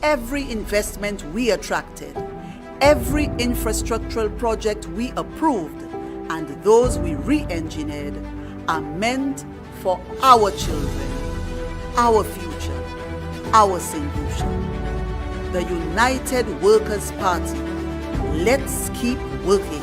every investment we attracted, every infrastructural project we approved, and those we re-engineered are meant for our children, our future, our St. The United Workers' Party. Let's keep working.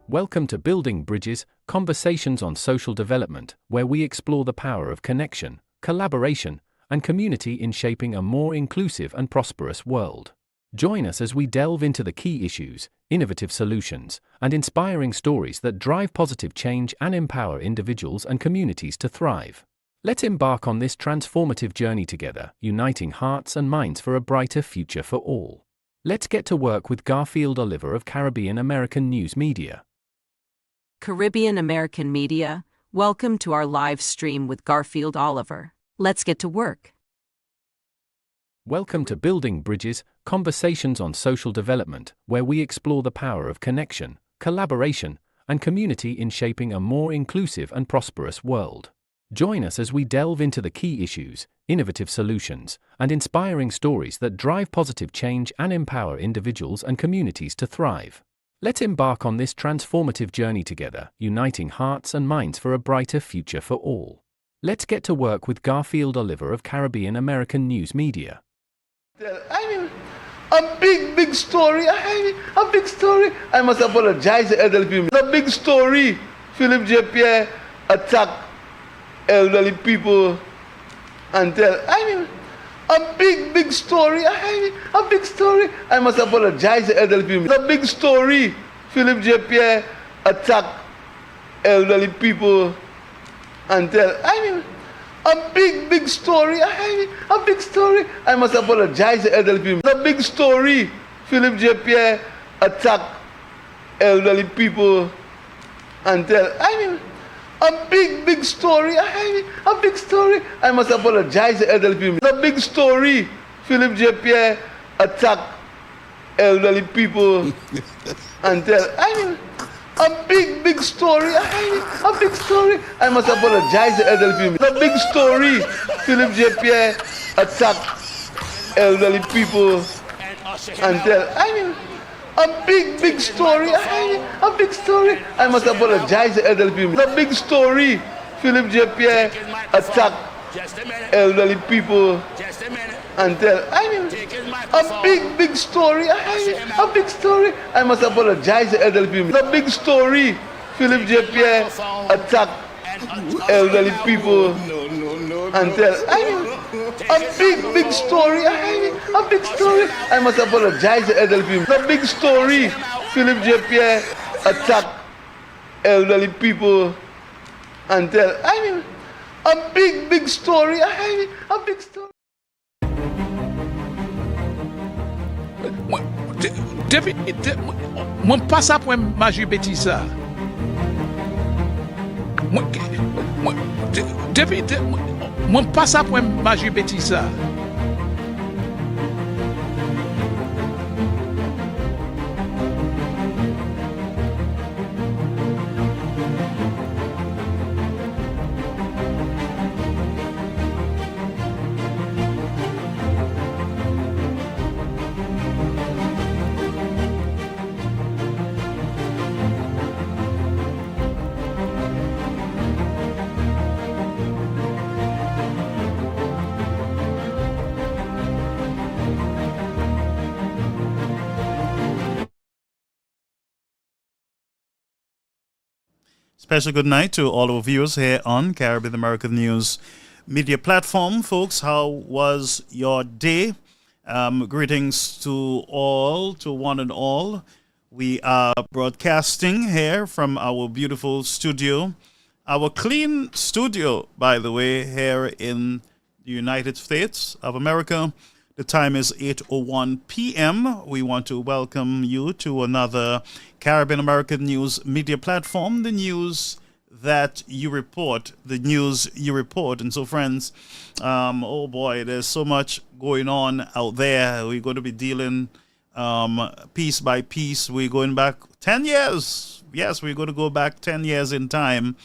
Welcome to Building Bridges, Conversations on Social Development, where we explore the power of connection, collaboration, and community in shaping a more inclusive and prosperous world. Join us as we delve into the key issues, innovative solutions, and inspiring stories that drive positive change and empower individuals and communities to thrive. Let's embark on this transformative journey together, uniting hearts and minds for a brighter future for all. Let's get to work with Garfield Olliver of Caribbean American News Media. Caribbean American Media, welcome to our live stream with Garfield Olliver. Let's get to work. Welcome to Building Bridges, Conversations on Social Development, where we explore the power of connection, collaboration, and community in shaping a more inclusive and prosperous world. Join us as we delve into the key issues, innovative solutions, and inspiring stories that drive positive change and empower individuals and communities to thrive. Let's embark on this transformative journey together, uniting hearts and minds for a brighter future for all. Let's get to work with Garfield Olliver of Caribbean American News Media. A big story. A big story. I must apologize to elderly people. A big story. Philip J. Pierre attacked elderly people and tell. A big story. A big story. I must apologize to elderly people. A big story. Philip J. Pierre attacked elderly people and tell. A big story. A big story. I must apologize to elderly people. A big story. Philip J. Pierre attacked elderly people and tell. A big story. A big story. I must apologize to elderly people. A big story. Philip J. Pierre attacked elderly people and tell. A big story. A big story. I must apologize to elderly people. A big story. Philip J. Pierre attacked elderly people and tell. A big story. A big story. I must apologize to elderly people. A big story. Philip J. Pierre attacked elderly people and tell. A big story. A big story. I must apologize to elderly people. A big story. Philip J. Pierre attacked elderly people and tell. A big story. A big story. I must apologize to elderly people. A big story. Philip J. Pierre attacked elderly people and tell. A big story. A big story. Mwen pas ap wè maji beti sa. Mwen pas ap wè maji beti sa. Special good night to all our viewers here on Caribbean American News Media Platform. Folks, how was your day? Greetings to all, to one and all. We are broadcasting here from our beautiful studio. Our clean studio, by the way, here in the United States of America. The time is 8:01 p.m. We want to welcome you to another Caribbean American News Media Platform, the news that you report, the news you report. And so, friends, oh boy, there's so much going on out there. We're going to be dealing piece by piece. We're going back 10 years. Yes, we're going to go back 10 years in time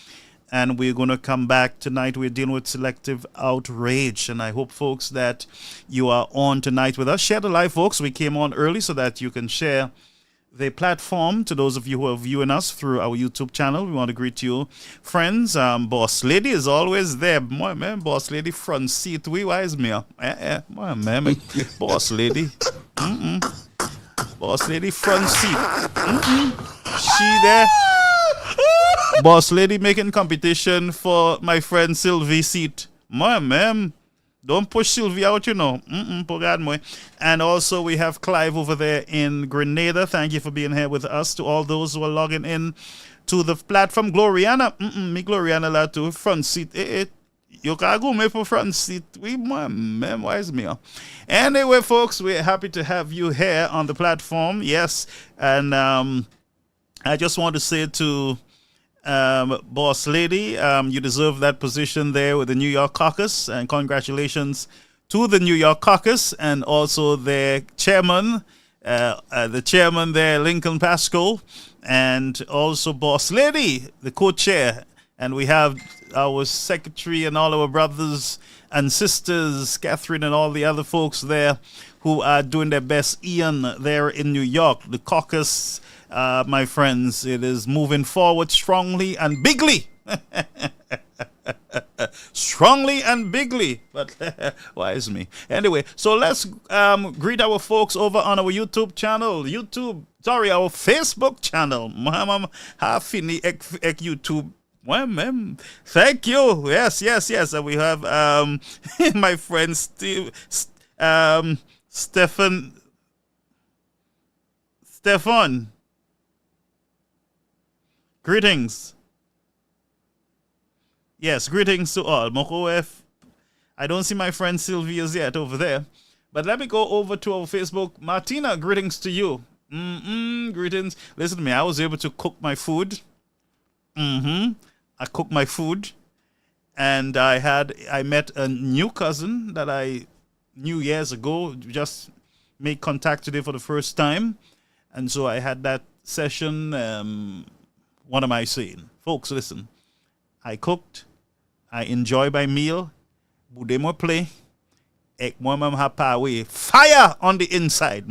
and we're going to come back tonight. We're dealing with selective outrage, and I hope, folks, that you are on tonight with us. Share the live, folks. We came on early so that you can share the platform to those of you who are viewing us through our YouTube channel. We want to greet you, friends. Boss Lady is always there. My man, Boss Lady front seat. We wise me. My man, Boss Lady. Boss Lady front seat. She there. Boss Lady making competition for my friend Sylvie seat. My man. Don't push Sylvie out, you know. And also we have Clive over there in Grenada. Thank you for being here with us. To all those who are logging in to the platform. Gloriana. Me Gloriana la to front seat. You can go me for front seat. We man, why is me? Anyway, folks, we're happy to have you here on the platform. Yes. And I just want to say to Boss Lady, you deserve that position there with the New York caucus, and congratulations to the New York caucus and also their chairman, the chairman there, Lincoln Pascal, and also Boss Lady, the co-chair. And we have our secretary and all our brothers and sisters, Catherine and all the other folks there who are doing their best. Ian there in New York, the caucus. My friends, it is moving forward strongly and bigly. Strongly and bigly. But why is me? Anyway, so let's greet our folks over on our YouTube channel. Our Facebook channel. YouTube. Thank you. Yes. And we have my friend Stefan. Greetings. Yes, greetings to all. Moko I don't see my friend Sylvia's yet over there. But let me go over to our Facebook. Martina, greetings to you. Greetings. Listen to me, I was able to cook my food. I cooked my food. And I met a new cousin that I knew years ago. Just made contact today for the first time. And so I had that session. What am I saying? Folks, listen. I cooked. I enjoy my meal. Budemo play. Fire on the inside.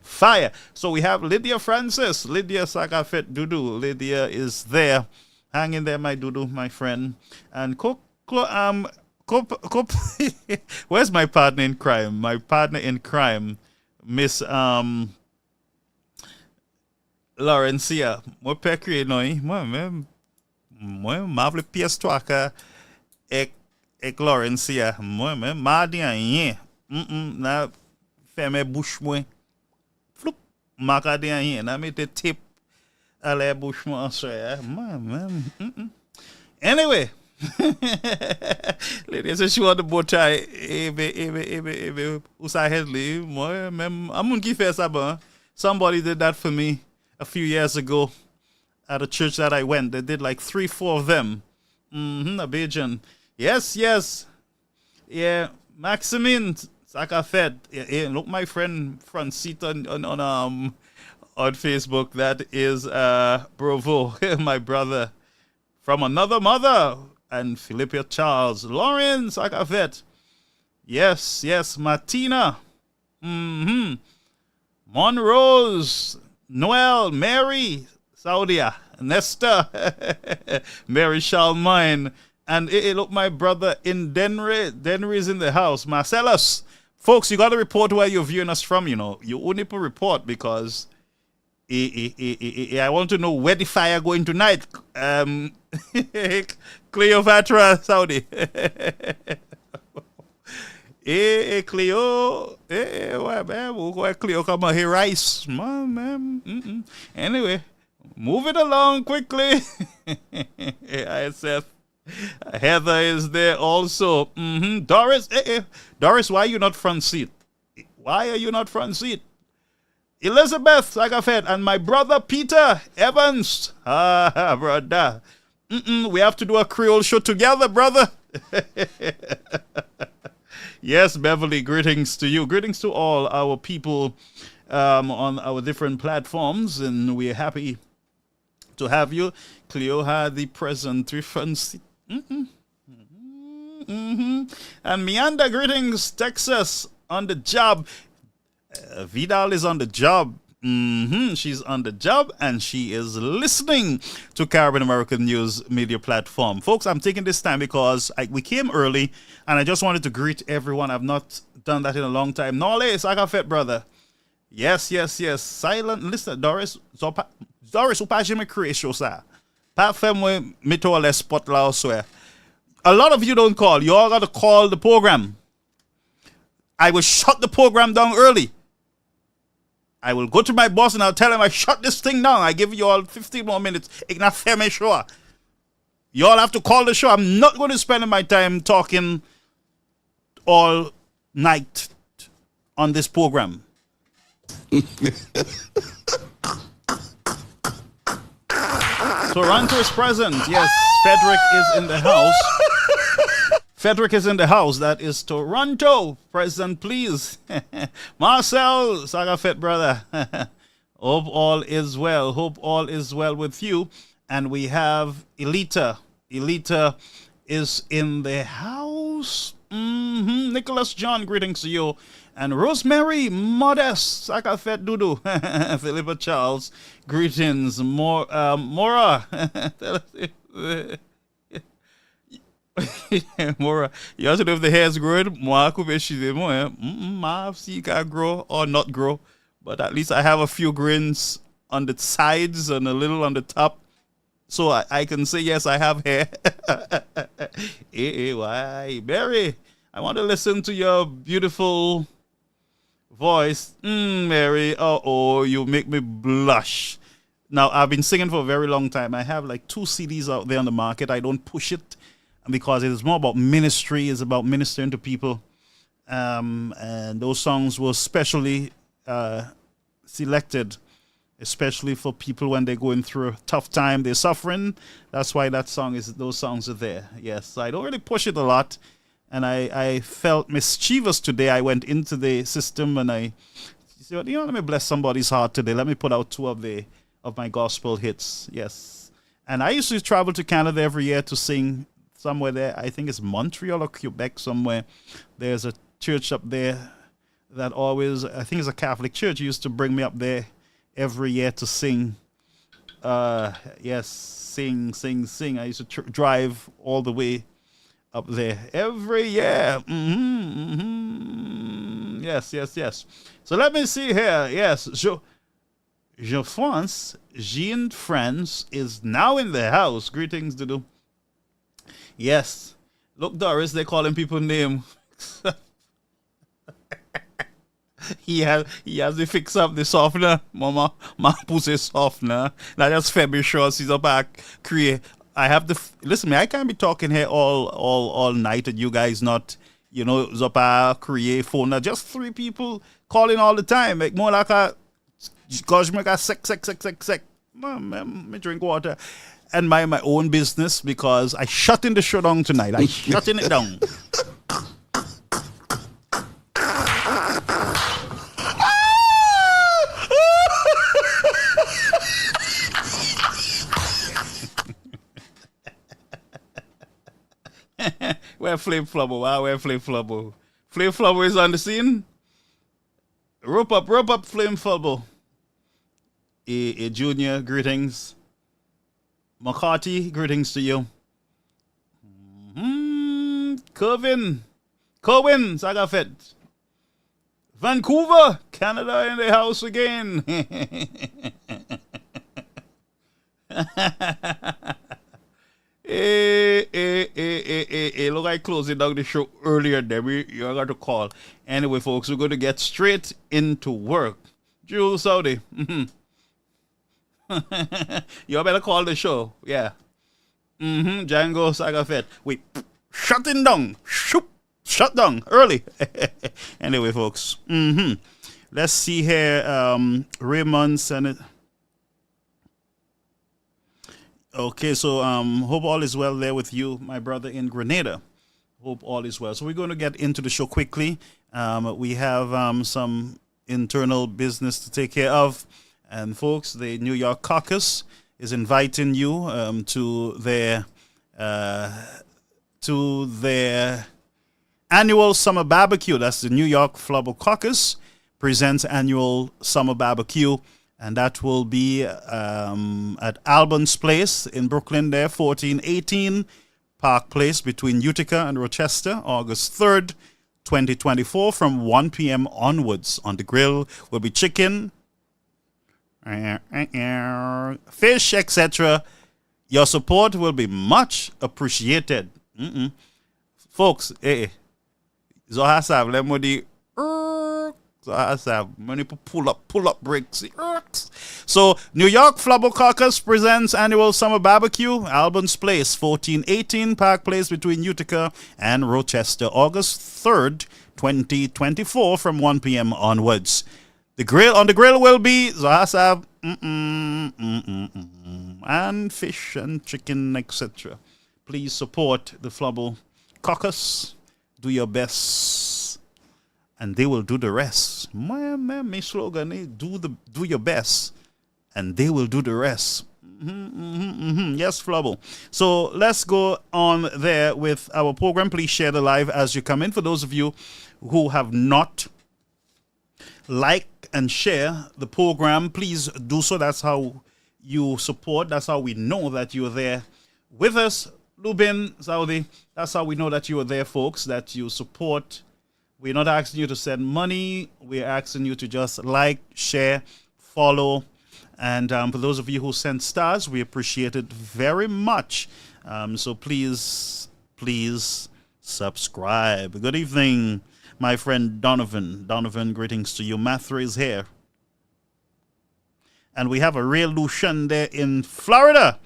Fire. So we have Lydia Francis. Lydia Sagafet Dudu. Lydia is there. Hang in there, my Dudu, my friend. And where's my partner in crime? My partner in crime, Miss Laurencia, moi pekri noi, moi mavle pièce toi ka ek Laurencia, moi mardi rien. Na ferme bouche moi. Floup, mardi rien, na mette tip à la bouche moi so. Anyway, ladies, she want the bow tie, usa Headley, moi même amun qui fait ça bon. Somebody did that for me a few years ago at a church that I went. They did like 3-4 of them. A Bajan. Yes. Yeah, Maximin Sakafet. Yeah, look, my friend Francita on Facebook. That is Bravo, my brother from another mother. And Philippia Charles. Lawrence Sakafet. Yes, Martina. Monrose. Noel, Mary, Saudia, Nesta, Mary Shalmine, and look, my brother in Denry. Denry is in the house. Marcellus. Folks, you got to report where you're viewing us from, you know. You only put report because I want to know where the fire going tonight. Cleopatra, Saudi. Cleo, why Cleo come on here rice, man. Anyway, move it along quickly. ISF, Heather is there also. Doris, Doris, why are you not front seat? Why are you not front seat? Elizabeth, like I said, and my brother Peter Evans. Brother. We have to do a Creole show together, brother. Yes, Beverly, greetings to you. Greetings to all our people on our different platforms, and we're happy to have you. Cleo had the present reference. And Meander, greetings, Texas, on the job. Vidal is on the job. She's on the job and she is listening to Caribbean American News Media Platform. Folks, I'm taking this time because we came early and I just wanted to greet everyone. I've not done that in a long time. Nole, Sagafet, brother. Yes. Silent listener, Doris Upajime Creation, sir. Pat Femwe, Mitole Spot Laoswe. A lot of you don't call. You all got to call the program. I will shut the program down early. I will go to my boss and I'll tell him I shut this thing down. I give you all 15 more minutes. Igna Feme Show. You all have to call the show. I'm not going to spend my time talking all night on this program. Toronto is present. Yes, Frederick is in the house. Frederick is in the house. That is Toronto. Present, please. Marcel, Sagafet, brother. Hope all is well. Hope all is well with you. And we have Elita. Elita is in the house. Nicholas John, greetings to you. And Rosemary Modest, Sagafet Dudu. Philippa Charles, greetings. Mora. Mora, you also know if the hair is growing, Ma see can grow or not grow. But at least I have a few grains on the sides and a little on the top. So I can say yes, I have hair. Why, Mary, I want to listen to your beautiful voice. Mary, you make me blush. Now, I've been singing for a very long time. I have like 2 CDs out there on the market. I don't push it because it is more about ministry. It's about ministering to people. And those songs were specially selected, especially for people when they're going through a tough time, they're suffering. That's why those songs are there. Yes, I don't really push it a lot. And I felt mischievous today. I went into the system and I said, let me bless somebody's heart today. Let me put out 2 of my gospel hits. Yes. And I used to travel to Canada every year to sing somewhere there. I think it's Montreal or Quebec somewhere. There's a church up there that always, I think it's a Catholic church, used to bring me up there every year to sing. Yes, sing. I used to drive all the way up there every year. Yes. So let me see here. Yes, Jean France is now in the house. Greetings, Dudu. Yes. Look, Doris, they're calling people name. He has to fix up the softener. Mama, my pussy softener. Now just February shorts. He's up back. Create. I have to listen. I can't be talking here all night, and you guys not, Zopa create phone. Now just 3 people calling all the time. Make more like a gosh, make a sec. Me drink water and mind my own business because I shutting the show down tonight. I shutting it down. Where Flame Flubber? Wow, where Flame Flubber? Flame Flubber is on the scene. Rope up, Flame Flubber. A Junior, greetings. McCarty, greetings to you. Cohen, Sagafet. Vancouver, Canada in the house again. Look, I closed it down the show earlier, Debbie. You got to call. Anyway, folks, we're going to get straight into work. Jules Saudi. You better call the show. Yeah. Django Sagafet. Wait, shutting down. Shut down early. Anyway, folks. Let's see here. Raymond Senate. Okay, so hope all is well there with you, my brother in Grenada. Hope all is well. So we're going to get into the show quickly. We have some internal business to take care of. And folks, the New York caucus is inviting you to their annual summer barbecue. That's the New York Flubble Caucus presents annual summer barbecue, and that will be at Albans Place in Brooklyn there, 1418 Park Place between Utica and Rochester, August 3rd, 2024 from 1 p.m. onwards. On the grill will be chicken, fish, etc. Your support will be much appreciated. Folks, Zohasab, let me Zohasab, many pull up bricks. So, New York Flubble Caucus presents annual summer barbecue, Albans Place, 1418 Park Place between Utica and Rochester, August 3rd, 2024 from 1 p.m. onwards. On the grill will be Zohasab, and fish and chicken, etc. Please support the Flubble Caucus. Do your best, and they will do the rest. My slogan is do your best, and they will do the rest. Yes, Flubble. So let's go on there with our program. Please share the live as you come in. For those of you who have not like and share the program, please do so. That's how you support. That's how we know that you're there with us. Lubin, Saudi, that's how we know that you are there, folks, that you support. We're not asking you to send money. We're asking you to just like, share, follow. And for those of you who send stars, we appreciate it very much. So please subscribe. Good evening, my friend Donovan. Donovan, greetings to you. Mathra is here. And we have a real Lucian there in Florida,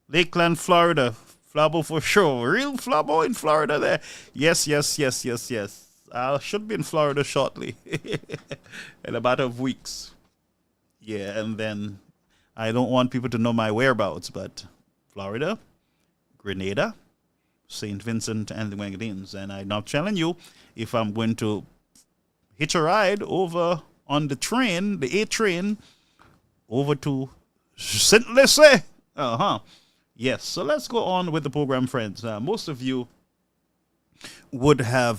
Lakeland, Florida. Flabo for sure. Real Flabo in Florida there. Yes. I should be in Florida shortly. In a matter of weeks. Yeah, and then I don't want people to know my whereabouts, but Florida, Grenada, St. Vincent and the Grenadines. And I'm not telling you if I'm going to hitch a ride over on the train, the A train, over to St. Lucie. Yes, so let's go on with the program, friends. Most of you would have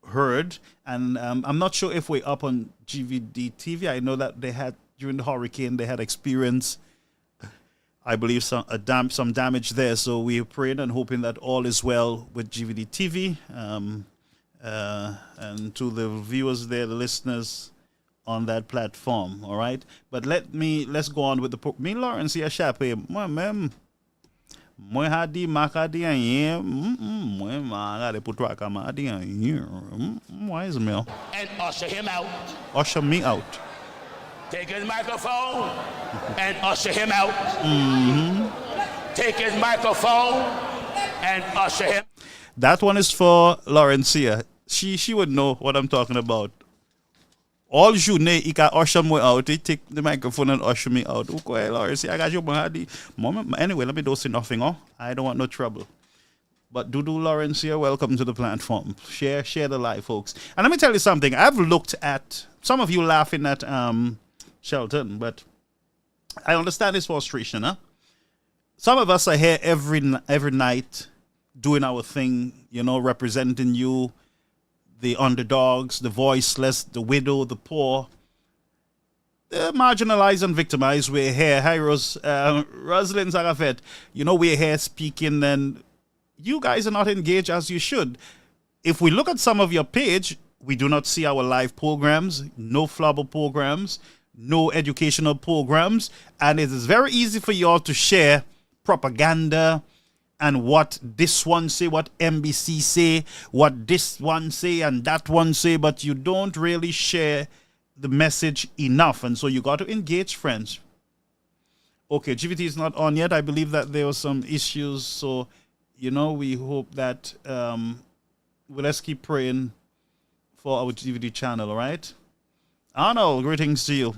heard, and I'm not sure if we're up on GVD TV. I know that they had, during the hurricane, they had experienced, I believe, some damage there. So we're praying and hoping that all is well with GVD TV. And to the viewers there, the listeners on that platform, all right? But let's go on with the me Lawrence here shape moi hadi makadi anye moi ma de putwa kama adi anye why is me and usher him out. Usher me out. Take his microphone and usher him out. Take his microphone and usher him. That one is for Laurencia. She would know what I'm talking about. All journée, he can usher me out. He take the microphone and usher me out. Okay, Lawrence, I got you, anyway, let me do say nothing. I don't want no trouble. But Dudu Lawrence here, welcome to the platform. Share the live, folks. And let me tell you something. I've looked at some of you laughing at Shelton, but I understand his frustration. Some of us are here every night doing our thing, representing you. The underdogs, the voiceless, the widow, the poor, the marginalized and victimized. We're here. Hi, Rosalind Zarafet. We're here speaking, and you guys are not engaged as you should. If we look at some of your page, we do not see our live programs, no Flubble programs, no educational programs, and it is very easy for y'all to share propaganda, and what this one say, what MBC say, what this one say, and that one say, but you don't really share the message enough. And so you got to engage, friends. Okay, GVT is not on yet. I believe that there were some issues. So, we hope that let's keep praying for our GVT channel, all right? Arnold, greetings to you.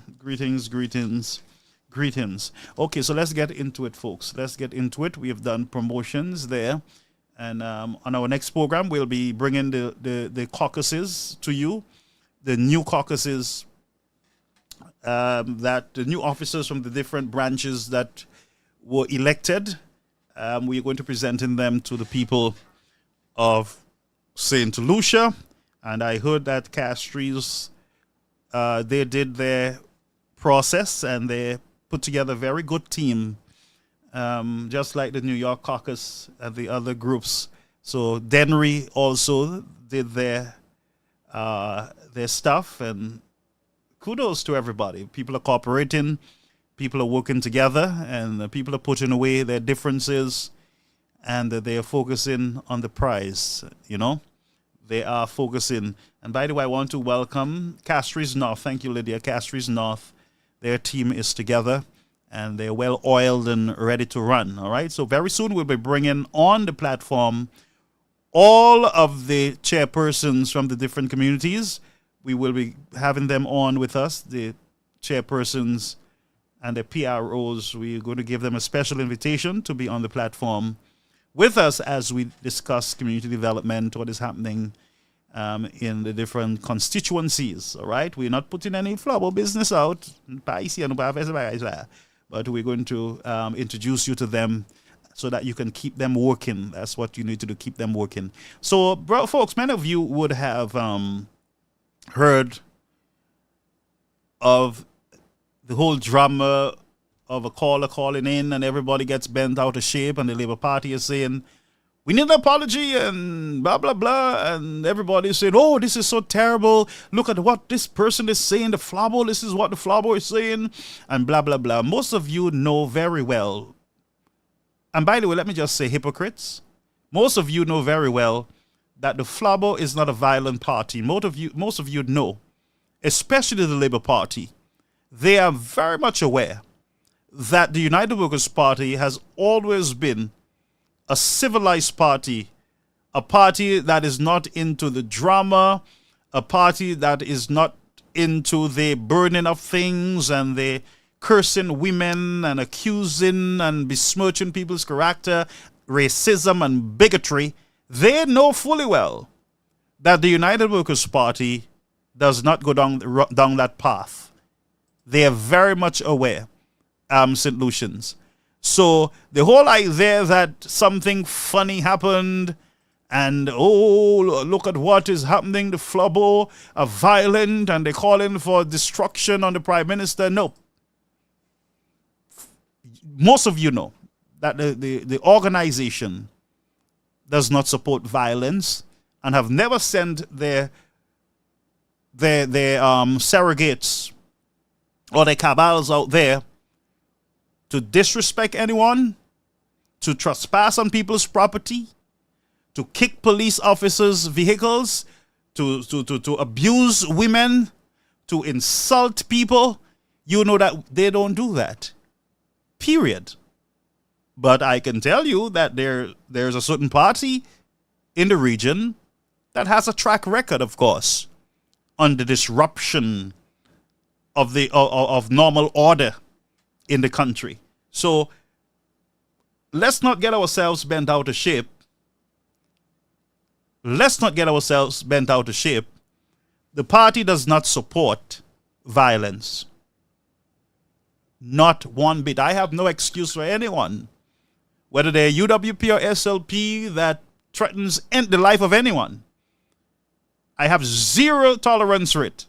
Greetings. Okay, so let's get into it, folks. Let's get into it. We have done promotions there. And on our next program, we'll be bringing the caucuses to you. The new caucuses that the new officers from the different branches that were elected, we are going to presenting them to the people of St. Lucia. And I heard that Castries, they did their process and they put together a very good team, just like the New York caucus and the other groups. So Denry also did their stuff, and kudos to everybody. People are cooperating, people are working together, and people are putting away their differences, and they are focusing on the prize, you know. They are focusing. And by the way, I want to welcome Castries North. Thank you, Lydia. Castries North, their team is together, and they're well oiled and ready to run, all right? So very soon we'll be bringing on the platform all of the chairpersons from the different communities. We will be having them on with us, the chairpersons and the PROs. We're going to give them a special invitation to be on the platform with us as we discuss community development, what is happening in the different constituencies, all right? We're not putting any flower business out, but we're going to introduce you to them so that you can keep them working. That's what you need to do, keep them working. So, folks, many of you would have heard of the whole drama of a caller calling in and everybody gets bent out of shape, and the Labour Party is saying, we need an apology and blah, blah, blah. And everybody is saying, oh, this is so terrible. Look at what this person is saying. The flabbo, this is what the flabbo is saying, and blah, blah, blah. Most of you know very well. And by the way, let me just say, hypocrites, most of you know very well that the flabbo is not a violent party. Most of you know, especially the Labour Party, they are very much aware that the United Workers' Party has always been a civilized party, a party that is not into the drama, a party that is not into the burning of things and the cursing women and accusing and besmirching people's character, racism and bigotry. They know fully well that the United Workers' Party does not go down that path. They are very much aware, St. Lucians. So the whole idea that something funny happened and, oh, look at what is happening, the flabbo are violent and they're calling for destruction on the Prime Minister. No. Most of you know that the organization does not support violence and have never sent their surrogates or their cabals out there to disrespect anyone, to trespass on people's property, to kick police officers' vehicles, to abuse women, to insult people. You know that they don't do that. Period. But I can tell you that there's a certain party in the region that has a track record, of course, on the disruption of the of normal order in the country. So let's not get ourselves bent out of shape. Let's not get ourselves bent out of shape. The party does not support violence. Not one bit. I have no excuse for anyone, whether they're UWP or SLP, that threatens end the life of anyone. I have zero tolerance for it.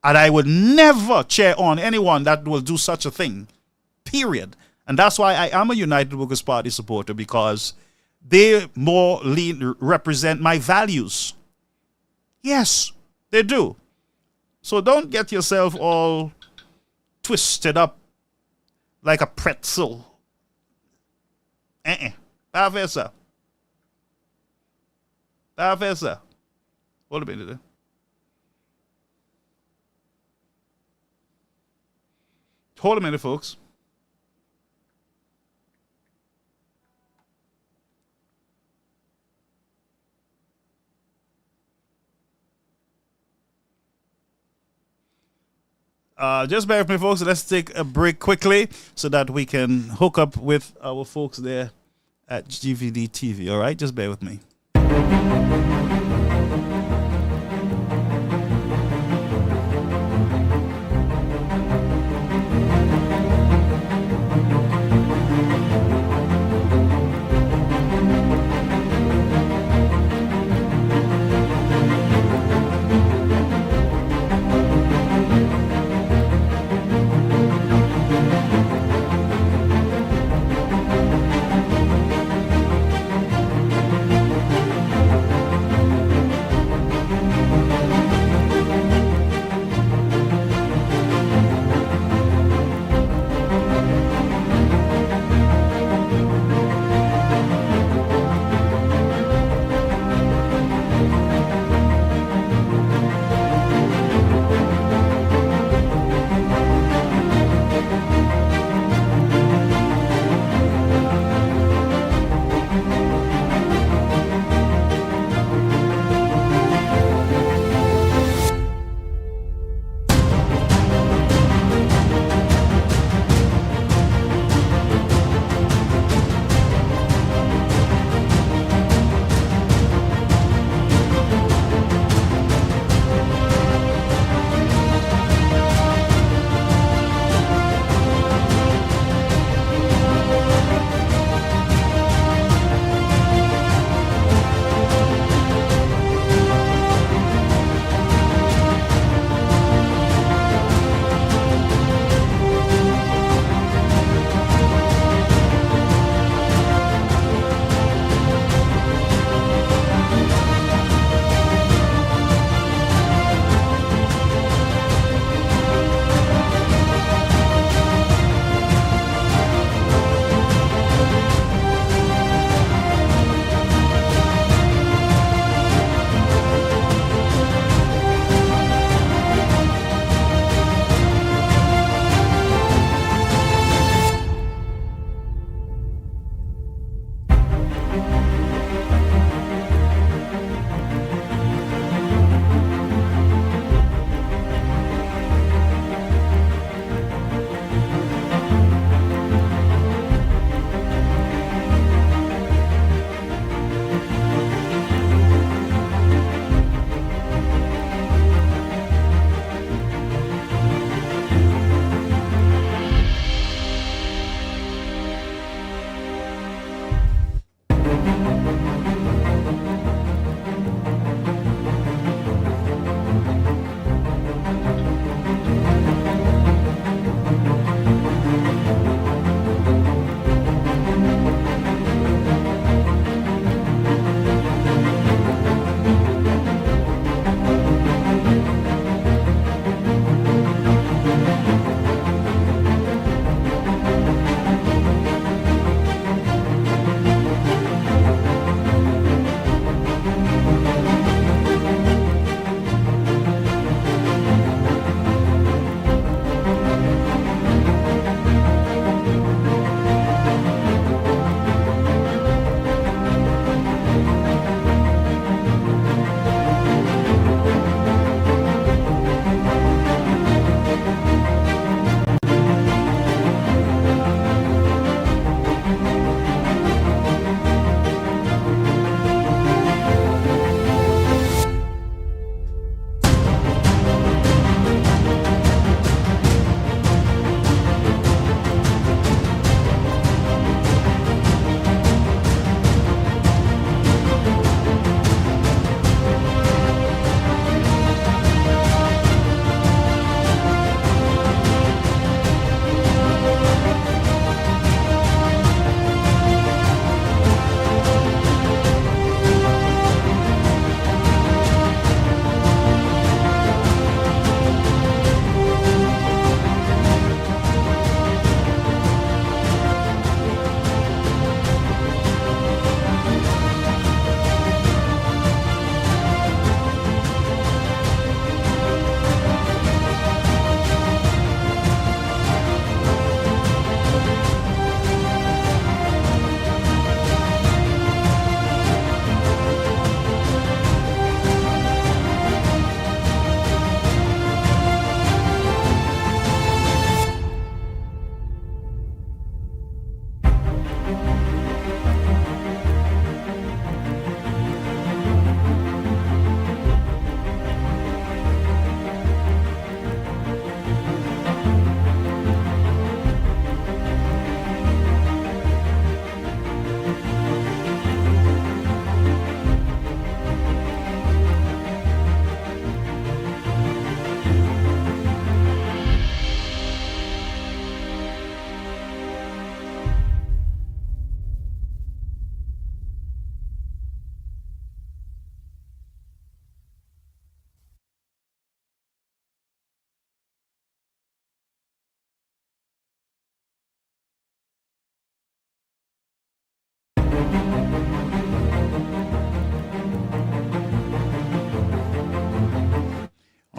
And I would never cheer on anyone that will do such a thing. Period. And that's why I am a United Workers' Party supporter, because they more represent my values. Yes, they do. So don't get yourself all twisted up like a pretzel. Professor. Hold a minute. Hold a minute, folks. Just bear with me, folks. Let's take a break quickly so that we can hook up with our folks there at GVD TV. All right, just bear with me.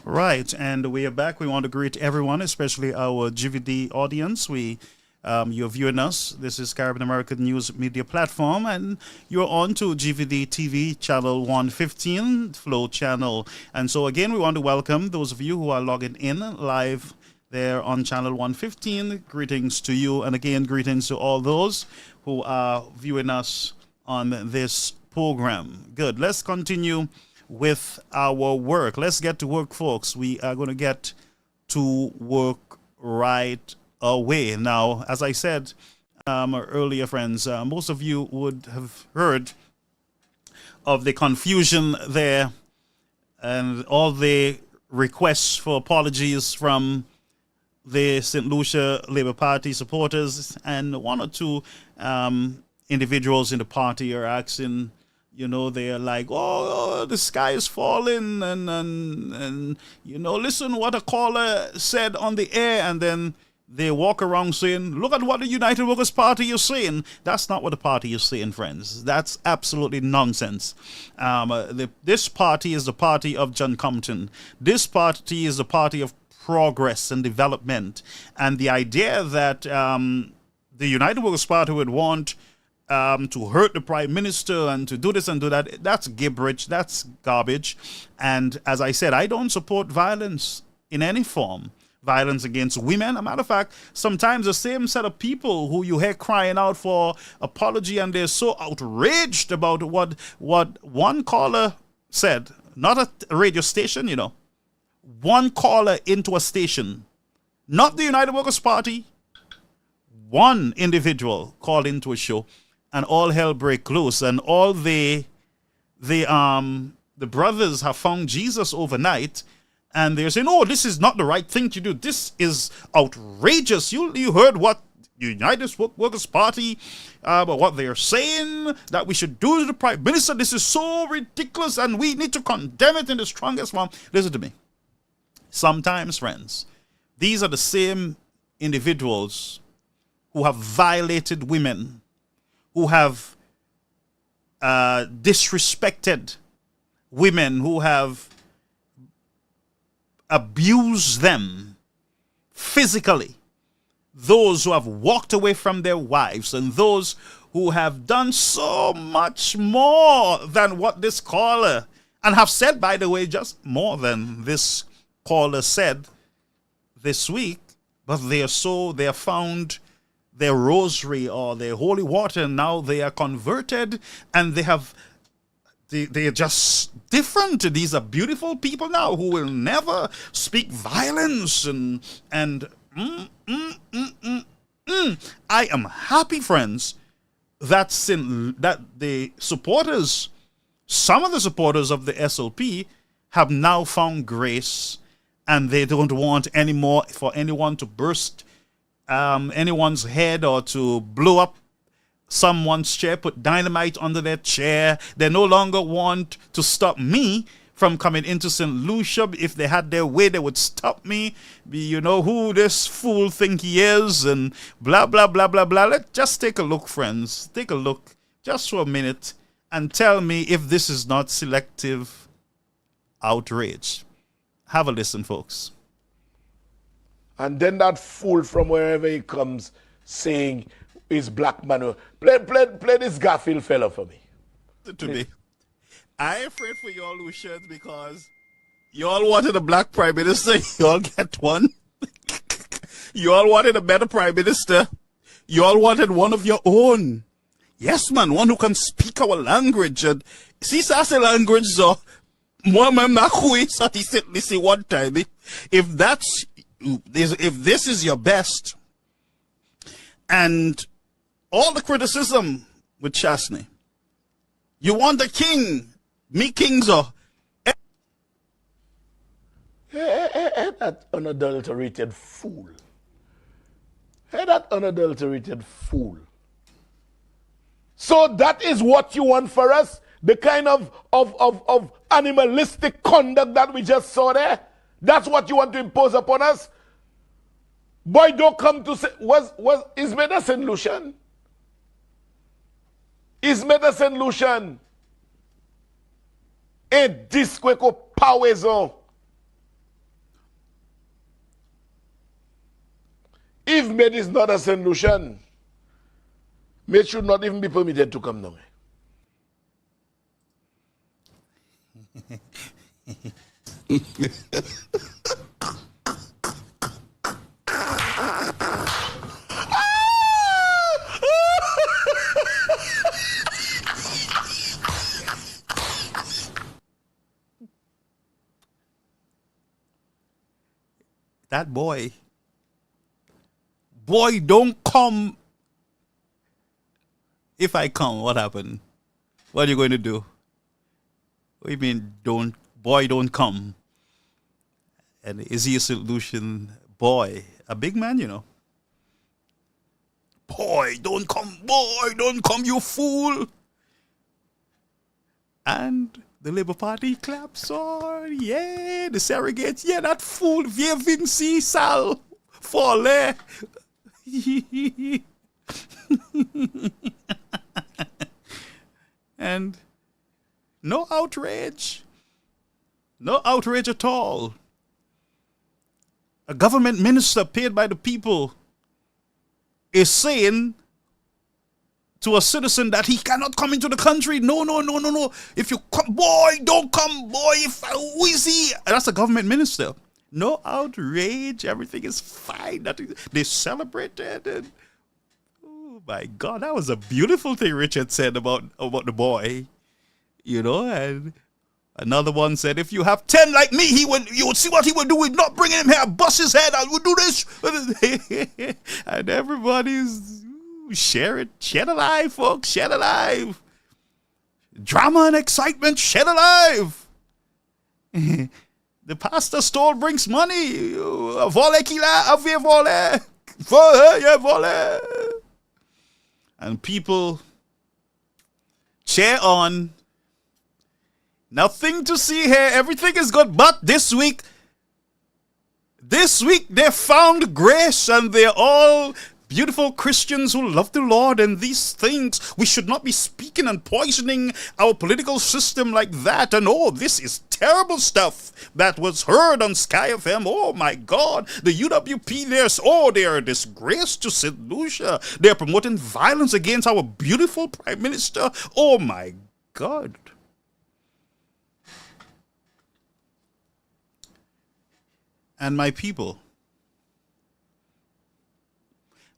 Right, and we are back. We want to greet everyone, especially our GVD audience. You're viewing us. This is Caribbean American News Media Platform, and you're on to GVD TV channel 115, Flow channel. And so again, we want to welcome those of you who are logging in live there on channel 115. Greetings to you, and again, greetings to all those who are viewing us on this program. Good. Let's continue with our work. Let's get to work, folks. We are going to get to work right away. Now, as I said earlier, friends, most of you would have heard of the confusion there and all the requests for apologies from the St. Lucia Labour Party supporters, and one or two individuals in the party are asking, they're like, oh, the sky is falling, and listen what a caller said on the air, and then they walk around saying, look at what the United Workers' Party is saying. That's not what the party is saying, friends. That's absolutely nonsense. This party is the party of John Compton. This party is the party of progress and development. And the idea that the United Workers' Party would want to hurt the Prime Minister and to do this and do that, that's gibberish, that's garbage. And as I said, I don't support violence in any form. Violence against women. As a matter of fact, sometimes the same set of people who you hear crying out for apology, and they're so outraged about what one caller said, not a radio station, one caller into a station, not the United Workers' Party, one individual called into a show, and all hell break loose, and all the brothers have found Jesus overnight, and they're saying, oh, this is not the right thing to do. This is outrageous. You heard what the United Workers' Party, what they're saying, that we should do to the Prime Minister. This is so ridiculous, and we need to condemn it in the strongest form. Listen to me. Sometimes, friends, these are the same individuals who have violated women, who have disrespected women, who have abused them physically, those who have walked away from their wives, and those who have done so much more than what this caller, and have said, by the way, just more than this caller said this week, but they are found their rosary or their holy water, and now they are converted, and they are just different. These are beautiful people now who will never speak violence and I am happy, friends, that the supporters, some of the supporters of the SLP, have now found grace, and they don't want anymore for anyone to burst anyone's head or to blow up someone's chair, put dynamite under their chair. They no longer want to stop me from coming into St. Lucia. If they had their way, they would stop me. You know who this fool think he is, and blah, blah, blah, blah, blah. Let's just take a look, friends. Take a look just for a minute and tell me if this is not selective outrage. Have a listen, folks. And then that fool from wherever he comes saying is black man. Play this Garfield fella for me. To me, I'm afraid for y'all Lucians because y'all wanted a black prime minister. Y'all get one. Y'all wanted a better prime minister. You all wanted one of your own. Yes, man, one who can speak our language. And see, that's the language, so moi, même na kui, so this one time. If this is your best, and all the criticism with Chasney, you want the king, me kings, or that unadulterated fool. Hey, that unadulterated fool. So that is what you want for us? The kind of animalistic conduct that we just saw there? That's what you want to impose upon us? Boy, don't come to say, is made a Saint Lucian? Is made a Saint Lucian? A disqueco powezo. If Med is not a Saint Lucian, Med should not even be permitted to come down. That boy, don't come. If I come, what happened? What are you going to do? What do you mean, don't come? And is he a solution? Boy, a big man, you know. Boy, don't come, you fool. And the Labour Party claps on, yeah, the surrogates, yeah, that fool, viens Vinci, Sal, Folle. And no outrage at all. A government minister paid by the people is saying to a citizen that he cannot come into the country. No. If you come, boy, don't come, boy. Who is he? That's a government minister. No outrage. Everything is fine. They celebrated. And, oh my God, that was a beautiful thing Richard said about the boy. You know, and another one said, if you have 10 like me, you would see what he would do. We'd not bring him here, bust his head. I would do this. And everybody's share alive, folks, share alive. Drama and excitement, share alive. The pastor stole brings money. Vole qu'il a, avie vole. Vole. And people cheer on. Nothing to see here. Everything is good. But this week they found grace, and they're all beautiful Christians who love the Lord, and these things, we should not be speaking and poisoning our political system like that. And oh, this is terrible stuff that was heard on Sky FM. Oh my God, the UWP, they are a disgrace to St. Lucia. They're promoting violence against our beautiful Prime Minister. Oh my God. And my people,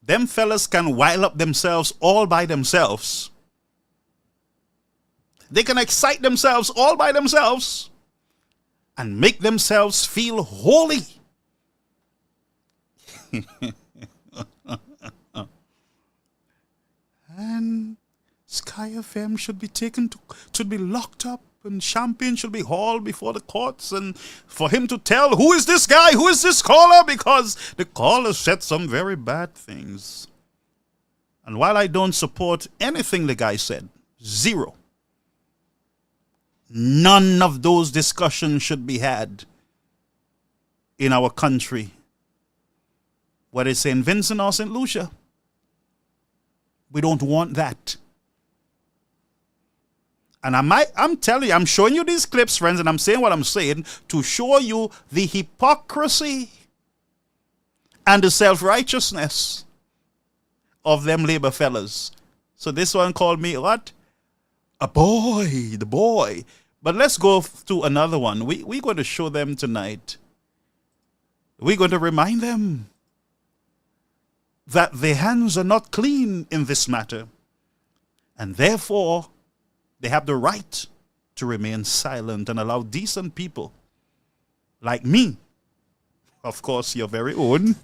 them fellas can wild up themselves all by themselves. They can excite themselves all by themselves and make themselves feel holy. And Sky FM should be locked up, and Champagne should be hauled before the courts, and for him to tell who is this guy, who is this caller, because the caller said some very bad things. And while I don't support anything the guy said, zero, none of those discussions should be had in our country, whether it's St. Vincent or St. Lucia. We don't want that. And I'm telling you, I'm showing you these clips, friends, and I'm saying what I'm saying to show you the hypocrisy and the self-righteousness of them Labour fellas. So this one called me what? A boy, the boy. But let's go to another one. We're going to show them tonight. We're going to remind them that their hands are not clean in this matter, and therefore they have the right to remain silent and allow decent people like me, of course your very own,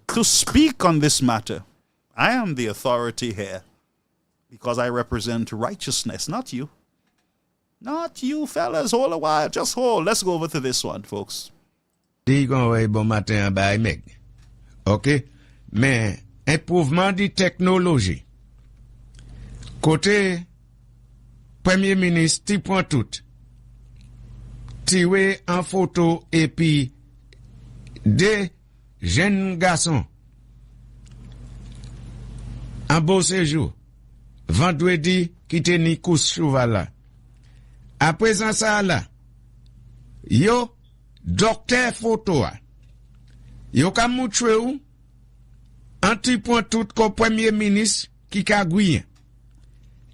to speak on this matter. I am the authority here because I represent righteousness, not you. Not you fellas, hold a while, just hold. Let's go over to this one, folks. Bon matin by Meg. OK? Mais improvement de technologie. Côté Premier ministre ti prend tout. Tiwe en photo et puis des jeunes garçons en beau séjour. Vendredi qui te ni course cheval là. À présent ça là. Yo docteur photo a. Yo ka moutre ou anti point tout comme premier ministre qui ka gouyen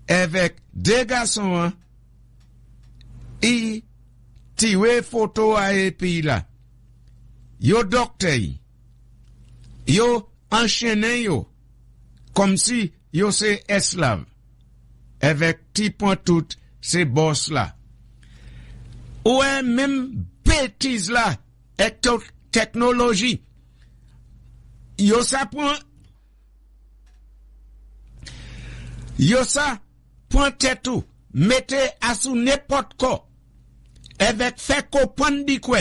avec deux garçons et tiwe photo a et puis là yo docteur yo enchaîné yo comme si yo c'est esclave avec ti point tout ces boss là ouais même bêtise là et technologie yo ça prend tout mettez à sous n'importe quoi avec fait ko pandi quoi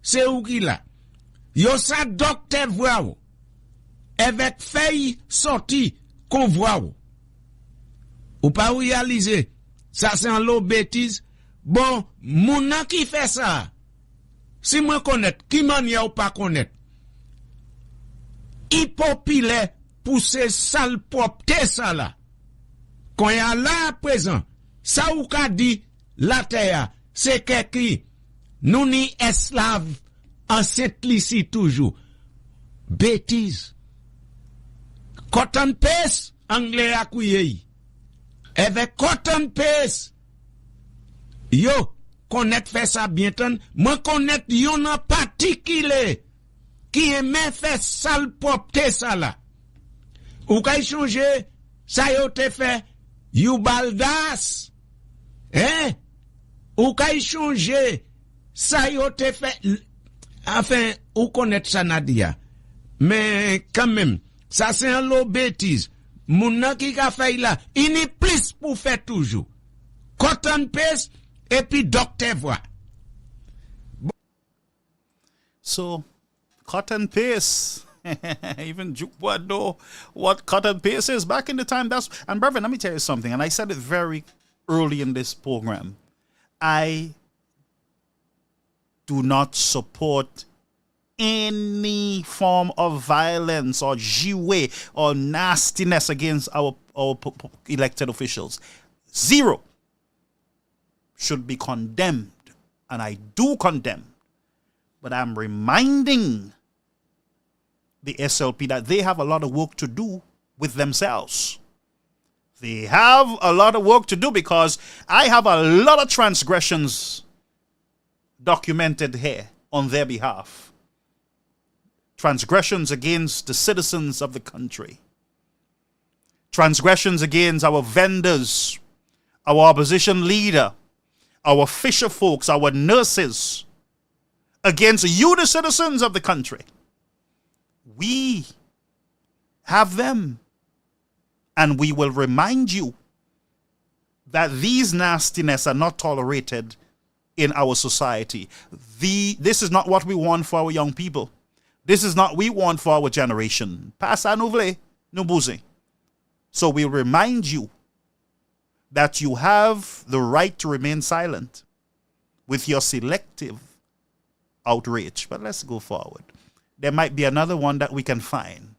c'est où qui là yo ça docteur voix avec fait sorti qu'on voit ou pas réaliser ça c'est un lot bêtise bon moun qui fait ça si moi connaître qui manière ou pas connaître il populaire pour ces sales propre ça là quand y a là présent ça ou ka dit la terre c'est qui nous ni esclaves en cette ici toujours bêtise cotton paste anglais a couillé avec cotton paste yo connaître fait ça bien tant moi connaître yon en particulier qui aime faire sale propre ça là ou ka changer ça yo te fait you baldas hein ou ka changer ça yo te fait enfin ou connaître ça Nadia mais quand même ça c'est un lot bêtise moun nan qui ka fait là il n'est plus pour faire toujours cotton paste et puis docteur voix. So, cotton paste. Even Jukwa know what cotton paste is. Back in the time, and brother, let me tell you something, and I said it very early in this program. I do not support any form of violence or jiwe or nastiness against our elected officials. Zero. Should be condemned, and I do condemn, but I'm reminding the SLP that they have a lot of work to do with themselves. They have a lot of work to do because I have a lot of transgressions documented here on their behalf. Transgressions against the citizens of the country. Transgressions against our vendors, our opposition leader, our fisher folks, our nurses, against you, the citizens of the country. We have them. And we will remind you that these nastiness are not tolerated in our society. This is not what we want for our young people. This is not what we want for our generation. Pasa nouvelle, no boozing. So we remind you that you have the right to remain silent with your selective outrage. But let's go forward. There might be another one that we can find.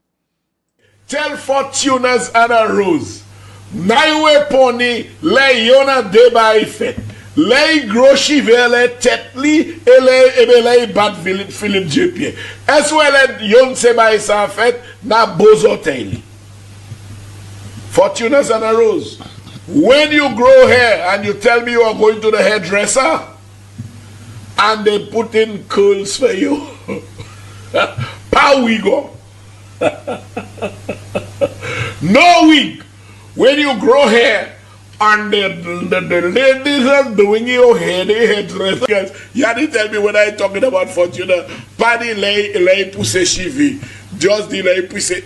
Tell Fortuners and a Rose. Naiwe pony le yona deba ifet. Le groshi vele tetli ele bad Philip JP. As well as yon seba isa fet na bozo taili. Fortuners and a Rose. When you grow hair and you tell me you are going to the hairdresser and they put in curls for you, Pa wig up. No wig. When you grow hair, and the ladies are doing your hair, they hairdress. You didn't tell me when I talking about Fortuna. Paddy lay pousse chivi. Just the lay pousse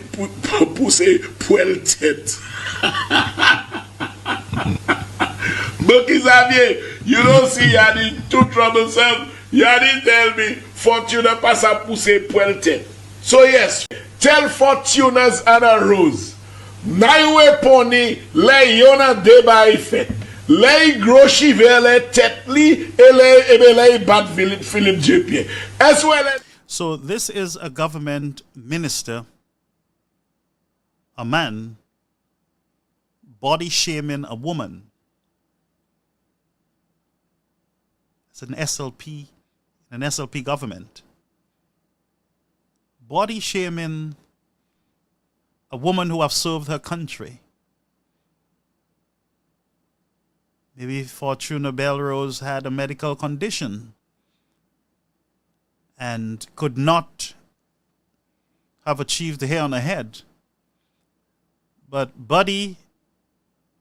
pueltet. But Xavier, you don't see Yadi too troublesome. Yadi tell me Fortuna pass a pousse pueltet. So yes, tell Fortunas and a Rose. Naiwe pony le yona deba ifet. Le gros chivele tetli ele bad Philip JP. As well as. So this is a government minister, a man, body shaming a woman. It's an SLP government. Body shaming a woman who have served her country. Maybe Fortuna Belrose had a medical condition and could not have achieved the hair on her head. But Buddy,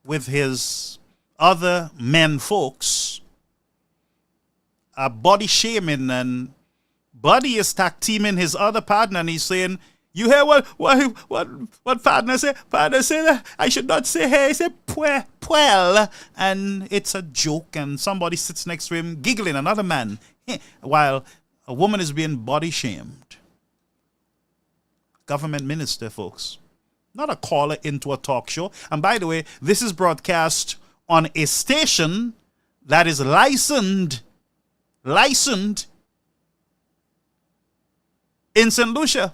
with his other men folks, are body shaming, and Buddy is tag teaming his other partner, and he's saying, you hear what partner say? Partner say that I should not say hey, he said puel, and it's a joke, and somebody sits next to him giggling, another man, while a woman is being body shamed. Government minister, folks. Not a caller into a talk show. And by the way, this is broadcast on a station that is licensed in St. Lucia.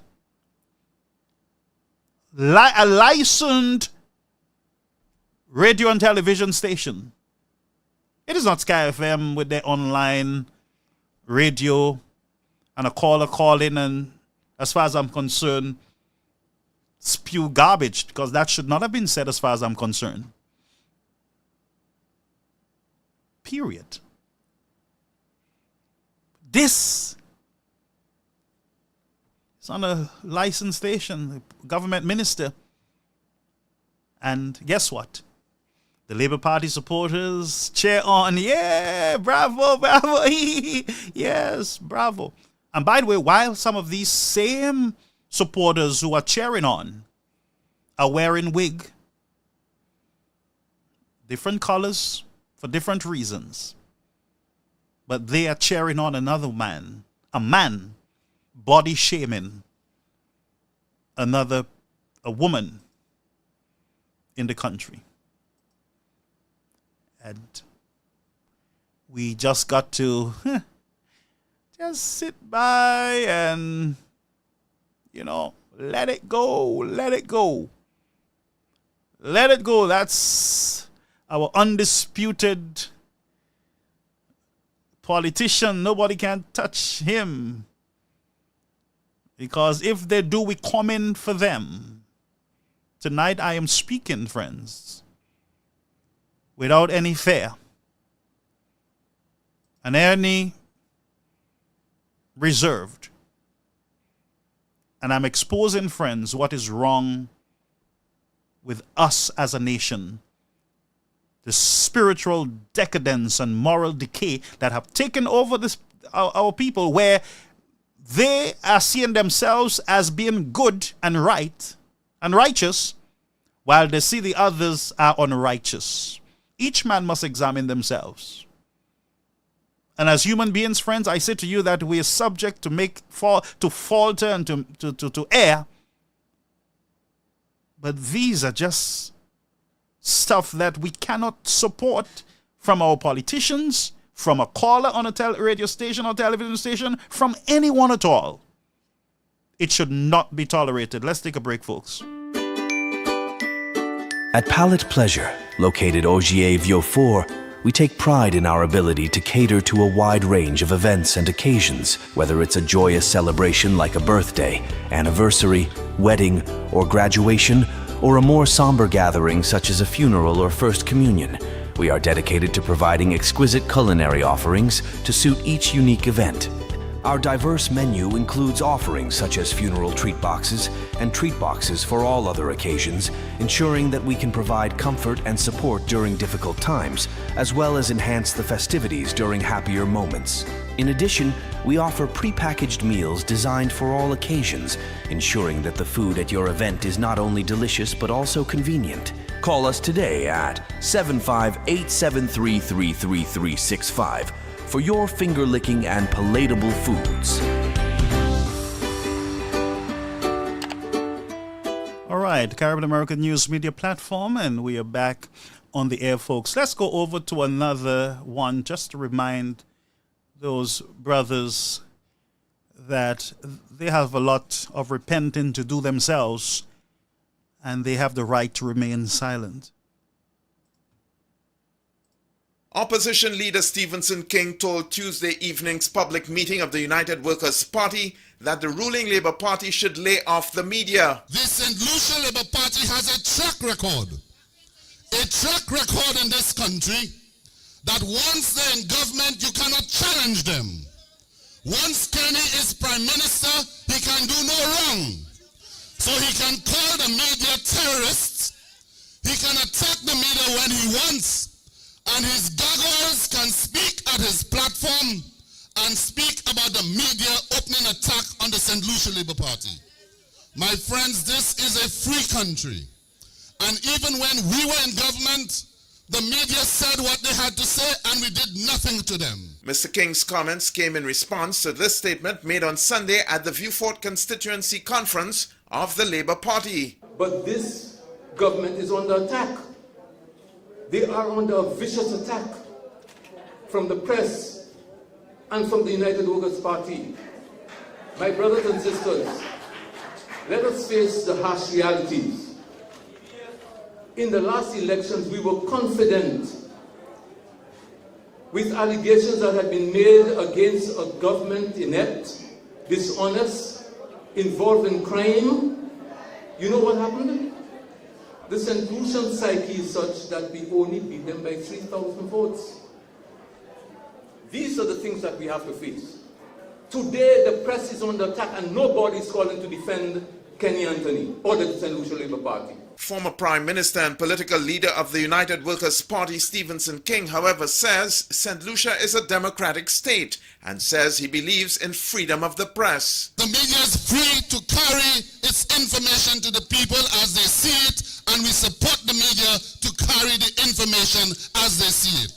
A licensed radio and television station. It is not Sky FM with their online radio and a caller call in and, as far as I'm concerned, spew garbage, because that should not have been said as far as I'm concerned. Period. This is on a licensed station, a government minister. And guess what? The Labour Party supporters cheer on. Yeah, bravo, bravo. Yes, bravo. And by the way, while some of these same supporters who are cheering on are wearing wig, different colors for different reasons, but they are cheering on another man, a man body shaming a woman in the country. And we just got to just sit by and, let it go, let it go. Let it go. That's our undisputed politician. Nobody can touch him. Because if they do, we come in for them. Tonight I am speaking, friends, without any fear and any reserved. And I'm exposing, friends, what is wrong with us as a nation. The spiritual decadence and moral decay that have taken over our people, where they are seeing themselves as being good and right and righteous, while they see the others are unrighteous. Each man must examine themselves. And as human beings, friends, I say to you that we are subject to falter and to err. But these are just stuff that we cannot support from our politicians, from a caller on a radio station or television station, from anyone at all. It should not be tolerated. Let's take a break, folks. At Palette Pleasure, located Ogier Vieux Fort, we take pride in our ability to cater to a wide range of events and occasions, whether it's a joyous celebration like a birthday, anniversary, wedding, or graduation, or a more somber gathering such as a funeral or first communion. We are dedicated to providing exquisite culinary offerings to suit each unique event. Our diverse menu includes offerings such as funeral treat boxes and treat boxes for all other occasions, ensuring that we can provide comfort and support during difficult times, as well as enhance the festivities during happier moments. In addition, we offer prepackaged meals designed for all occasions, ensuring that the food at your event is not only delicious but also convenient. Call us today at 75873333365 for your finger-licking and palatable foods. All right, Caribbean American News Media Platform, and we are back on the air, folks. Let's go over to another one just to remind those brothers that they have a lot of repenting to do themselves, and they have the right to remain silent. Opposition leader Stephenson King told Tuesday evening's public meeting of the United Workers' Party that the ruling Labour Party should lay off the media. The St. Lucia Labour Party has a track record in this country that once they're in government, you cannot challenge them. Once Kenny is Prime Minister, he can do no wrong. So he can call the media terrorists, he can attack the media when he wants, and his goggles can speak at his platform and speak about the media opening attack on the St. Lucia Labour Party. My friends, this is a free country. And even when we were in government, the media said what they had to say and we did nothing to them. Mr. King's comments came in response to this statement made on Sunday at the Viewfort Constituency Conference of the Labour Party. But this government is under attack. They are under a vicious attack from the press and from the United Workers' Party. My brothers and sisters, let us face the harsh realities. In the last elections, we were confident with allegations that had been made against a government inept, dishonest, involved in crime. You know what happened? The St. Lucian psyche is such that we only beat them by 3,000 votes. These are the things that we have to face. Today, the press is under attack and nobody is calling to defend Kenny Anthony or the St. Lucia Labour Party. Former Prime Minister and political leader of the United Workers' Party, Stephenson King, however, says St. Lucia is a democratic state and says he believes in freedom of the press. The media is free to carry its information to the people as they see it, and we support the media to carry the information as they see it.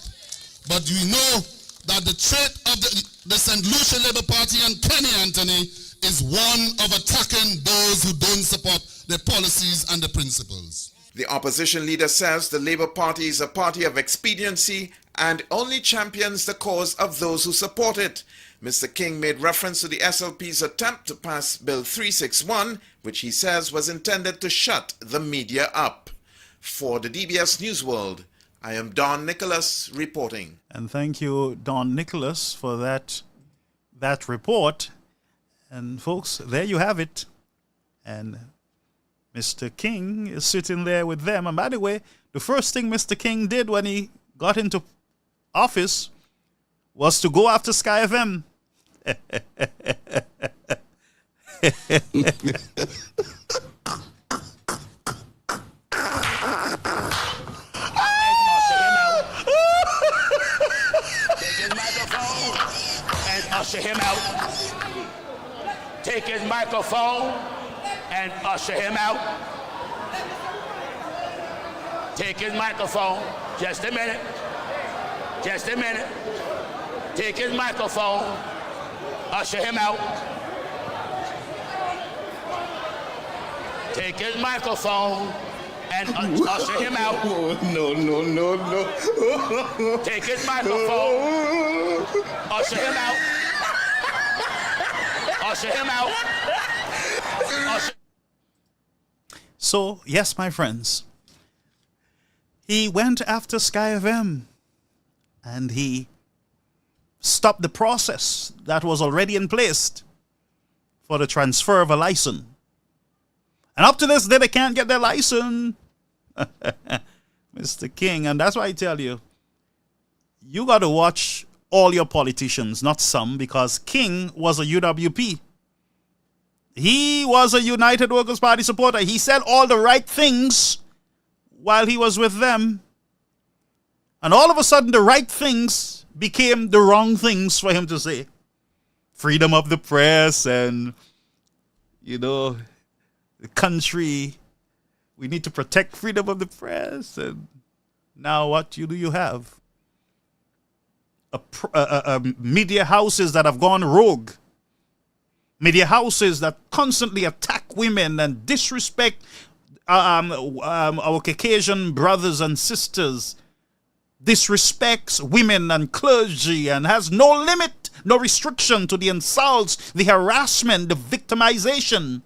But we know that the trait of the St. Lucia Labour Party and Kenny Anthony is one of attacking those who don't support their policies and the principles. The opposition leader says the Labour Party is a party of expediency and only champions the cause of those who support it. Mr. King made reference to the SLP's attempt to pass Bill 361, which he says was intended to shut the media up. For the DBS News World, I am Don Nicholas reporting. And thank you, Don Nicholas, for that report. And folks, there you have it. And Mr. King is sitting there with them. And by the way, the first thing Mr. King did when he got into office was to go after Sky FM. Usher him out. Take his microphone and usher him out. Take his microphone. Just a minute. Just a minute. Take his microphone. Usher him out. Take his microphone and usher him out. No. Take his microphone. Usher him out. Usher him out. Usher. So, yes, my friends, he went after Sky FM and he stopped the process that was already in place for the transfer of a license. And up to this day, they can't get their license. Mr. King, and that's why I tell you, you got to watch all your politicians, not some, because King was a UWP. He was a United Workers' Party supporter. He said all the right things while he was with them. And all of a sudden, the right things became the wrong things for him to say. Freedom of the press and, the country. We need to protect freedom of the press. And now what do you have? Media houses that have gone rogue. Media houses that constantly attack women and disrespect our Caucasian brothers and sisters, disrespects women and clergy, and has no limit, no restriction to the insults, the harassment, the victimization,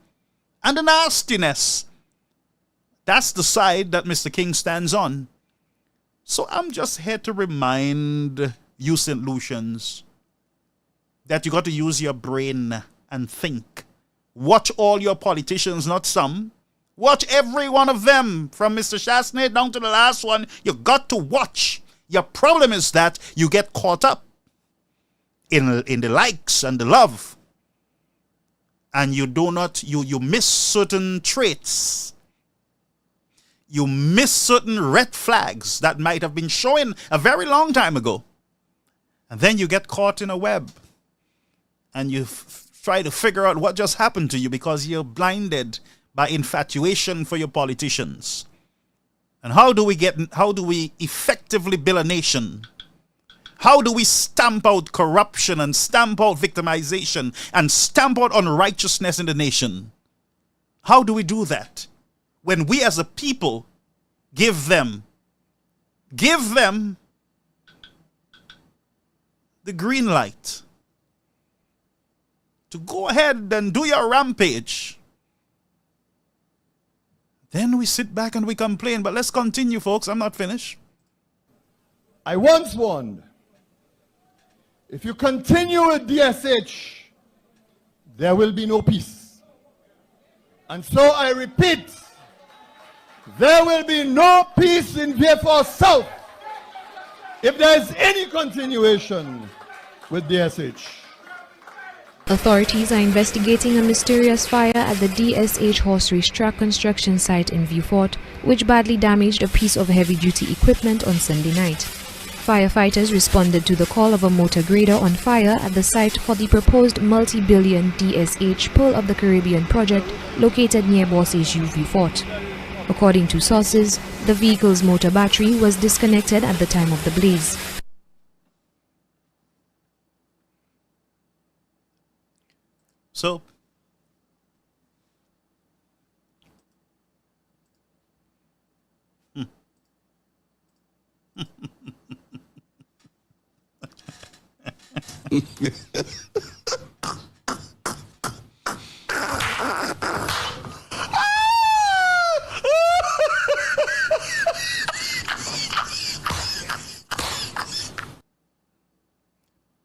and the nastiness. That's the side that Mr. King stands on. So I'm just here to remind you St. Lucians that you got to use your brain and think. Watch all your politicians, not some. Watch every one of them, from Mr. Chasney down to the last one. You got to watch. Your problem is that you get caught up in the likes and the love. And you miss certain traits. You miss certain red flags that might have been showing a very long time ago. And then you get caught in a web. And you try to figure out what just happened to you because you're blinded by infatuation for your politicians. And how do we effectively build a nation? How do we stamp out corruption and stamp out victimization and stamp out unrighteousness in the nation? How do we do that? When we as a people give them the green light to go ahead and do your rampage. Then we sit back and we complain. But let's continue, folks. I'm not finished. I once warned, if you continue with DSH, there will be no peace. And so I repeat, there will be no peace in Vieux South if there is any continuation with DSH. Authorities are investigating a mysterious fire at the DSH horse racetrack construction site in Vieux Fort, which badly damaged a piece of heavy-duty equipment on Sunday night. Firefighters responded to the call of a motor grader on fire at the site for the proposed multi-billion DSH Pearl of the Caribbean project located near Bossage Vieux Fort. According to sources, the vehicle's motor battery was disconnected at the time of the blaze. So,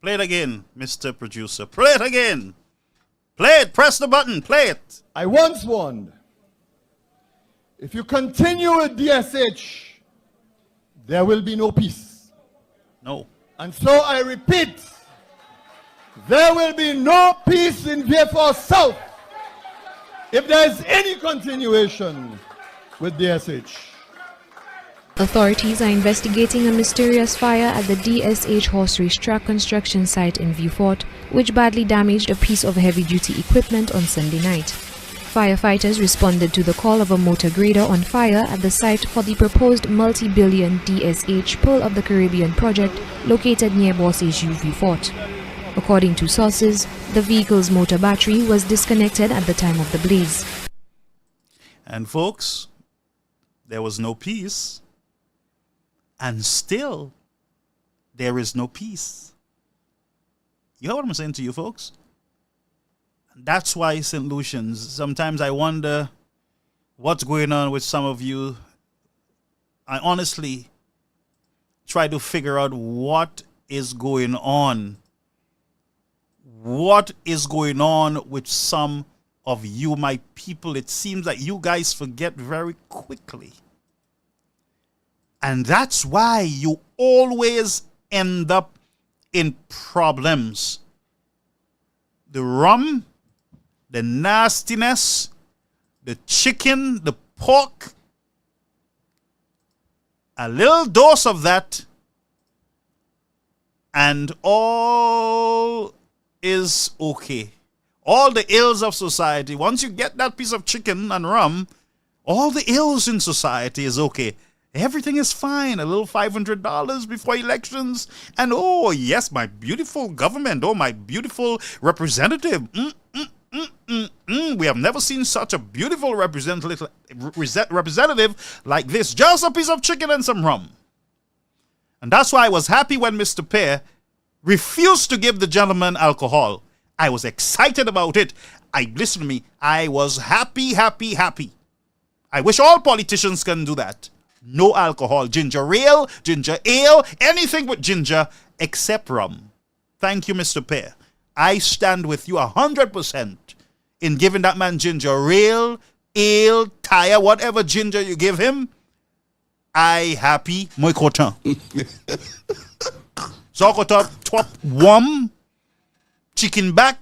play it again, Mr. Producer. Play it again. Play it. Press the button. Play it. I once warned, if you continue with DSH, there will be no peace. No. And so I repeat, there will be no peace in Vieux South if there is any continuation with DSH. Authorities are investigating a mysterious fire at the DSH horse racetrack construction site in Vieux Fort, which badly damaged a piece of heavy-duty equipment on Sunday night. Firefighters responded to the call of a motor grader on fire at the site for the proposed multi-billion DSH Pearl of the Caribbean project located near Bossage Vieux Fort. According to sources, the vehicle's motor battery was disconnected at the time of the blaze. And folks, there was no peace. And still, there is no peace. You hear what I'm saying to you, folks? That's why, St. Lucians, sometimes I wonder what's going on with some of you. I honestly try to figure out what is going on. What is going on with some of you, my people? It seems like you guys forget very quickly. And that's why you always end up in problems. The rum, the nastiness, the chicken, the pork, a little dose of that, and all is okay. All the ills of society, once you get that piece of chicken and rum, all the ills in society is okay. Everything is fine. A little $500 before elections. And oh, yes, my beautiful government. Oh, my beautiful representative. We have never seen such a beautiful representative like this. Just a piece of chicken and some rum. And that's why I was happy when Mr. Pear refused to give the gentleman alcohol. I was excited about it. Listen to me. I was happy. I wish all politicians can do that. No alcohol. Ginger ale, anything with ginger except rum. Thank you, Mr. Pear. I stand with you 100% in giving that man ginger ale, tire, whatever ginger you give him. I happy, moi content. So top warm, chicken back,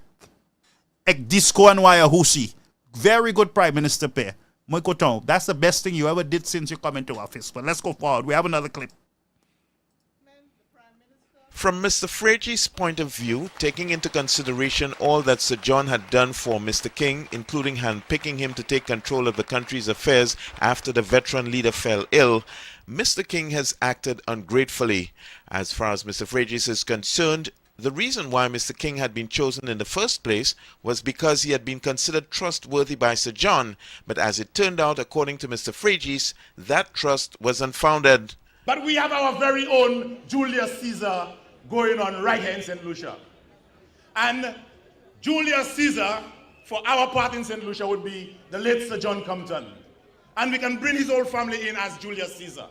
ek disco and wire husi. Very good Prime Minister Pear. Moi content. That's the best thing you ever did since you come into office. But let's go forward. We have another clip. From Mr. Frage's point of view, taking into consideration all that Sir John had done for Mr. King, including handpicking him to take control of the country's affairs after the veteran leader fell ill, Mr. King has acted ungratefully. As far as Mr. Frages is concerned, the reason why Mr. King had been chosen in the first place was because he had been considered trustworthy by Sir John, but as it turned out, according to Mr. Frages, that trust was unfounded. But we have our very own Julius Caesar going on right here in St. Lucia. And Julius Caesar, for our part in St. Lucia, would be the late Sir John Compton. And we can bring his whole family in as Julius Caesar.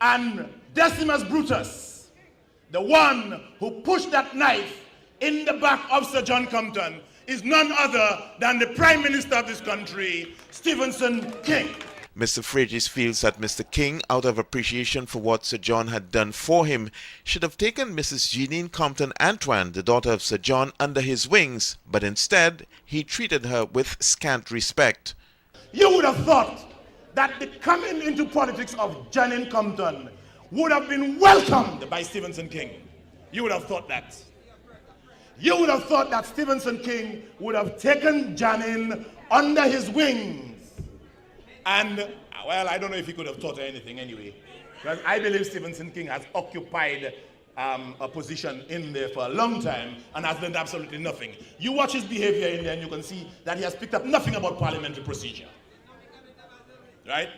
And Decimus Brutus, the one who pushed that knife in the back of Sir John Compton, is none other than the Prime Minister of this country, Stephenson King. Mr. Frages feels that Mr. King, out of appreciation for what Sir John had done for him, should have taken Mrs. Jeanine Compton Antoine, the daughter of Sir John, under his wings, but instead he treated her with scant respect. You would have thought that the coming into politics of Jeanine Compton would have been welcomed by Stephenson King. You would have thought that. You would have thought that Stephenson King would have taken Jeanine under his wings. And, well, I don't know if he could have taught her anything anyway. Because I believe Stephenson King has occupied a position in there for a long time and has done absolutely nothing. You watch his behavior in there and you can see that he has picked up nothing about parliamentary procedure. Right?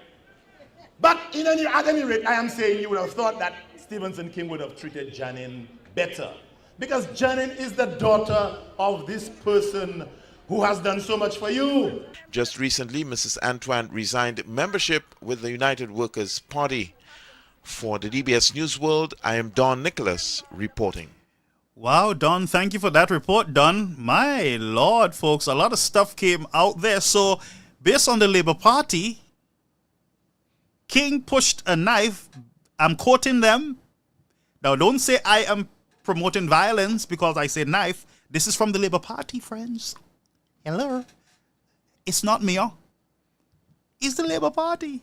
But at any rate, I am saying you would have thought that Stephenson King would have treated Jeanine better. Because Jeanine is the daughter of this person who has done so much for you. Just recently, Mrs. Antoine resigned membership with the United Workers' Party. For the DBS News World, I am Don Nicholas reporting. Wow, Don, thank you for that report, Don. My Lord, folks, a lot of stuff came out there. So, based on the Labour Party, King pushed a knife. I'm quoting them. Now, don't say I am promoting violence because I say knife. This is from the Labour Party, friends. Hello. It's not me, oh. It's the Labour Party.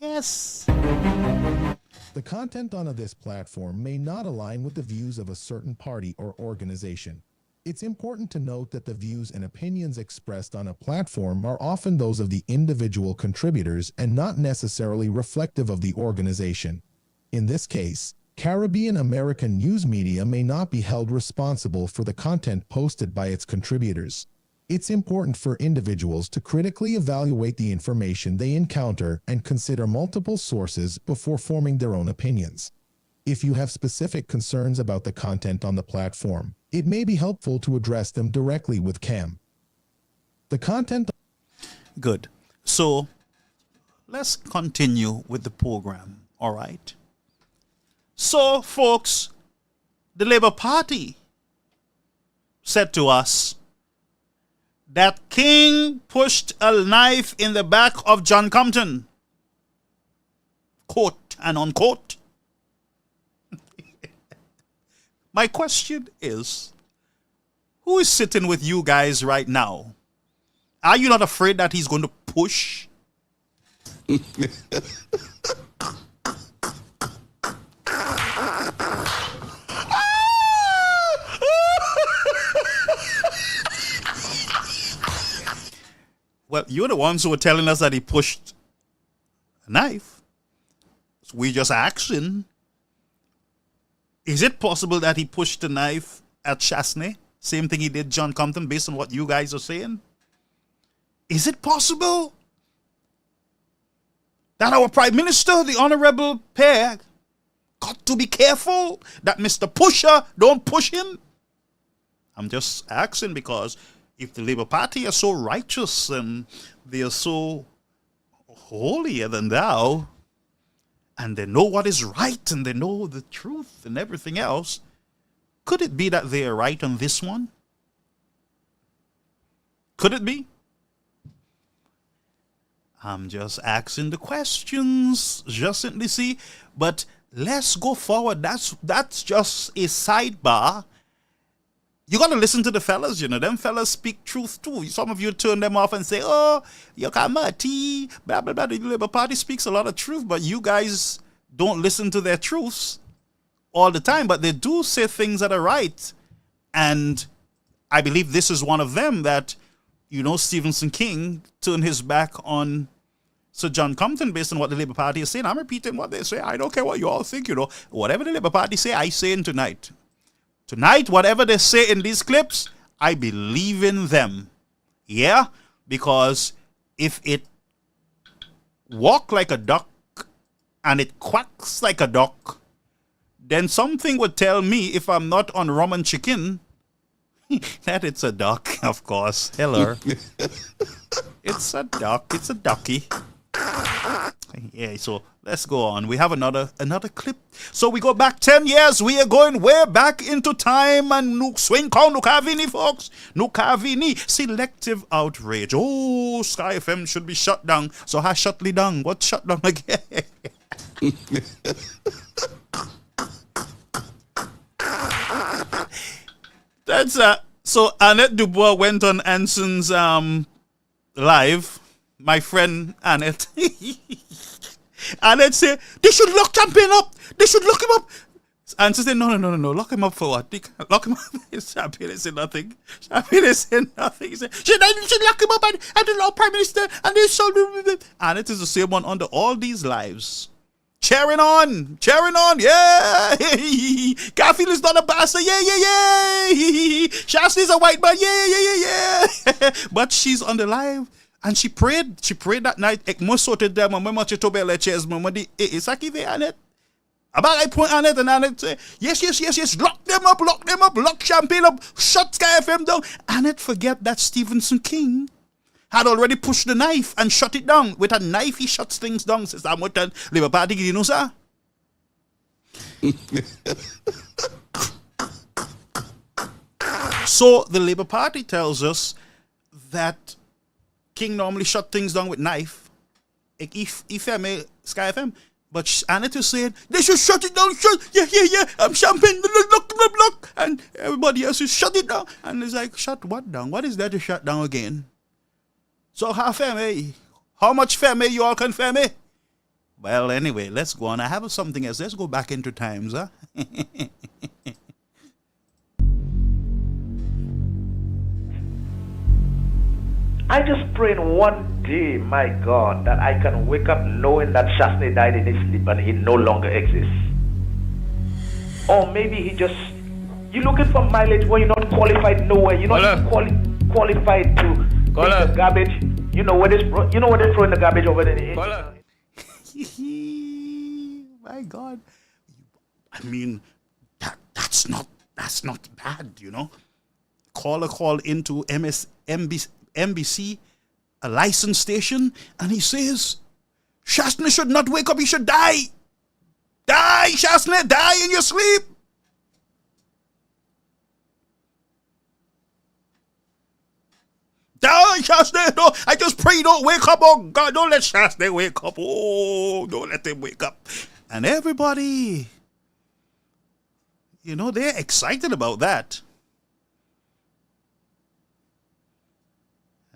Yes. The content on this platform may not align with the views of a certain party or organization. It's important to note that the views and opinions expressed on a platform are often those of the individual contributors and not necessarily reflective of the organization. In this case, Caribbean American news media may not be held responsible for the content posted by its contributors. It's important for individuals to critically evaluate the information they encounter and consider multiple sources before forming their own opinions. If you have specific concerns about the content on the platform, it may be helpful to address them directly with CAM. The content... Good. So, let's continue with the program, all right? So, folks, the Labour Party said to us that King pushed a knife in the back of John Compton. Quote and unquote. My question is, who is sitting with you guys right now? Are you not afraid that he's going to push? Well, you're the ones who were telling us that he pushed a knife. So we just asking. Is it possible that he pushed the knife at Chasney? Same thing he did John Compton, based on what you guys are saying? Is it possible that our Prime Minister, the Honorable Pair, got to be careful that Mr. Pusher don't push him? I'm just asking because if the Labour Party are so righteous and they are so holier than thou, and they know what is right and they know the truth and everything else, could it be that they are right on this one? Could it be? I'm just asking the questions, just simply see. But let's go forward. That's just a sidebar. You got to listen to the fellas, you know. Them fellas speak truth too. Some of you turn them off and say, oh, you can't tea, blah, blah, blah. The Labour Party speaks a lot of truth, but you guys don't listen to their truths all the time. But they do say things that are right. And I believe this is one of them that, you know, Stephenson King turned his back on Sir John Compton based on what the Labour Party is saying. I'm repeating what they say. I don't care what you all think, you know. Whatever the Labour Party say, I say in tonight. Tonight, whatever they say in these clips, I believe in them. Yeah? Because if it walk like a duck and it quacks like a duck, then something would tell me, if I'm not on rum and chicken, that it's a duck, of course. Hello. It's a duck. It's a ducky. Yeah, so let's go on. We have another clip. So we go back 10 years. We are going way back into time. And swing call Nukavini, folks. Nukavini. Selective outrage. Oh, Sky FM should be shut down. So how shutly down? What shut down again? That's so Annette Dubois went on Anson's live. My friend Annette. Annette said, they should lock Champagne up. They should lock him up. Anson said, no. Lock him up for what? They can't lock him up. Champagne said nothing. Champagne said nothing. He said, should lock him up and the Lord Prime Minister and they should. Annette is the same one under all these lives. Cheering on, yeah. Garfield is not a bastard, yeah. Shasney's a white man, yeah. But she's on the live and she prayed that night. Ekmo sorted them, and much to be leches, mama di Isaki ve Annette. About I point Annette and Annette say, yes, lock them up, lock Champagne up, shut Sky FM down. Annette forget that Stephenson King had already pushed the knife and shut it down. With a knife, he shuts things down. Says, I'm with the Labour Party, you know, sir? So the Labour Party tells us that King normally shut things down with knife. If Sky FM. But Annette is saying, they should shut it down, yeah. I'm Champagne, look. And everybody else is shut it down. And it's like, shut what down? What is there to shut down again? So how fair me? How much fair me you all can fair me? Well, anyway, let's go on. I have something else. Let's go back into times, huh? I just pray in one day, my God, that I can wake up knowing that Chasney died in his sleep and he no longer exists. Or maybe he just... You're looking for mileage when you're not qualified nowhere. You're not qualified to... the garbage, you know what they throw in the garbage over there. My God, I mean that's not bad, you know. Caller called into NBC, a licensed station, and he says, Chasney should not wake up. He should die. Die, Chasney, die in your sleep. Die, Chasney. No, I just pray don't wake up. Oh, God, don't let Chasney wake up. Oh, don't let him wake up. And everybody, You know, they're excited about that.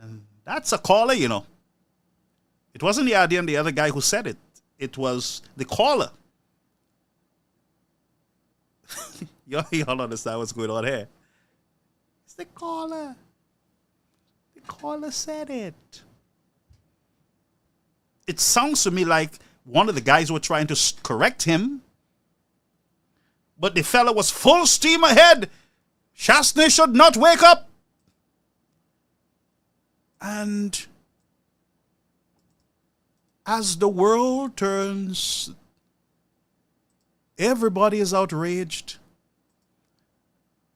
And that's a caller, you know. It wasn't the idea and the other guy who said it. It was the caller. Y'all understand what's going on here. It's the caller. The caller said it. It sounds to me like one of the guys were trying to correct him. But the fella was full steam ahead. Shastney should not wake up. And as the world turns, everybody is outraged.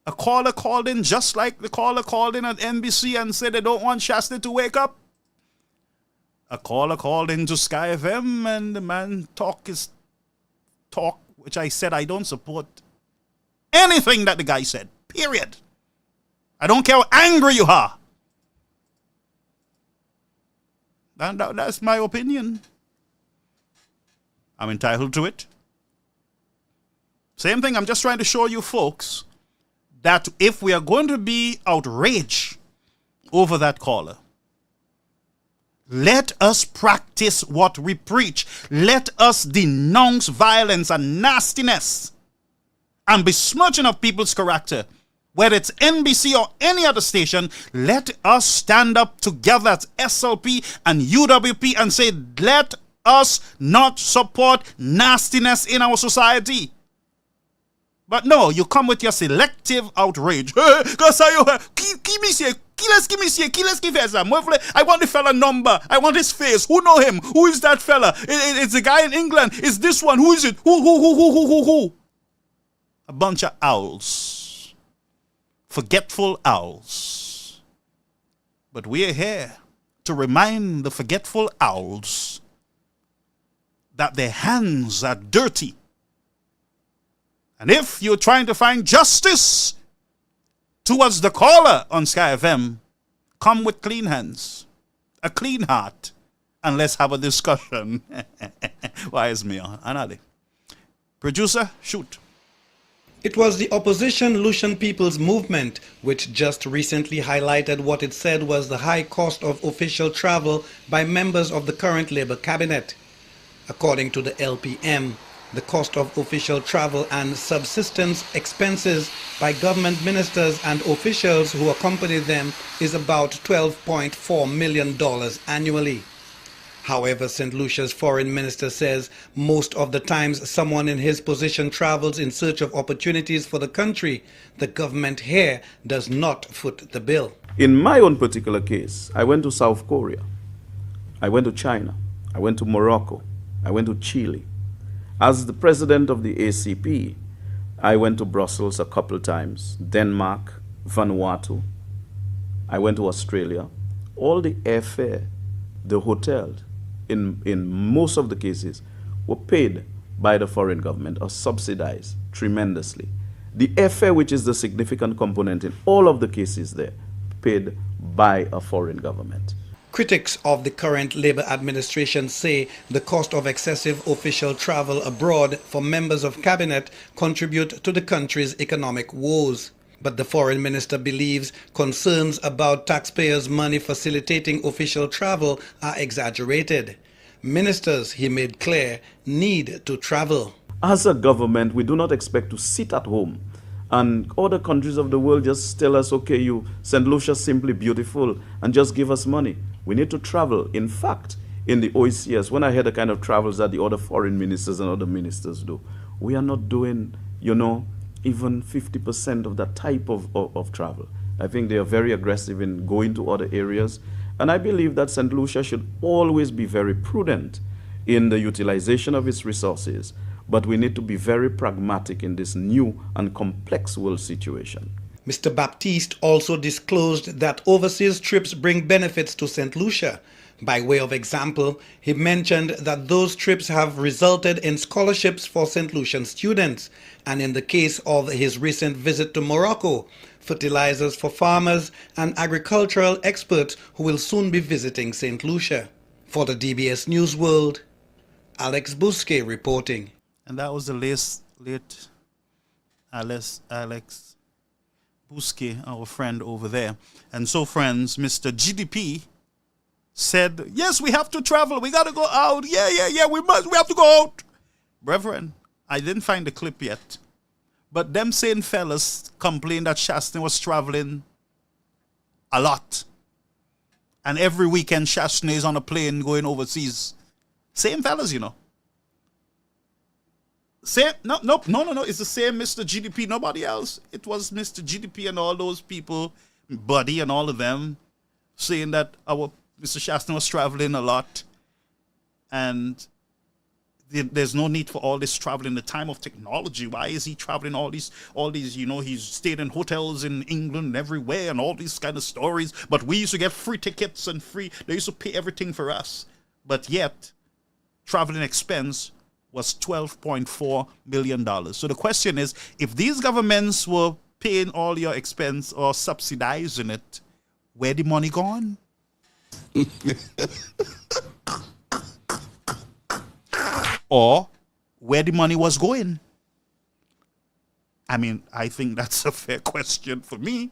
A caller called in just like the caller called in at NBC and said they don't want Shastney to wake up. A caller called into Sky FM and the man talk, which I said I don't support anything that the guy said, period. I don't care how angry you are. That's my opinion. I'm entitled to it. Same thing, I'm just trying to show you folks that if we are going to be outraged over that caller, let us practice what we preach. Let us denounce violence and nastiness and besmirching of people's character. Whether it's NBC or any other station, let us stand up together as SLP and UWP and say, let us not support nastiness in our society. But no, you come with your selective outrage. I want the fella number. I want his face. Who know him? Who is that fella? It's the guy in England. It's this one. Who is it? Who? A bunch of owls. Forgetful owls. But we are here to remind the forgetful owls that their hands are dirty. And if you're trying to find justice towards the caller on Sky FM, come with clean hands, a clean heart, and let's have a discussion. Why is me on? Anali. Producer, shoot. It was the opposition Lucian People's Movement which just recently highlighted what it said was the high cost of official travel by members of the current Labour cabinet. According to the LPM, the cost of official travel and subsistence expenses by government ministers and officials who accompany them is about $12.4 million annually. However, St. Lucia's foreign minister says most of the times someone in his position travels in search of opportunities for the country, the government here does not foot the bill. In my own particular case, I went to South Korea, I went to China, I went to Morocco, I went to Chile. As the president of the ACP, I went to Brussels a couple times, Denmark, Vanuatu. I went to Australia. All the airfare, the hotel, in most of the cases, were paid by the foreign government or subsidized tremendously. The airfare, which is the significant component in all of the cases there, paid by a foreign government. Critics of the current Labour administration say the cost of excessive official travel abroad for members of cabinet contribute to the country's economic woes. But the foreign minister believes concerns about taxpayers' money facilitating official travel are exaggerated. Ministers, he made clear, need to travel. As a government, we do not expect to sit at home and other countries of the world just tell us, okay, St. Lucia's simply beautiful and just give us money. We need to travel. In fact, in the OECS, when I hear the kind of travels that the other foreign ministers and other ministers do, we are not doing, even 50% of that type of travel. I think they are very aggressive in going to other areas. And I believe that St. Lucia should always be very prudent in the utilization of its resources. But we need to be very pragmatic in this new and complex world situation. Mr. Baptiste also disclosed that overseas trips bring benefits to St. Lucia. By way of example, he mentioned that those trips have resulted in scholarships for St. Lucian students, and in the case of his recent visit to Morocco, fertilizers for farmers and agricultural experts who will soon be visiting St. Lucia. For the DBS News World, Alex Busquet reporting. And that was the late Alex Busque, our friend over there. And so, friends, Mr. GDP said, yes, we have to travel. We got to go out. Yeah, we have to go out. Brethren, I didn't find the clip yet. But them same fellas complained that Shastin was traveling a lot. And every weekend, Shastin is on a plane going overseas. Same fellas, you know. Same, no, it's the same Mr. GDP, nobody else. It was Mr. GDP and all those people, Buddy and all of them, saying that our Mr. Shastin was traveling a lot. And there's no need for all this travel in the time of technology. Why is he traveling all these, you know, he's stayed in hotels in England and everywhere and all these kind of stories. But we used to get free tickets and they used to pay everything for us. But yet, traveling expense was $12.4 million. So the question is, if these governments were paying all your expense or subsidizing it, where the money gone? Or where the money was going? I mean, I think that's a fair question for me.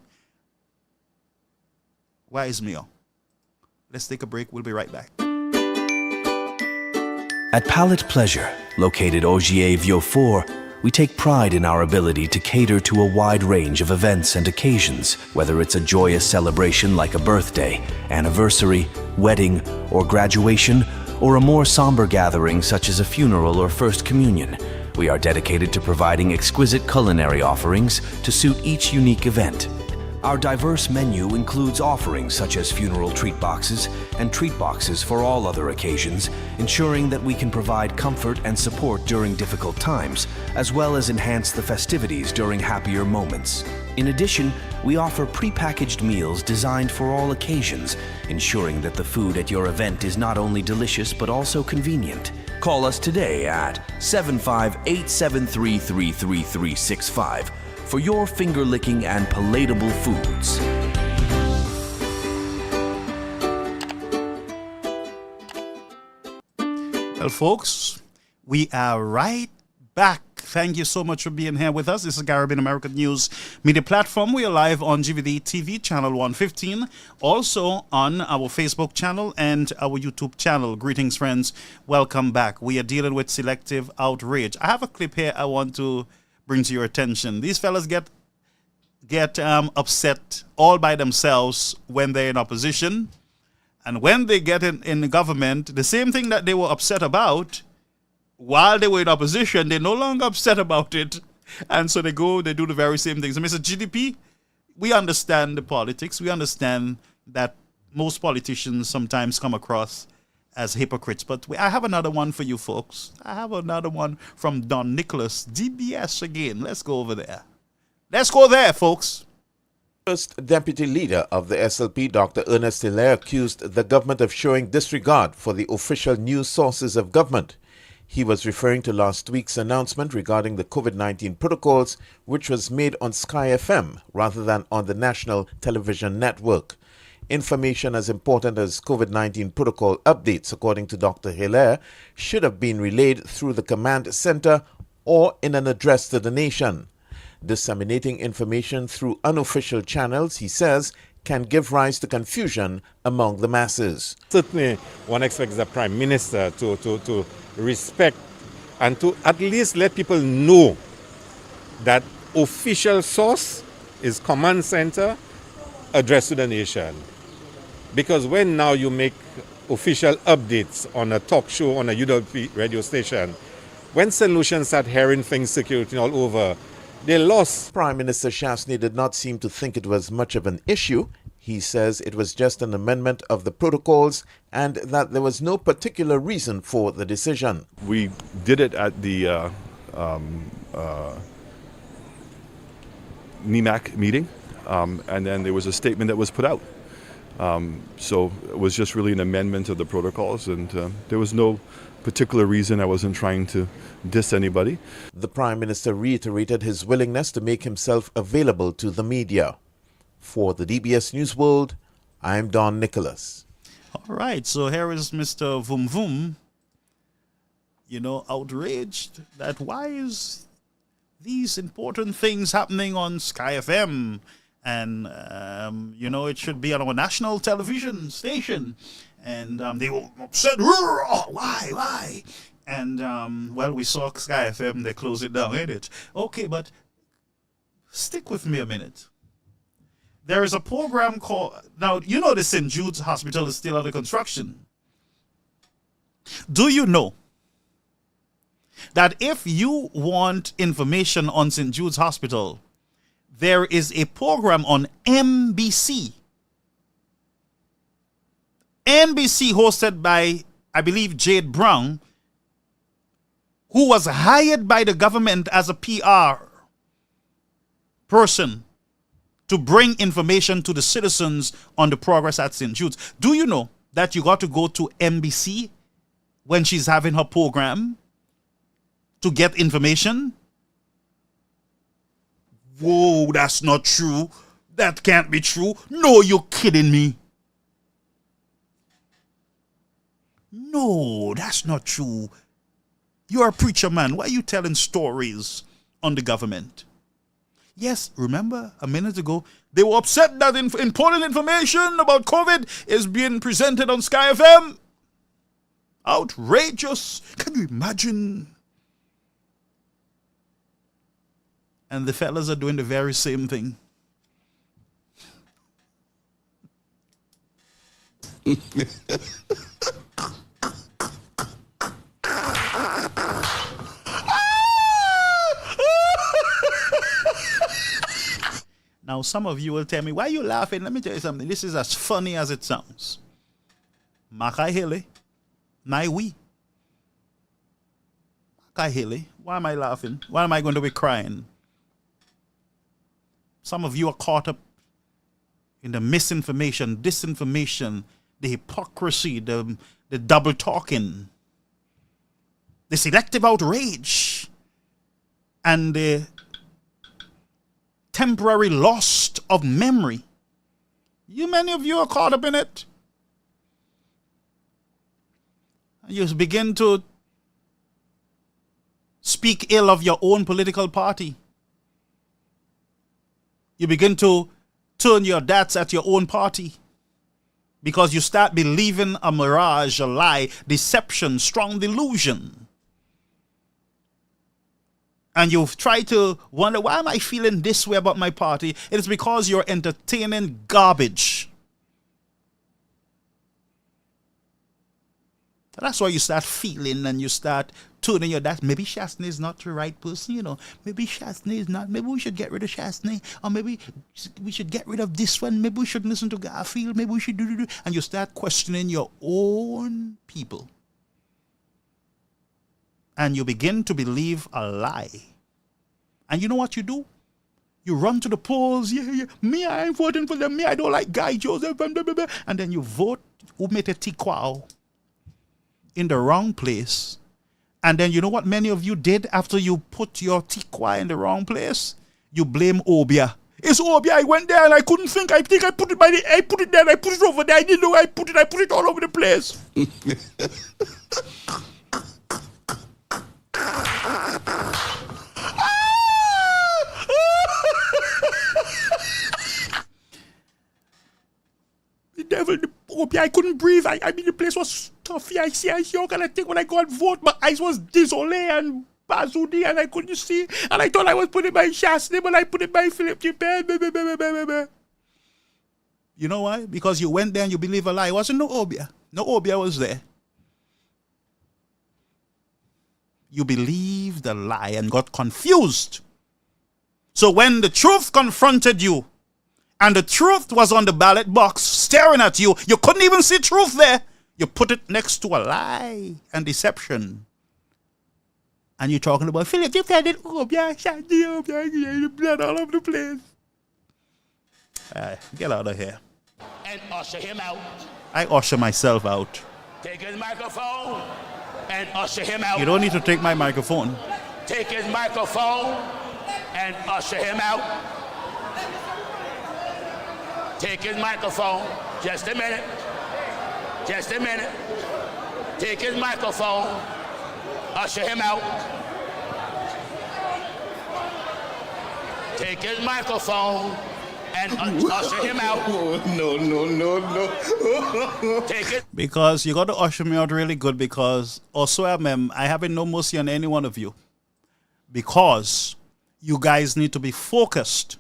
Where is Mio? Let's take a break. We'll be right back. At Palette Pleasure, located Ogier Vieux 4, we take pride in our ability to cater to a wide range of events and occasions, whether it's a joyous celebration like a birthday, anniversary, wedding, or graduation, or a more somber gathering such as a funeral or first communion. We are dedicated to providing exquisite culinary offerings to suit each unique event. Our diverse menu includes offerings such as funeral treat boxes and treat boxes for all other occasions, ensuring that we can provide comfort and support during difficult times, as well as enhance the festivities during happier moments. In addition, we offer prepackaged meals designed for all occasions, ensuring that the food at your event is not only delicious but also convenient. Call us today at 75873333365 for your finger-licking and palatable foods. Well, folks, we are right back. Thank you so much for being here with us. This is Caribbean American News Media Platform. We are live on GVD TV, channel 115, also on our Facebook channel and our YouTube channel. Greetings, friends. Welcome back. We are dealing with selective outrage. I have a clip here I want to bring to your attention. These fellas get upset all by themselves when they're in opposition. And when they get in the government, the same thing that they were upset about while they were in opposition, they're no longer upset about it. And so they do the very same things. So, Mr. GDP, we understand the politics. We understand that most politicians sometimes come across as hypocrites. But I have another one for you folks. I have another one from Don Nicholas, DBS again. Let's go over there. Let's go there, folks. First Deputy Leader of the SLP, Dr. Ernest Hilaire, accused the government of showing disregard for the official news sources of government. He was referring to last week's announcement regarding the COVID-19 protocols, which was made on Sky FM rather than on the national television network. Information as important as COVID-19 protocol updates, according to Dr. Hilaire, should have been relayed through the command center or in an address to the nation. Disseminating information through unofficial channels, he says, can give rise to confusion among the masses. Certainly, one expects the Prime Minister to respect and to at least let people know that official source is command center addressed to the nation. Because when now you make official updates on a talk show on a UWP radio station, when St. Lucians start hearing things circulating all over, they lost. Prime Minister Shasni did not seem to think it was much of an issue. He says it was just an amendment of the protocols and that there was no particular reason for the decision. We did it at the NEMAC meeting, and then there was a statement that was put out. So it was just really an amendment of the protocols, and there was no particular reason. I wasn't trying to diss anybody. The Prime Minister reiterated his willingness to make himself available to the media. For the DBS News World, I'm Don Nicholas. All right, so here is Mr. Vroom Vroom, outraged that why is these important things happening on Sky FM. And, it should be on our national television station. And they were upset. Why? And, we saw Sky FM, they closed it down, ain't it? Okay, but stick with me a minute. There is a program called... Now, the St. Jude's Hospital is still under construction. Do you know that if you want information on St. Jude's Hospital, there is a program on NBC. NBC hosted by, I believe, Jade Brown, who was hired by the government as a PR person to bring information to the citizens on the progress at St. Jude's. Do you know that you got to go to NBC when she's having her program to get information? Whoa, that's not true. That can't be true. No, you're kidding me. No, that's not true. You're a preacher, man. Why are you telling stories on the government? Yes, remember a minute ago, they were upset that important information about COVID is being presented on Sky FM. Outrageous. Can you imagine? And the fellas are doing the very same thing. Now, some of you will tell me, why are you laughing? Let me tell you something. This is as funny as it sounds. Makai Hele, Naiwi. Makai Hele. Why am I laughing? Why am I going to be crying? Some of you are caught up in the misinformation, disinformation, the hypocrisy, the double talking, the selective outrage, and the temporary loss of memory. Many of you are caught up in it. You begin to speak ill of your own political party. You begin to turn your doubts at your own party because you start believing a mirage, a lie, deception, strong delusion. And you try to wonder, why am I feeling this way about my party? It is because you're entertaining garbage. That's why you start feeling and you start turning your that. Maybe Shastney is not the right person, Maybe Shastney is not. Maybe we should get rid of Shastney. Or maybe we should get rid of this one. Maybe we should listen to Garfield. Maybe we should do. And you start questioning your own people. And you begin to believe a lie. And you know what you do? You run to the polls. Yeah. Me, I ain't voting for them. Me, I don't like Guy Joseph. And then you vote Umete Tikwao in the wrong place. And then you know what many of you did after you put your Tikwa in the wrong place? You blame Obia. It's Obia. I went there and I couldn't think. I think I put it I put it there and I put it over there. I didn't know where I put it. I put it all over the place. The devil, I couldn't breathe. I mean, the place was tough. I see, how can I think when I go and vote? My eyes was désolé and bazoudi and I couldn't see. And I thought I was putting my Shastney, but I put it by Philip Japan. You know why? Because you went there and you believe a lie. It wasn't no Obia. No Obia was there. You believed a lie and got confused. So when the truth confronted you, and the truth was on the ballot box staring at you, you couldn't even see truth there. You put it next to a lie and deception. And you're talking about Philip, you said it, Obia, blood all over the place. Get out of here. And usher him out. I usher myself out. Take his microphone and usher him out. You don't need to take my microphone. Take his microphone and usher him out. Take his microphone. Just a minute. Just a minute. Take his microphone. Usher him out. Take his microphone and usher him out. No. Take it. Because you got to usher me out really good because also I having no mercy on any one of you. Because you guys need to be focused.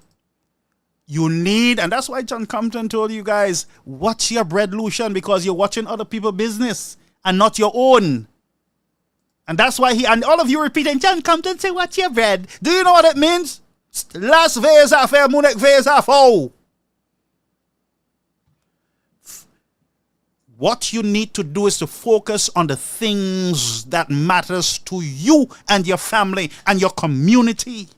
You need, and that's why John Compton told you guys, watch your bread, Lucian, because you're watching other people's business and not your own. And that's why and all of you repeating, John Compton say, watch your bread. Do you know what it means? Las Vegas affair, Munich Vegas affair. What you need to do is to focus on the things that matters to you and your family and your community.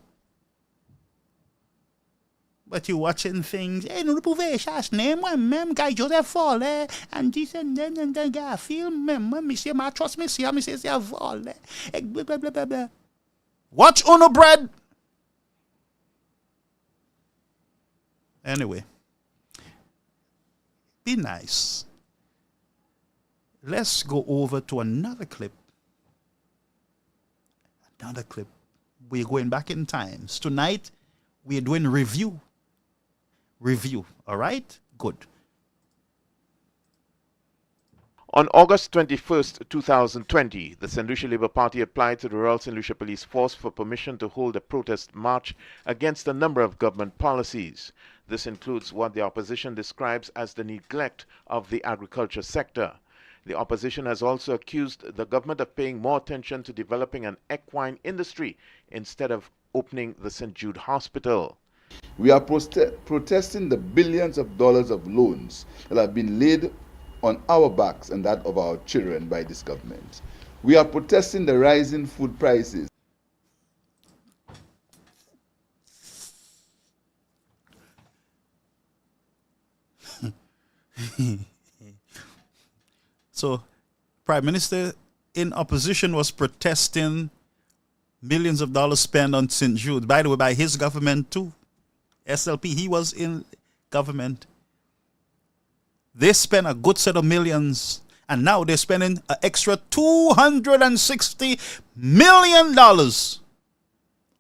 But you watching things, nous pouvons chasser, moi-même, guy Joseph Folle, and this and then, and then Garfield, monsieur, ma trust monsieur, c'est Folle, blah, blah, blah, blah. Watch Uno bread. Anyway, be nice. Let's go over to another clip. We're going back in times. Tonight, we're doing review, all right? Good. On August 21st, 2020, the St. Lucia Labour Party applied to the Royal St. Lucia Police Force for permission to hold a protest march against a number of government policies. This includes what the opposition describes as the neglect of the agriculture sector. The opposition has also accused the government of paying more attention to developing an equine industry instead of opening the St. Jude Hospital. We are protesting the billions of dollars of loans that have been laid on our backs and that of our children by this government. We are protesting the rising food prices. So, Prime Minister in opposition was protesting millions of dollars spent on St. Jude. By the way, by his government too. SLP, he was in government. They spent a good set of millions, and now they're spending an extra $260 million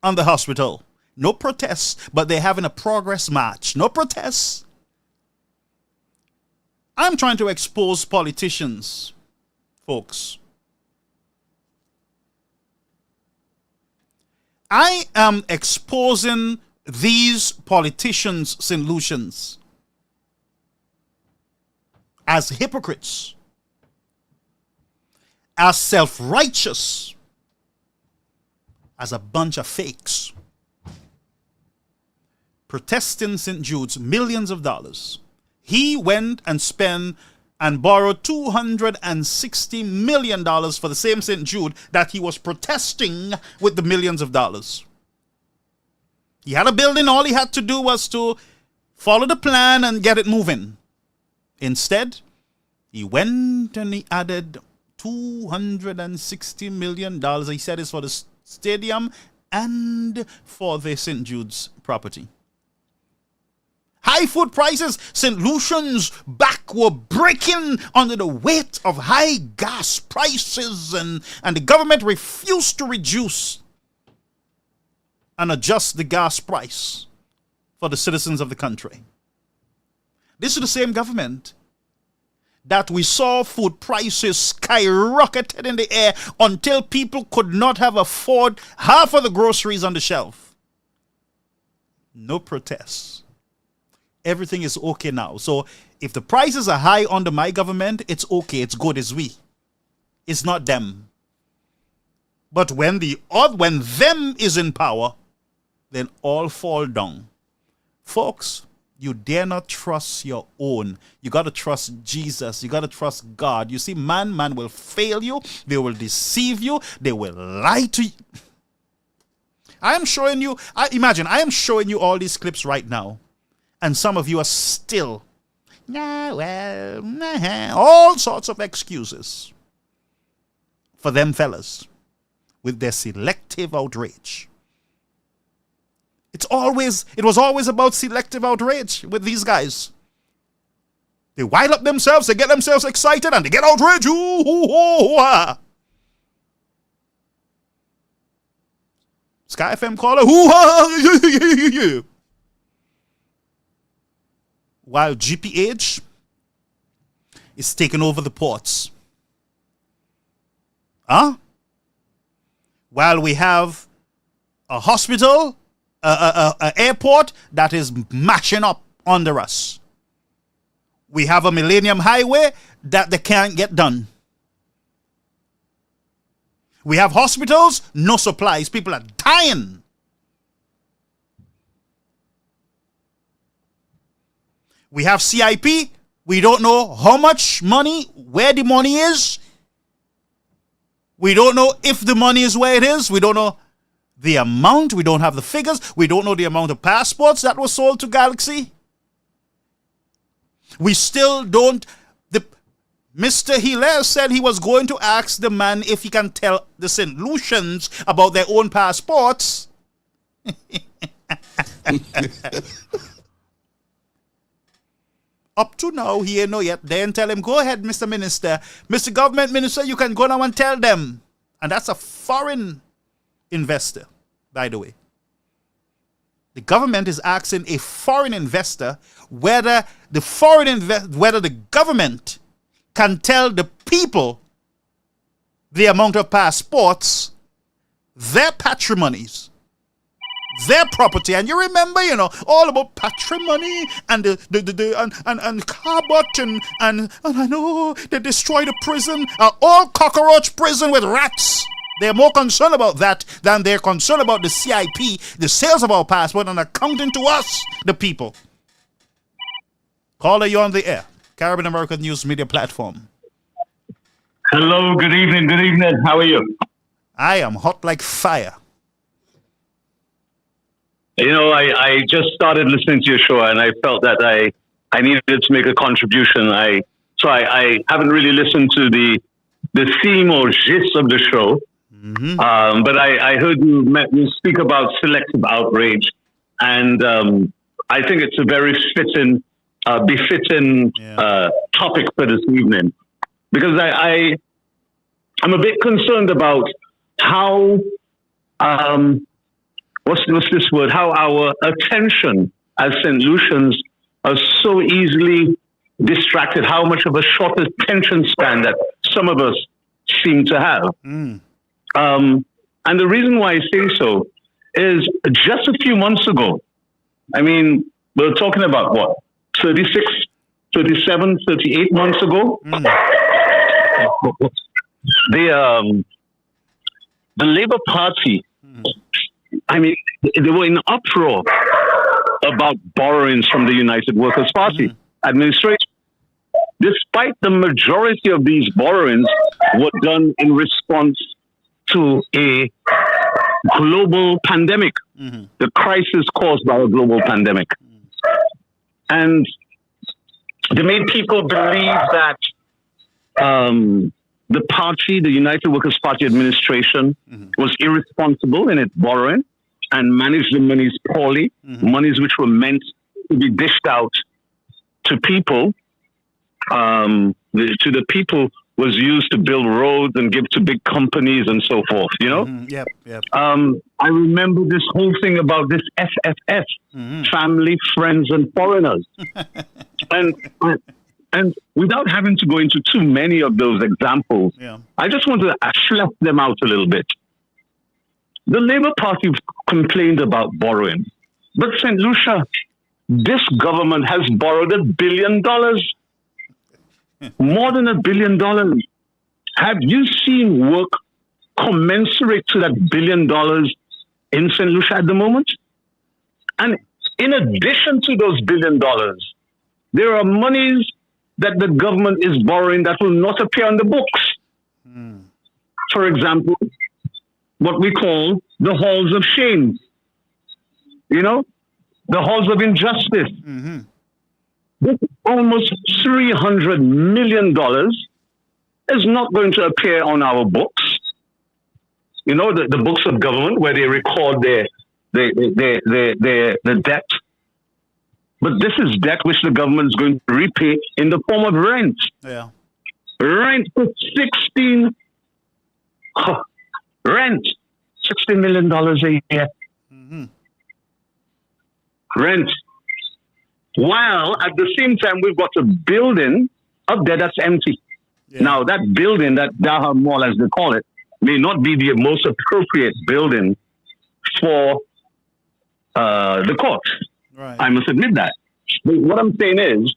on the hospital. No protests, but they're having a progress march. No protests. I'm trying to expose politicians, folks. I am exposing these politicians, St. Lucians, as hypocrites, as self-righteous, as a bunch of fakes, protesting St. Jude's millions of dollars. He went and spent and borrowed $260 million for the same St. Jude that he was protesting with the millions of dollars. He had a building, all he had to do was to follow the plan and get it moving. Instead, he went and he added $260 million. He said it's for the stadium and for the St. Jude's property. High food prices, St. Lucian's back were breaking under the weight of high gas prices, and the government refused to reduce and adjust the gas price for the citizens of the country. This is the same government that we saw food prices skyrocketed in the air until people could not have afford half of the groceries on the shelf. No protests. Everything is okay now. So if the prices are high under my government, it's okay, it's good, it's we. It's not them. But when them is in power, then all fall down. Folks, you dare not trust your own. You got to trust Jesus. You got to trust God. You see, man will fail you. They will deceive you. They will lie to you. I am showing you all these clips right now. And some of you are still, all sorts of excuses for them fellas with their selective outrage. It was always about selective outrage with these guys. They wild up themselves, they get themselves excited, and they get outraged. Sky FM caller, who? While GPH is taking over the ports. Huh? While we have a hospital, an airport that is mashing up under us. We have a Millennium Highway that they can't get done. We have hospitals, no supplies. People are dying. We have CIP. We don't know how much money, where the money is. We don't know if the money is where it is. We don't know the amount. We don't have the figures. We don't know the amount of passports that were sold to Galaxy. We still don't. Mr. Hilaire said he was going to ask the man if he can tell the St. Lucians about their own passports. Up to now, he ain't know yet. Then tell him, go ahead, Mr. Minister. Mr. Government Minister, you can go now and tell them. And that's a foreign investor, by the way. The government is asking a foreign investor whether the government can tell the people the amount of passports, their patrimonies, their property. And you remember, all about patrimony and and Carbot and I know they destroyed a prison, all cockroach prison with rats. They're more concerned about that than they're concerned about the CIP, the sales of our passport, and accounting to us, the people. Caller, you're on the air. Caribbean American News Media Platform. Hello, good evening, How are you? I am hot like fire. I just started listening to your show and I felt that I needed to make a contribution. So I haven't really listened to the theme or gist of the show. Mm-hmm. But I heard you speak about selective outrage, and I think it's a very befitting topic for this evening, because I'm a bit concerned about how what's this word? How our attention as St. Lucians are so easily distracted. How much of a short attention span that some of us seem to have. And the reason why I say so is just a few months ago, we're talking about what? 36, 37, 38 months ago? The Labour Party, they were in uproar about borrowings from the United Workers' Party administration, despite the majority of these borrowings were done in response to a global pandemic, the crisis caused by a global pandemic. And they made people believe that the party, the United Workers' Party administration, was irresponsible in its borrowing and managed the monies poorly, monies which were meant to be dished out to people, to the people was used to build roads and give to big companies and so forth, Yep. I remember this whole thing about this FFF, family, friends, and foreigners. and without having to go into too many of those examples, I just want to flesh them out a little bit. The Labour Party complained about borrowing, but St. Lucia, this government has borrowed $1 billion. More than $1 billion. Have you seen work commensurate to that $1 billion in St. Lucia at the moment? And in addition to those $1 billion, there are monies that the government is borrowing that will not appear on the books. For example, what we call the halls of shame. The halls of injustice. This almost $300 million is not going to appear on our books. The books of government where they record their debt. But this is debt which the government is going to repay in the form of rent. Yeah. Rent for 16 $60 million a year. Rent. While at the same time, we've got a building up there that's empty. Now, that building, that Daha Mall, as they call it, may not be the most appropriate building for the court. Right. I must admit that. But what I'm saying is,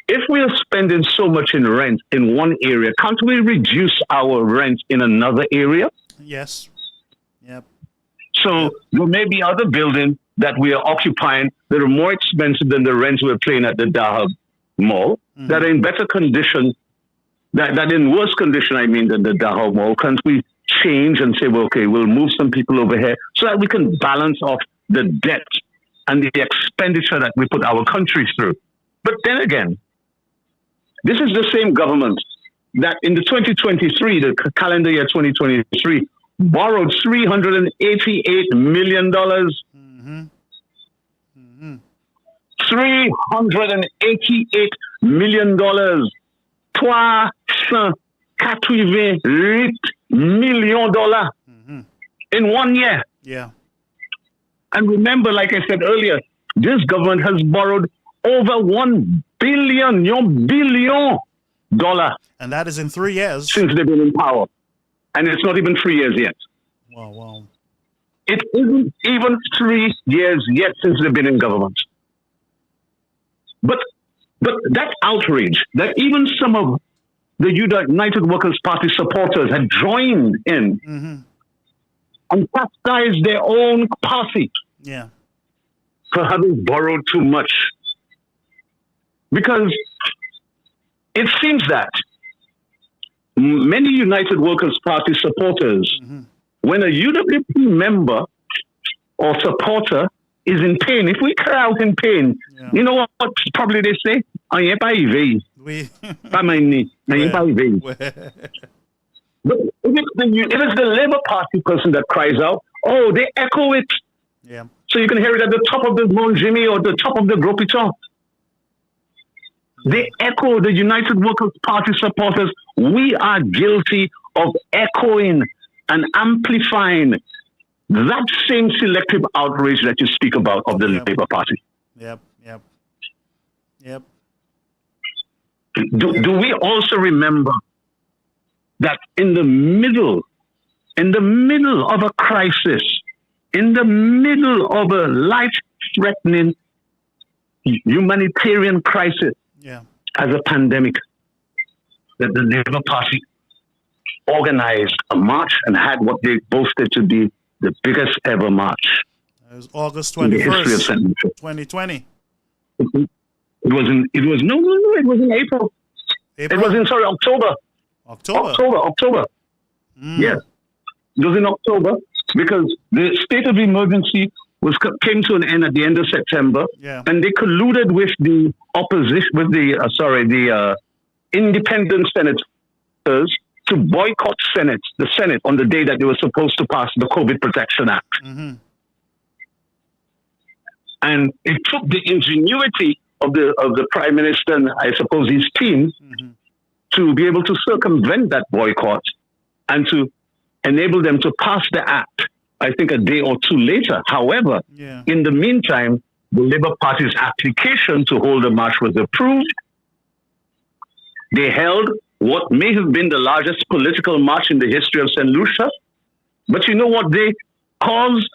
if we are spending so much in rent in one area, can't we reduce our rent in another area? Yes. Yep. So there may be other buildings that we are occupying that are more expensive than the rents we're paying at the Daha Mall, that are in better condition, that in worse condition, I mean, than the Daha Mall. Can't we change and say, well, okay, we'll move some people over here so that we can balance off the debt and the expenditure that we put our country through? But then again, this is the same government that in the 2023, the calendar year 2023, borrowed $388 million. $388 million. $388 million in 1 year. Yeah. And remember, like I said earlier, this government has borrowed over $1 billion. And that is in 3 years. Since they've been in power. And it's not even 3 years yet. Wow, wow. It isn't even 3 years yet since they've been in government. But that outrage that even some of the United Workers' Party supporters had joined in and chastised their own party for having borrowed too much. Because it seems that many United Workers' Party supporters, when a UWP member or supporter is in pain, if we cry out in pain, you know what probably they say? I ain't pas arrivé. Pas maintenant. I ain't pas arrivé. But if it's the Labour Party person that cries out, oh, they echo it. Yeah. So you can hear it at the top of the Mont Jimmy or the top of the Gros Piton. They echo the United Workers' Party supporters. We are guilty of echoing and amplifying that same selective outrage that you speak about of the Labour Party. Yep. Do we also remember that in the middle of a crisis, in the middle of a life-threatening humanitarian crisis, as a pandemic, that the Labour Party organized a march and had what they boasted to be the biggest ever march. It was August in the history of 21st, 2020. It was in April. It was in October. October. Yes. It was in October because the state of emergency came to an end at the end of September, and they colluded with the opposition, with the independent senators to boycott the Senate on the day that they were supposed to pass the COVID Protection Act. And it took the ingenuity of the Prime Minister and I suppose his team to be able to circumvent that boycott and to enable them to pass the act, I think a day or two later. However, in the meantime, the Labour Party's application to hold a march was approved. They held what may have been the largest political march in the history of St. Lucia. But you know what they caused?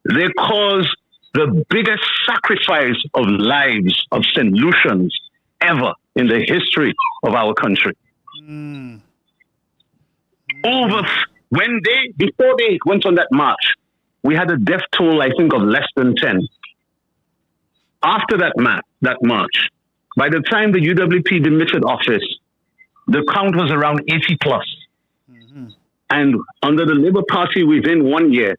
They caused the biggest sacrifice of lives of St. Lucians ever in the history of our country. Before they went on that march, we had a death toll, I think, of less than 10. After that march, by the time the UWP demitted office, the count was around 80 plus. And under the Labour Party, within 1 year,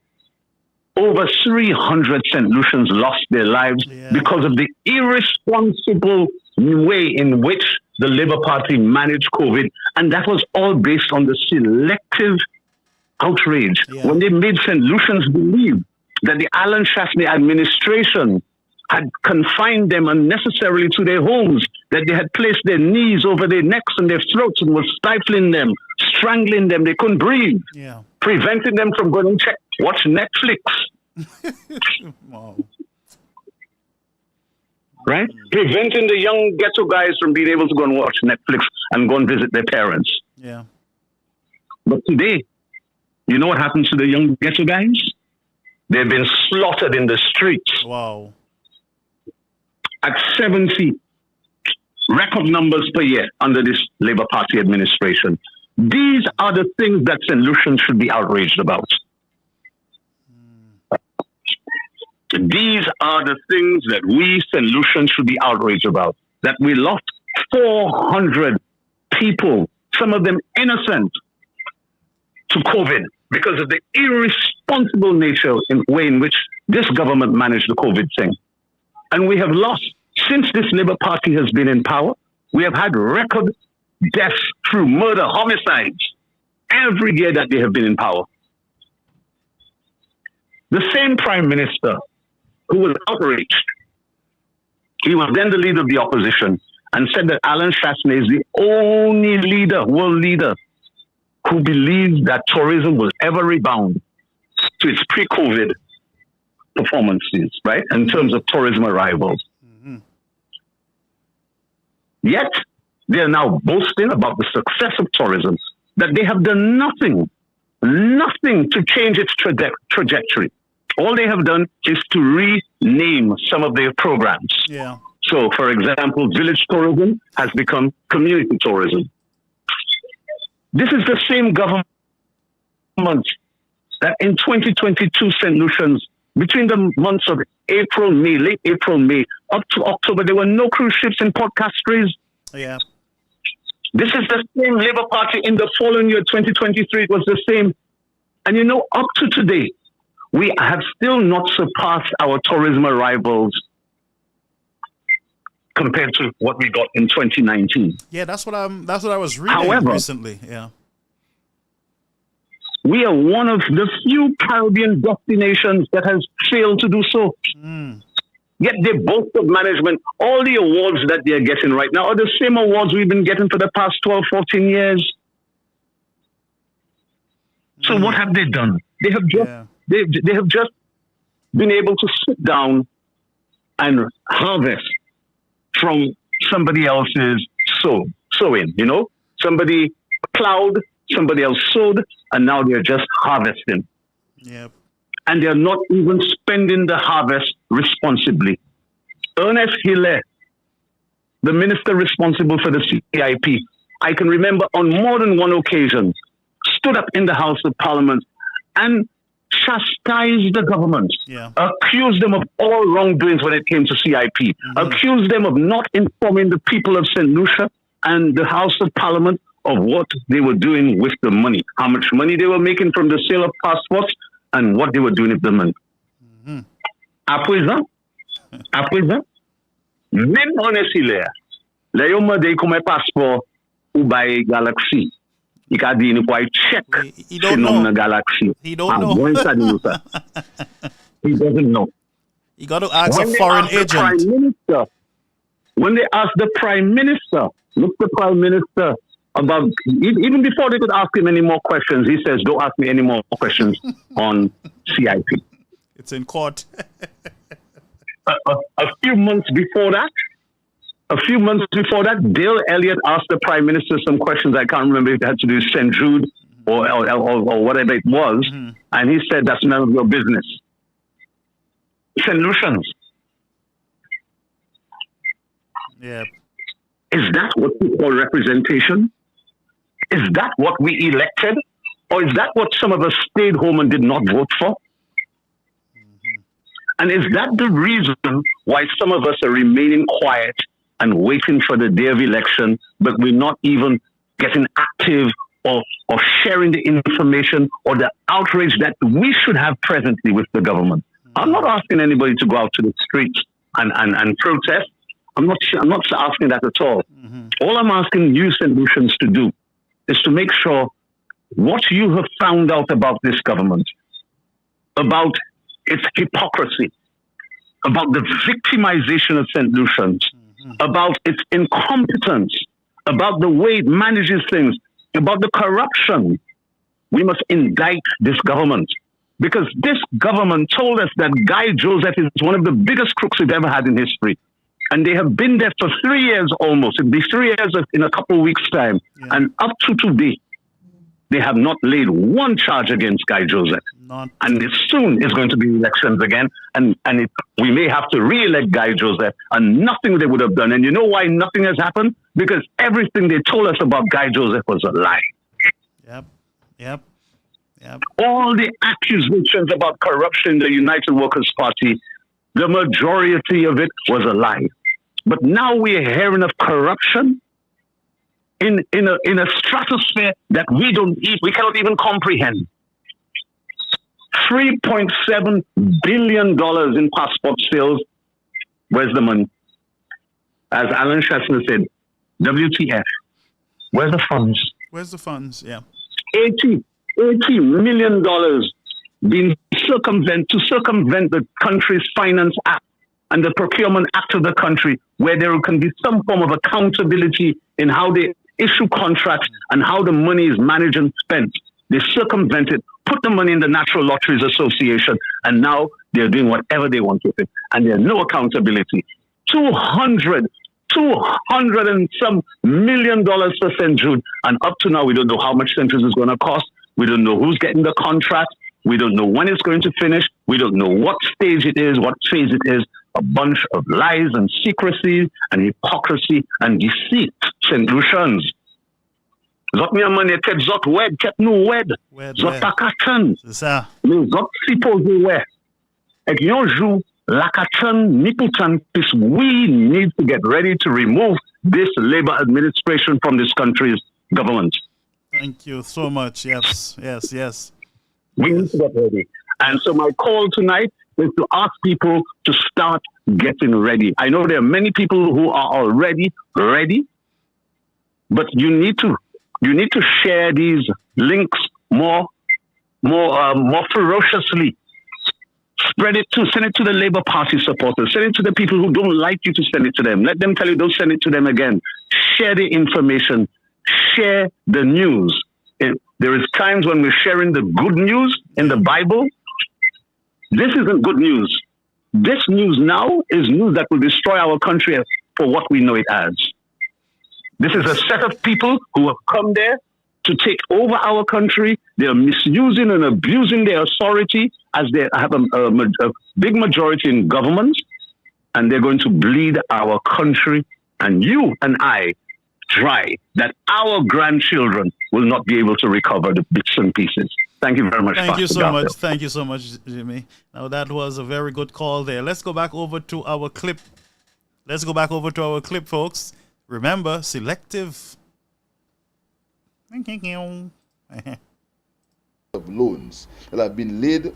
over 300 St. Lucians lost their lives because of the irresponsible way in which the Labour Party managed COVID. And that was all based on the selective outrage. When they made St. Lucians believe that the Alan Shastney administration had confined them unnecessarily to their homes that they had placed their knees over their necks and their throats and was stifling them, strangling them. They couldn't breathe, preventing them from going and watch Netflix. Wow. Right? Preventing the young ghetto guys from being able to go and watch Netflix and go and visit their parents. Yeah. But today, you know what happens to the young ghetto guys? They've been slaughtered in the streets. Wow. At 70 record numbers per year under this Labour Party administration. These are the things that St. Lucians should be outraged about. These are the things that we St. Lucians should be outraged about. That we lost 400 people, some of them innocent, to COVID because of the irresponsible nature in way in which this government managed the COVID thing. And we have lost, since this Labour Party has been in power, we have had record deaths through murder, homicides, every year that they have been in power. The same Prime Minister who was outraged, he was then the leader of the opposition and said that Alan Chasney is the only leader, world leader, who believes that tourism will ever rebound to its pre-COVID performances, right, in terms of tourism arrivals. Yet, they are now boasting about the success of tourism, that they have done nothing to change its trajectory. All they have done is to rename some of their programs. Yeah. So, for example, village tourism has become community tourism. This is the same government that in 2022, St. Lucians, between the months of April, May, late April, May, up to October, there were no cruise ships in Port Castries. Yeah. This is the same Labour Party in the following year, 2023, it was the same. And you know, up to today, we have still not surpassed our tourism arrivals compared to what we got in 2019. Yeah, that's what I was reading However, recently. Yeah. We are one of the few Caribbean destinations that has failed to do so. Yet they boast of management. All the awards that they're getting right now are the same awards we've been getting for the past 12, 14 years. So what have they done? They have just they have just been able to sit down and harvest from somebody else's sowing, you know? Somebody plowed, somebody else sowed, and now they're just harvesting. Yep. And they're not even spending the harvest responsibly. Ernest Hilaire, the minister responsible for the CIP, I can remember on more than one occasion, stood up in the House of Parliament and chastised the government, accused them of all wrongdoings when it came to CIP, accused them of not informing the people of St. Lucia and the House of Parliament of what they were doing with the money, how much money they were making from the sale of passports, and what they were doing with the money. À présent, même Ernest Hilaire, les yon mande comme un passeport ou by Galaxy. Il a dit nous pouvons check ce nom de Galaxy. He don't know. He doesn't know. You got to ask a foreign agent. When they asked the Prime Minister, look the Prime Minister about, even before they could ask him any more questions, he says, don't ask me any more questions on CIP. It's in court. A few months before that, Dale Elliott asked the Prime Minister some questions. I can't remember if it had to do with St. Jude or whatever it was. And he said, that's none of your business. St. Lucians. Yeah. Is that what we call representation? Is that what we elected? Or is that what some of us stayed home and did not vote for? And is that the reason why some of us are remaining quiet and waiting for the day of election, but we're not even getting active or sharing the information or the outrage that we should have presently with the government? I'm not asking anybody to go out to the streets and protest. I'm not asking that at all. All I'm asking you, St. Lucians, to do is to make sure what you have found out about this government, about its hypocrisy, about the victimization of St. Lucians, about its incompetence, about the way it manages things, about the corruption. We must indict this government, because this government told us that Guy Joseph is one of the biggest crooks we've ever had in history. And they have been there for 3 years almost. It'll be 3 years in a couple of weeks' time. Yeah. And up to today, they have not laid one charge against Guy Joseph. And soon is going to be elections again. And we may have to re-elect Guy Joseph. And nothing they would have done. And you know why nothing has happened? Because everything they told us about Guy Joseph was a lie. Yep. All the accusations about corruption in the United Workers' Party, the majority of it was a lie. But now we're hearing of corruption in a stratosphere that we cannot even comprehend. $3.7 billion in passport sales. Where's the money? As Alan Chesner said, WTF? Where's the funds? Where's the funds? Yeah. $80 million being to circumvent the country's Finance Act and the Procurement Act of the country, where there can be some form of accountability in how they issue contracts and how the money is managed and spent. They circumvent it, put the money in the Natural Lotteries Association, and now they're doing whatever they want with it. And there's no accountability. 200 and some $1 million for St. Jude. And up to now, we don't know how much St. Jude is going to cost. We don't know who's getting the contract. We don't know when it's going to finish. We don't know what stage it is, what phase it is. A bunch of lies and secrecy and hypocrisy and deceit. St. Lucians. Zot mi amane ket zot wed, ket nou wed. Zot takachan. Zot sipoze we. Ek yon jou, lakachan, niputan, we need to get ready to remove this Labour administration from this country's government. Thank you so much. Yes. We need to get ready. And so my call tonight is to ask people to start getting ready. I know there are many people who are already ready, but you need to share these links more ferociously. Send it to the Labour Party supporters. Send it to the people who don't like you to send it to them. Let them tell you don't send it to them again. Share the information. Share the news. There is times when we're sharing the good news in the Bible. This isn't good news. This news now is news that will destroy our country for what we know it as. This is a set of people who have come there to take over our country. They are misusing and abusing their authority as they have a big majority in government, and they're going to bleed our country and you and I dry, that our grandchildren will not be able to recover the bits and pieces. Thank you very much. Thank you so much. Thank you so much, Jimmy. Now that was a very good call there. Let's go back over to our clip. Folks. Remember, selective. Of loans that have been laid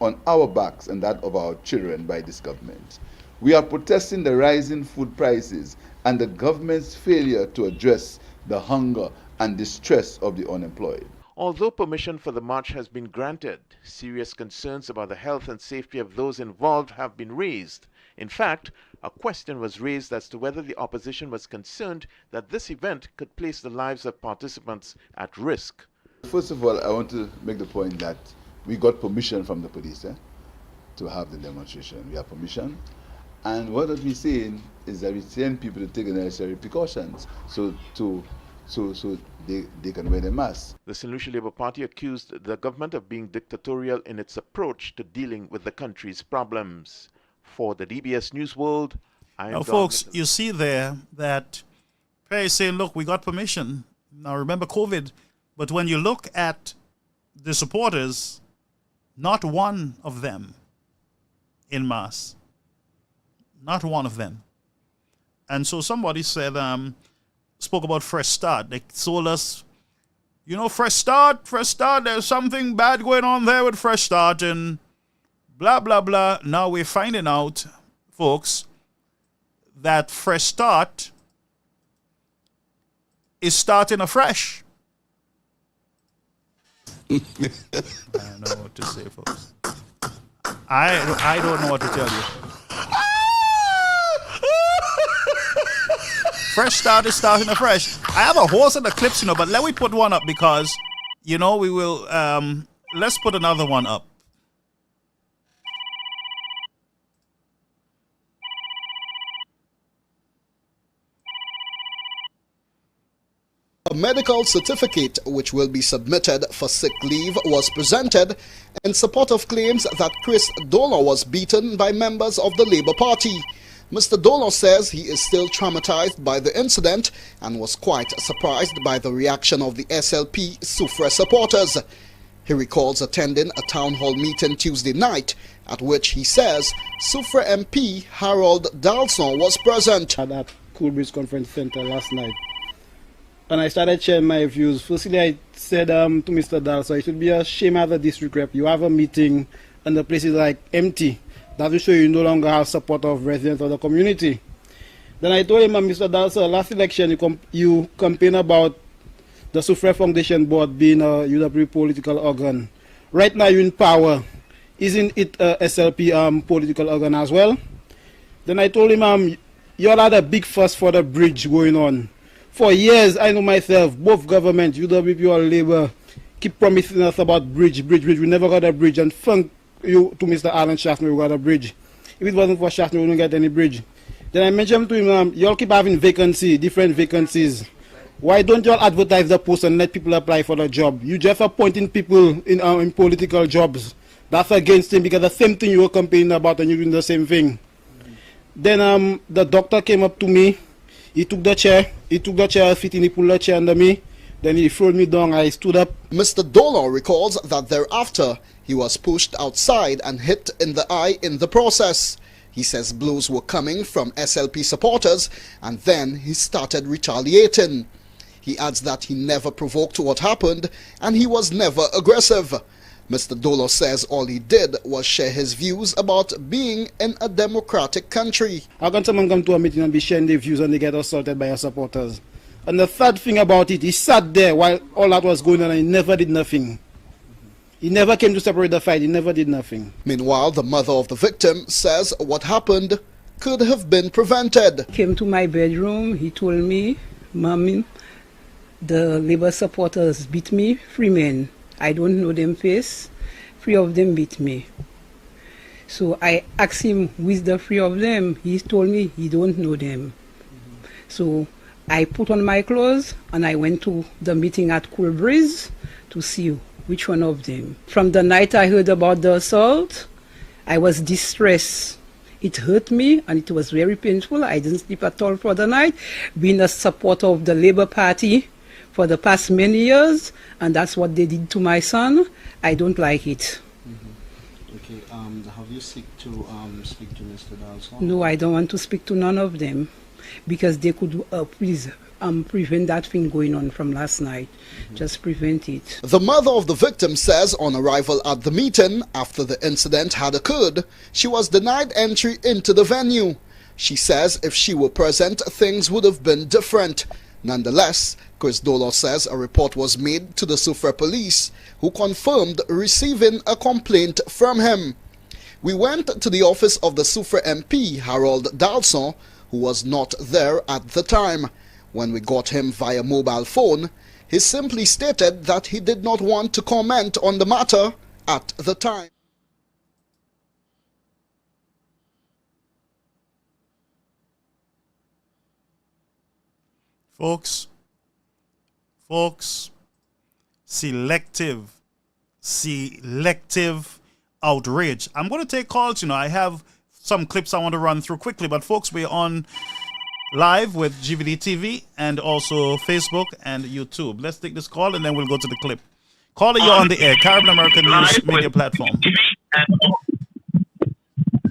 on our backs and that of our children by this government. We are protesting the rising food prices and the government's failure to address the hunger and distress of the unemployed. Although permission for the march has been granted, serious concerns about the health and safety of those involved have been raised. In fact, a question was raised as to whether the opposition was concerned that this event could place the lives of participants at risk. First of all, I want to make the point that we got permission from the police to have the demonstration. We have permission. And what we're saying is that we send people to take the necessary precautions so they can wear the mask. The St. Lucia Labour Party accused the government of being dictatorial in its approach to dealing with the country's problems. For the DBS News World, now, folks, you see there that Perry is saying, look, we got permission. Now, remember COVID. But when you look at the supporters, not one of them in mass. Not one of them. And so somebody said, spoke about Fresh Start. They told us, Fresh Start, there's something bad going on there with Fresh Start and blah, blah, blah. Now we're finding out, folks, that Fresh Start is starting afresh. I don't know what to say, folks. I don't know what to tell you. Fresh start is starting afresh. I have a host of the clips, but let me put one up because, we will, let's put another one up. A medical certificate which will be submitted for sick leave was presented in support of claims that Chris Dollar was beaten by members of the Labour Party. Mr. Dollar says he is still traumatized by the incident and was quite surprised by the reaction of the SLP Soufre supporters. He recalls attending a town hall meeting Tuesday night at which he says Soufre MP Harold Dalson was present. At that Coolbridge Conference Center last night. And I started sharing my views. Firstly, I said to Mr. Dalson, it should be a shame as a district rep. You have a meeting and the place is like empty. That will show you no longer have support of residents of the community. Then I told him, Mr. Dalson, last election you campaigned about the Soufre Foundation Board being a UWP political organ. Right now you're in power. Isn't it a SLP political organ as well? Then I told him, you all had a big fuss for the bridge going on. For years, I know myself, both government, UWP or Labour, keep promising us about bridge. We never got a bridge. And thank you to Mr. Alan Shafner, we got a bridge. If it wasn't for Shafner, we wouldn't get any bridge. Then I mentioned to him, you all keep having different vacancies. Why don't you all advertise the post and let people apply for the job? You just appointing people in political jobs. That's against him because the same thing you were complaining about and you're doing the same thing. Then the doctor came up to me. He took the chair, sitting, he pulled the chair under me. Then he threw me down, I stood up. Mr. Dollar recalls that thereafter, he was pushed outside and hit in the eye in the process. He says blows were coming from SLP supporters and then he started retaliating. He adds that he never provoked what happened and he was never aggressive. Mr. Dollar says all he did was share his views about being in a democratic country. How can someone come to a meeting and be sharing their views and they get assaulted by your supporters? And the third thing about it, he sat there while all that was going on and he never did nothing. He never came to separate the fight, he never did nothing. Meanwhile, the mother of the victim says what happened could have been prevented. He came to my bedroom, he told me, Mommy, the Labour supporters beat me, 3 men. I don't know them face. 3 of them beat me. So I asked him with the 3 of them. He told me he don't know them. So I put on my clothes and I went to the meeting at Coolbridge to see which one of them. From the night I heard about the assault, I was distressed. It hurt me and it was very painful. I didn't sleep at all for the night. Being a supporter of the Labour Party for the past many years, and that's what they did to my son. I don't like it. Okay, have you speak to Mr. Dalson? No, I don't want to speak to none of them because they could please prevent that thing going on from last night. Just prevent it. The mother of the victim says on arrival at the meeting after the incident had occurred, she was denied entry into the venue. She says if she were present, things would have been different. Nonetheless, Chris Dollar says a report was made to the Soufre police, who confirmed receiving a complaint from him. We went to the office of the Soufre MP, Harold Dalson, who was not there at the time. When we got him via mobile phone, he simply stated that he did not want to comment on the matter at the time. Folks, selective outrage. I'm going to take calls, I have some clips I want to run through quickly, but folks, we're on live with GVD TV and also Facebook and YouTube. Let's take this call and then we'll go to the clip. Caller, you're on the air, Caribbean American News Media Platform.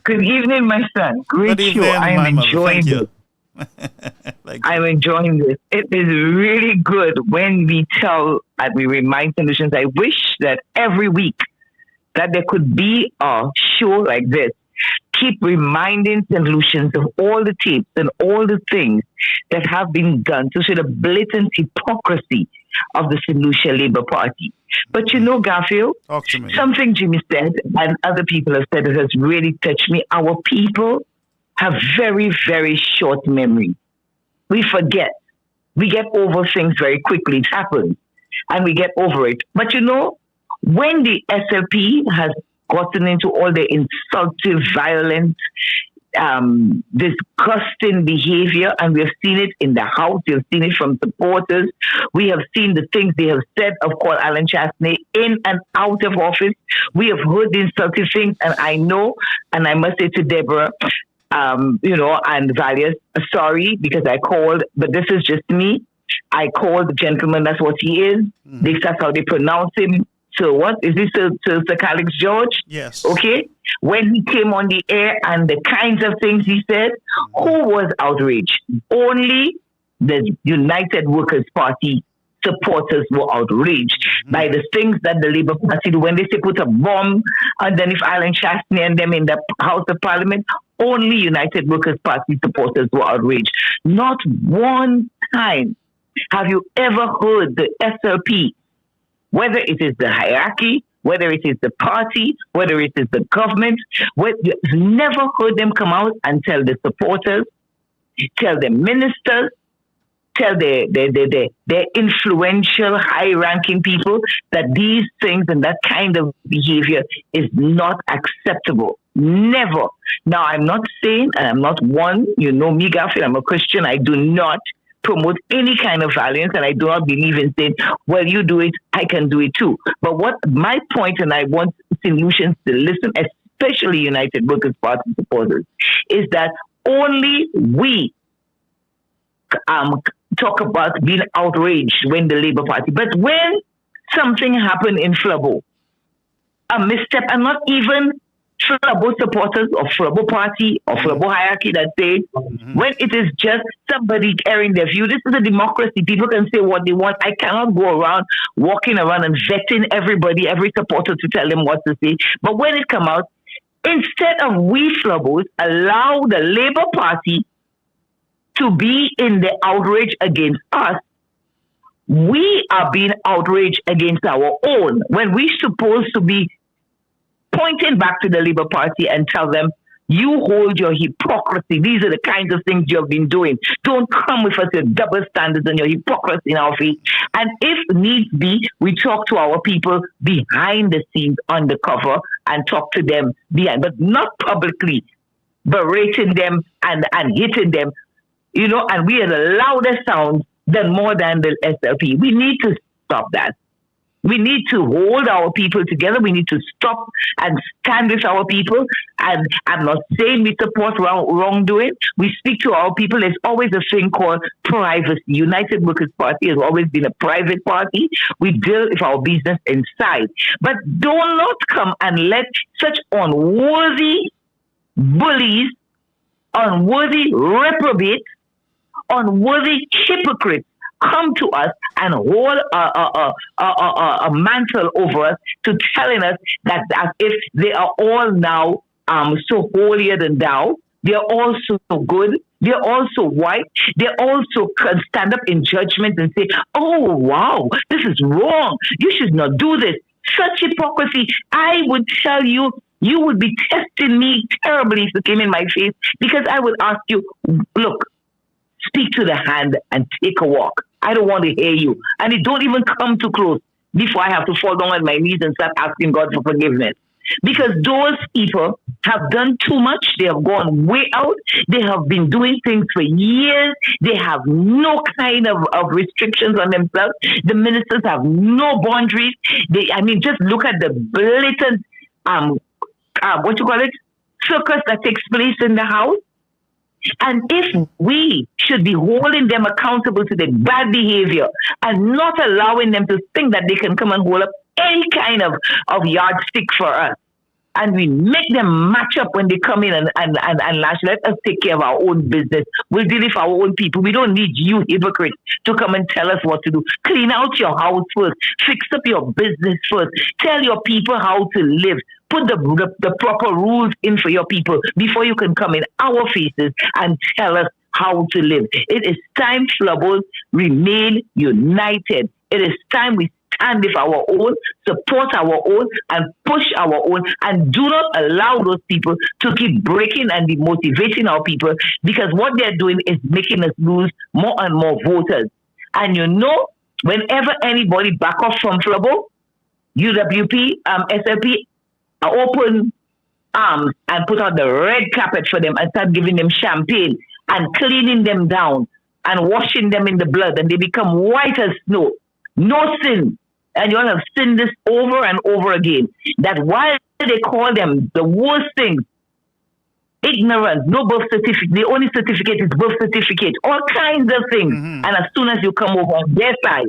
Good evening, my son. Great Good evening, show. I am enjoying it. I'm enjoying this. It is really good when we tell and we remind solutions. I wish that every week that there could be a show like this. Keep reminding solutions of all the tapes and all the things that have been done to show the blatant hypocrisy of the Solution Labour Party. But Garfield, something Jimmy said and other people have said that has really touched me. Our people have very, very short memory. we forget. We get over things very quickly. It happens. And we get over it. But you know, when the SLP has gotten into all the insultive, violent, disgusting behavior, and we have seen it in the House, we have seen it from supporters, we have seen the things they have said of Paul Allen Chastney in and out of office, we have heard the insulting things, and I know, and I must say to Deborah, you know, and Valius, sorry, because I called, but this is just me. I called the gentleman, that's what he is. That's how they pronounce him. So what? Is this Sir Calix George? Yes. Okay. When he came on the air and the kinds of things he said, who was outraged? Only the United Workers' Party supporters were outraged by the things that the Labour Party do. When they say put a bomb underneath Alan Chastney and them in the House of Parliament, only United Workers' Party supporters were outraged. Not one time have you ever heard the SLP, whether it is the hierarchy, whether it is the party, whether it is the government, you've never heard them come out and tell the supporters, tell the ministers, tell their influential, high-ranking people that these things and that kind of behavior is not acceptable. Never. Now, I'm not saying, and I'm not one, you know me, Garfield, I'm a Christian, I do not promote any kind of violence, and I do not believe in saying, well, you do it, I can do it too. But what my point, and I want solutions to listen, especially United Workers' Party supporters, is that only we talk about being outraged when the Labour Party, but when something happened in Flabo, a misstep, and not even Flabo supporters or Flabo Party or Flabo hierarchy that say, when it is just somebody carrying their view, this is a democracy. People can say what they want. I cannot go around walking around and vetting everybody, every supporter to tell them what to say. But when it comes out, instead of we Flabos allow the Labour Party to be in the outrage against us, we are being outraged against our own when we're supposed to be pointing back to the Labour Party and tell them, you hold your hypocrisy. These are the kinds of things you have been doing. Don't come with us your double standards and your hypocrisy in our face. And if needs be, we talk to our people behind the scenes, undercover, and talk to them behind, but not publicly berating them and hitting them. You know, and we are the loudest sound than more than the SLP. We need to stop that. We need to hold our people together. We need to stop and stand with our people. And I'm not saying we support wrongdoing. We speak to our people. There's always a thing called privacy. United Workers' Party has always been a private party. We deal with our business inside. But do not come and let such unworthy bullies, unworthy reprobates, unworthy hypocrites come to us and hold a mantle over us to telling us that as if they are all now so holier than thou. They're all so good. They're also white. They also can stand up in judgment and say, oh, wow, this is wrong. You should not do this. Such hypocrisy. I would tell you, you would be testing me terribly if you came in my face, because I would ask you, look, speak to the hand and take a walk. I don't want to hear you. And it don't even come too close before I have to fall down on my knees and start asking God for forgiveness. Because those people have done too much. They have gone way out. They have been doing things for years. They have no kind of restrictions on themselves. The ministers have no boundaries. Just look at the blatant, circus that takes place in the House. And if we should be holding them accountable to their bad behavior and not allowing them to think that they can come and hold up any kind of yardstick for us, and we make them match up when they come in and lash, let us take care of our own business. We'll deal with our own people. We don't need you hypocrites to come and tell us what to do. Clean out your house first. Fix up your business first. Tell your people how to live. Put the proper rules in for your people before you can come in our faces and tell us how to live. It is time, Flabos, remain united. It is time we stand with our own, support our own, and push our own, and do not allow those people to keep breaking and demotivating our people, because what they're doing is making us lose more and more voters. And whenever anybody back off from trouble, UWP, SLP open arms and put out the red carpet for them and start giving them champagne and cleaning them down and washing them in the blood, and they become white as snow. No sin. And you all have seen this over and over again. That while they call them the worst things, ignorance, no birth certificate, the only certificate is birth certificate, all kinds of things. And as soon as you come over on their side,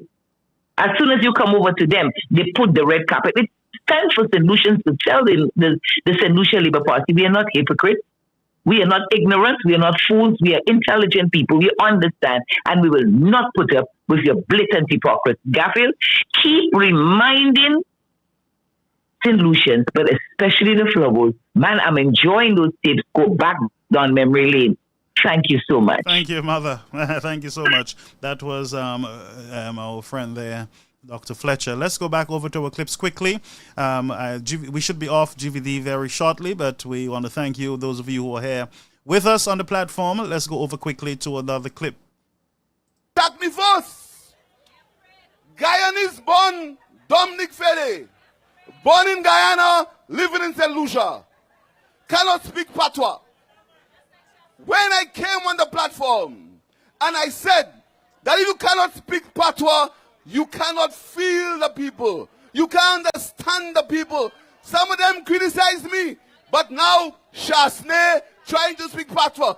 as soon as you come over to them, they put the red carpet. It's time for solutions to tell the St. Lucia Labour Party. We are not hypocrites. We are not ignorant. We are not fools. We are intelligent people. We understand. And we will not put up with your blatant hypocrisy. Garfield, keep reminding St. Lucians, but especially the Flowers. Man, I'm enjoying those tapes. Go back down memory lane. Thank you so much. Thank you, Mother. Thank you so much. That was our friend there, Dr. Fletcher. Let's go back over to our clips quickly. We should be off GVD very shortly, but we want to thank you, those of you who are here with us on the platform. Let's go over quickly to another clip. Attack me first. Guyanese born Dominic Fede. Born in Guyana, living in St. Lucia. Cannot speak patois. When I came on the platform and I said that if you cannot speak patois, you cannot feel the people. You can't understand the people. Some of them criticize me, but now Chasney trying to speak patois.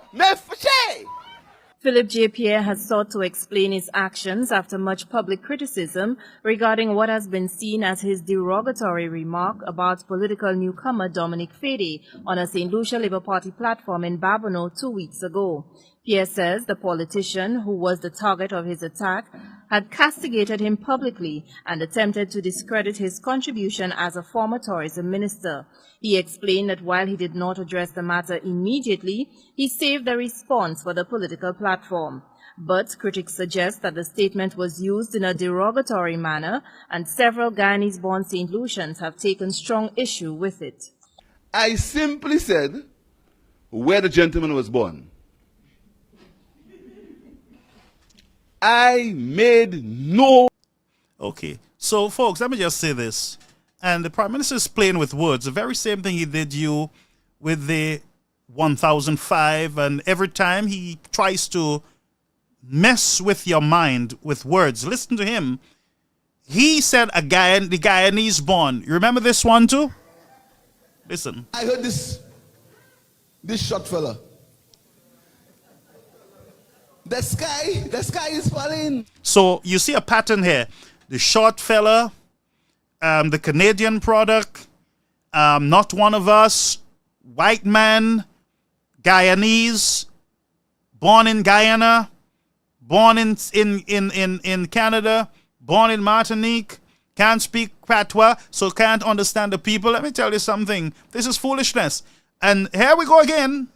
Philip J. Pierre has sought to explain his actions after much public criticism regarding what has been seen as his derogatory remark about political newcomer Dominic Fede on a St. Lucia Labour Party platform in Babonneau 2 weeks ago. Pierre says the politician, who was the target of his attack, had castigated him publicly and attempted to discredit his contribution as a former tourism minister. He explained that while he did not address the matter immediately, he saved the response for the political platform. But critics suggest that the statement was used in a derogatory manner, and several Guyanese-born St. Lucians have taken strong issue with it. I simply said where the gentleman was born. I made no... Okay, so folks, let me just say this. And the Prime Minister is playing with words. The very same thing he did you with the 1005. And every time he tries to mess with your mind with words, listen to him. He said the Guyanese born. You remember this one too? Listen. I heard this short fella. The sky is falling. So you see a pattern here. The short fella, the Canadian product, not one of us, white man, Guyanese, born in Guyana, born in Canada, born in Martinique, can't speak patois, so can't understand the people. Let me tell you something. This is foolishness. And here we go again.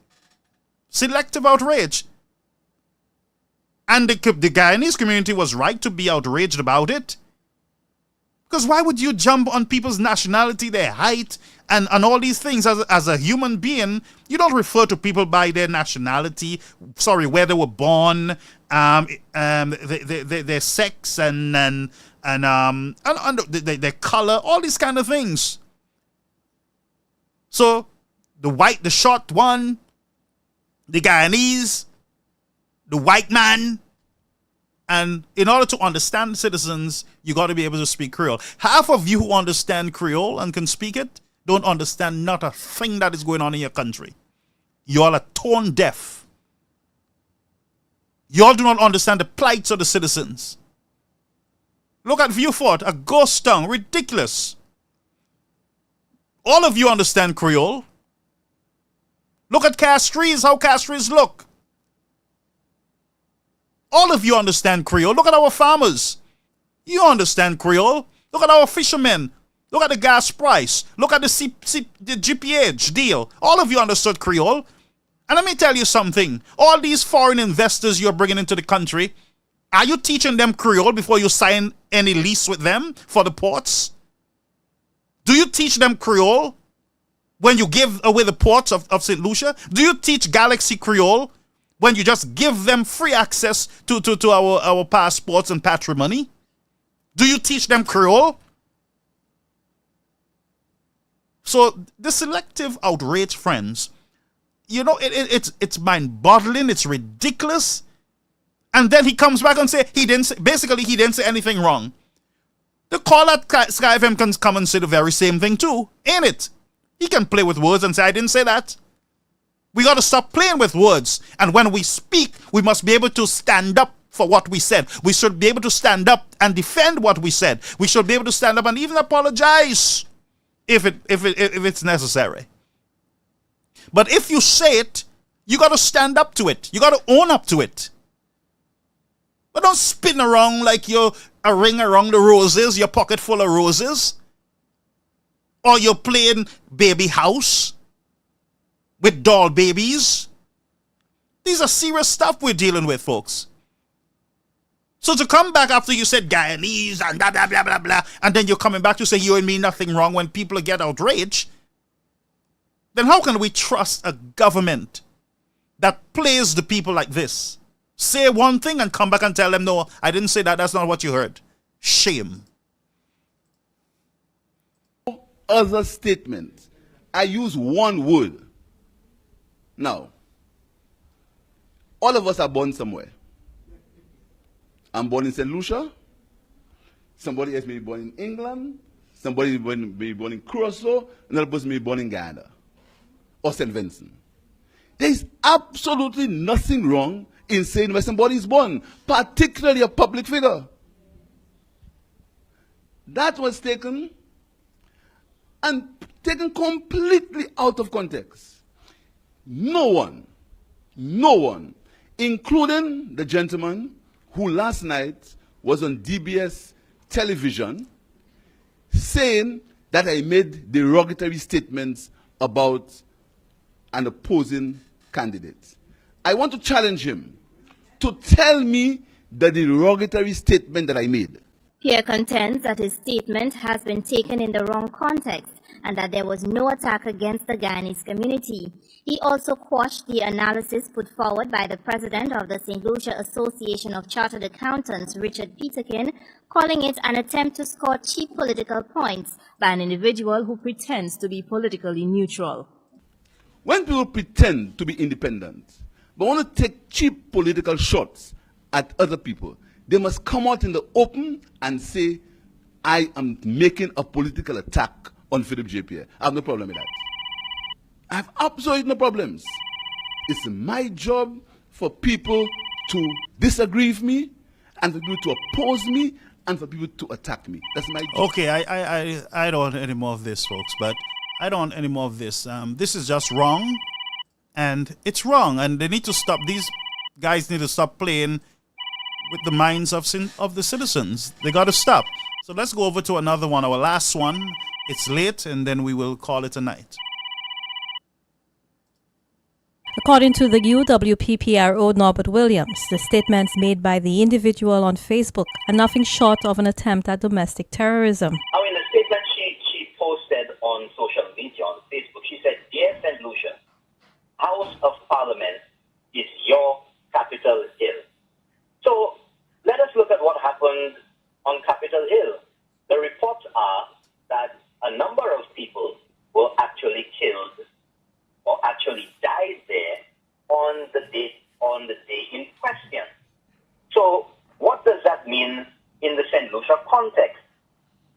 Selective outrage. And the Guyanese community was right to be outraged about it. Because why would you jump on people's nationality, their height, and all these things? As a human being, you don't refer to people by their nationality, where they were born, their sex, and their color, all these kind of things. So, the short one, the Guyanese, the white man, and in order to understand citizens, you got to be able to speak Creole. Half of you who understand Creole and can speak it don't understand not a thing that is going on in your country. You all are tone deaf. You all do not understand the plights of the citizens. Look at Vieux-Fort, a ghost town, ridiculous. All of you understand Creole. Look at Castries, how Castries look. All of you understand Creole. Look at our farmers. You understand Creole. Look at our fishermen. Look at the gas price. Look at the GPH deal. All of you understood Creole. And let me tell you something. All these foreign investors you're bringing into the country, Are you teaching them Creole before you sign any lease with them for the ports? Do you teach them Creole when you give away the ports of St. Lucia? Do you teach Galaxy Creole when you just give them free access to our passports and patrimony? Do you teach them Creole? So the selective outrage, friends, you know, it's mind-boggling, it's ridiculous. And then he comes back and say he didn't say anything wrong. The caller at Sky FM can come and say the very same thing too, ain't it? He can play with words and say, I didn't say that. We got to stop playing with words. And when we speak, we must be able to stand up for what we said. We should be able to stand up and defend what we said. We should be able to stand up and even apologize if it's necessary. But if you say it, you got to stand up to it. You got to own up to it. But don't spin around like you're a ring around the roses, your pocket full of roses. Or you're playing baby house with doll babies. These are serious stuff we're dealing with, folks. So to come back after you said Guyanese and blah, blah, blah, blah, blah, and then you're coming back to say you and me nothing wrong when people get outraged, then how can we trust a government that plays the people like this? Say one thing and come back and tell them, no, I didn't say that. That's not what you heard. Shame. Other statement. I use one word. Now, all of us are born somewhere. I'm born in St. Lucia. Somebody else may be born in England. Somebody may be born in Curacao. Another person may be born in Guyana or St. Vincent. There is absolutely nothing wrong in saying where somebody is born, particularly a public figure. That was taken completely out of context. No one, including the gentleman who last night was on DBS television saying that I made derogatory statements about an opposing candidate. I want to challenge him to tell me the derogatory statement that I made. Pierre contends that his statement has been taken in the wrong context and that there was no attack against the Guyanese community. He also quashed the analysis put forward by the president of the St. Lucia Association of Chartered Accountants, Richard Peterkin, calling it an attempt to score cheap political points by an individual who pretends to be politically neutral. When people pretend to be independent, but want to take cheap political shots at other people, they must come out in the open and say, I am making a political attack on Philip J. Pierre. I have no problem with that. I have absolutely no problems. It's my job for people to disagree with me and for people to oppose me and for people to attack me. That's my job. Okay, I don't want any more of this, folks, but I don't want any more of this. This is just wrong, and it's wrong, and they need to stop. These guys need to stop playing with the minds of the citizens. They got to stop. So let's go over to another one, our last one. It's late, and then we will call it a night. According to the UWPPRO Norbert Williams, the statements made by the individual on Facebook are nothing short of an attempt at domestic terrorism. I mean, the statement she posted on social media, on Facebook, she said, Dear St. Lucia, House of Parliament is your Capitol Hill. So let us look at what happened on Capitol Hill. The reports are that a number of people were actually killed or actually died there on the day in question. So what does that mean in the St. Lucia context?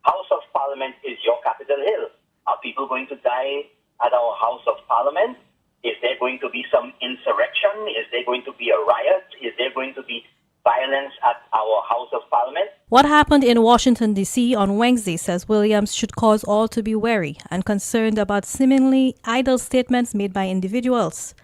House of Parliament is your Capitol Hill. Are people going to die at our House of Parliament? Is there going to be some insurrection? Is there going to be a riot? Is there going to be violence at our House of Parliament? What happened in Washington, D.C. on Wednesday, says Williams, should cause all to be wary and concerned about seemingly idle statements made by individuals.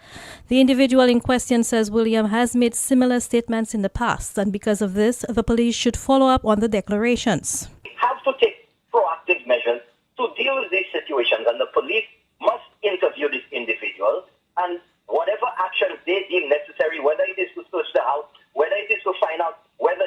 The individual in question, says Williams, has made similar statements in the past, and because of this, the police should follow up on the declarations. We have to take proactive measures to deal with these situations, and the police must interview this individual, and whatever actions they deem necessary, whether it is to search the house, whether it is to find out whether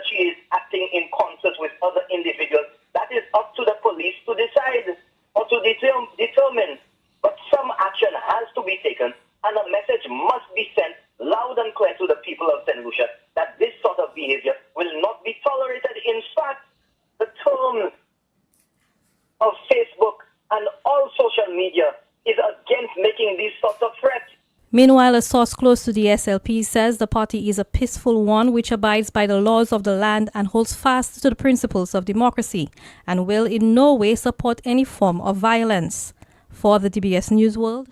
determined. But some action has to be taken, and a message must be sent loud and clear to the people of St. Lucia that this sort of behavior will not be tolerated. In fact, the terms of Facebook and all social media is against making these sorts of threats. Meanwhile, a source close to the SLP says the party is a peaceful one which abides by the laws of the land and holds fast to the principles of democracy and will in no way support any form of violence. For the DBS News World.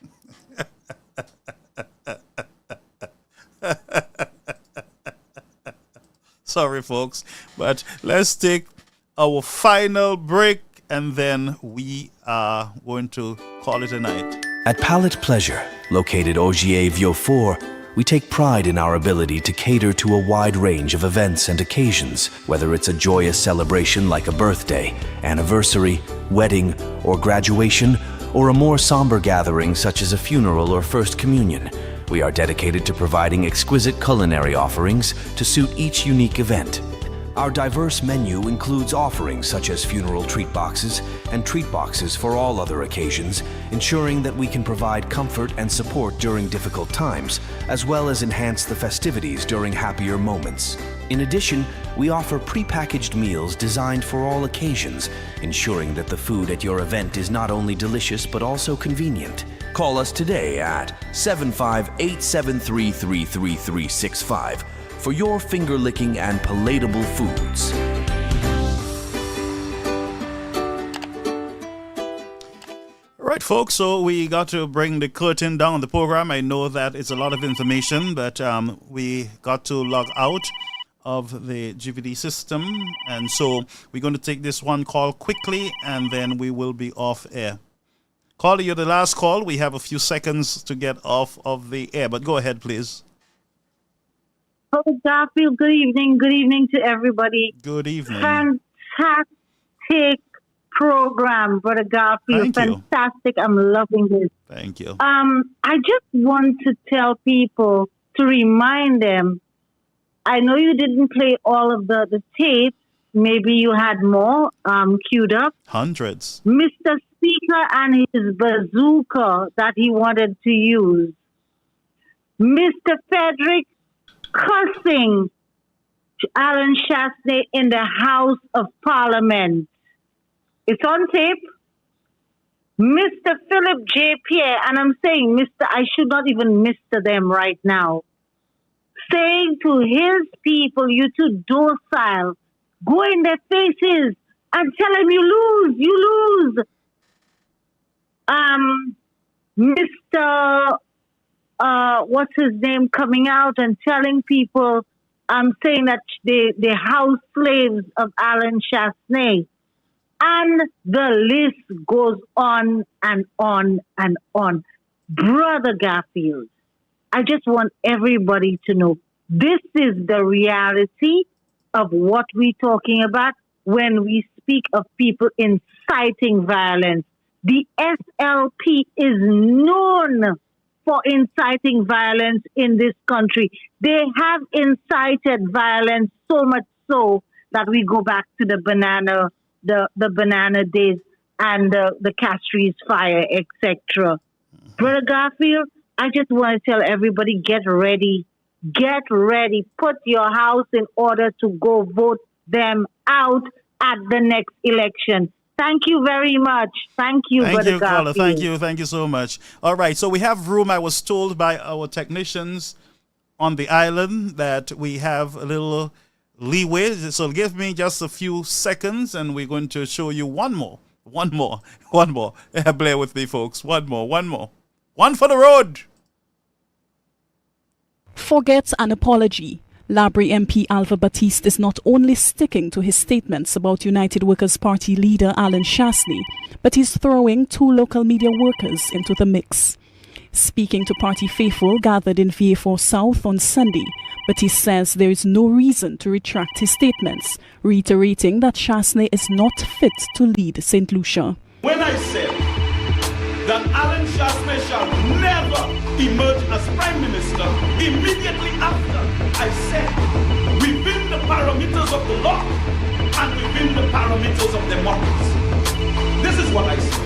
Sorry, folks, but let's take our final break and then we are going to call it a night. At Palette Pleasure, located Ogier Vieux 4, we take pride in our ability to cater to a wide range of events and occasions, whether it's a joyous celebration like a birthday, anniversary, wedding, or graduation, or a more somber gathering such as a funeral or first communion. We are dedicated to providing exquisite culinary offerings to suit each unique event. Our diverse menu includes offerings such as funeral treat boxes and treat boxes for all other occasions, ensuring that we can provide comfort and support during difficult times, as well as enhance the festivities during happier moments. In addition, we offer prepackaged meals designed for all occasions, ensuring that the food at your event is not only delicious but also convenient. Call us today at 75873333365 for your finger-licking and palatable foods. Right, folks, so we got to bring the curtain down on the program. I know that it's a lot of information, but we got to log out of the GVD system, and so we're going to take this one call quickly, and then we will be off air. Caller, you're the last call. We have a few seconds to get off of the air, but go ahead, please. Oh, Garfield, good evening. Good evening to everybody. Good evening. Fantastic program, Brother Garfield. Thank you. Fantastic. I'm loving this. Thank you. I just want to tell people, to remind them, I know you didn't play all of the tapes. Maybe you had more queued up. Hundreds. Mr. Speaker and his bazooka that he wanted to use. Mr. Frederick cussing Alan Chasney in the House of Parliament. It's on tape. Mr. Philip J. Pierre, and I'm saying Mr. I should not even Mr. them right now, saying to his people, you too docile, go in their faces and tell them you lose. Mr. What's his name coming out and telling people, saying that they house slaves of Alan Chasney. And the list goes on and on and on. Brother Garfield, I just want everybody to know this is the reality of what we're talking about when we speak of people inciting violence. The SLP is known for inciting violence in this country. They have incited violence so much so that we go back to the banana days and the Castries fire, etc. Brother Garfield, I just want to tell everybody, get ready. Put your house in order to go vote them out at the next election. Thank you very much. Thank you, Brother Garfield. Caller. Thank you so much. All right, so we have room. I was told by our technicians on the island that we have a little leeway. So give me just a few seconds and we're going to show you one more. Bear with me, folks. One more. One for the road. Forgets an apology. Labrie MP Alva Batiste is not only sticking to his statements about United Workers' Party leader Alan Chasney, but he's throwing 2 local media workers into the mix. Speaking to party faithful gathered in VA4 South on Sunday, Batiste says there is no reason to retract his statements, reiterating that Chasney is not fit to lead St. Lucia. When I said that Alan Chasney shall never emerge as Prime Minister, immediately after I said, within the parameters of the law and within the parameters of democracy. This is what I said.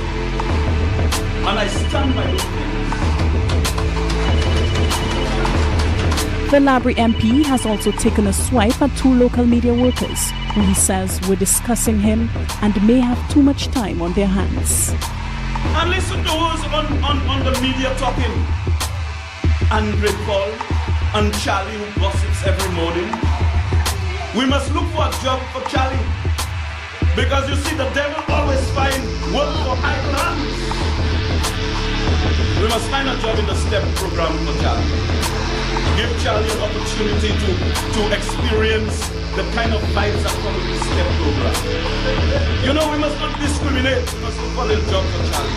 And I stand by those things. The Labrie MP has also taken a swipe at 2 local media workers who he says were discussing him and may have too much time on their hands. And listen to who's on the media talking. Andre Paul and Charlie who gossips every morning. We must look for a job for Charlie. Because you see, the devil always find work for idle hands. We must find a job in the STEP program for Charlie. Give Charlie an opportunity to experience the kind of vibes that come with the STEP program. You know, we must not discriminate. We must look for a job for Charlie.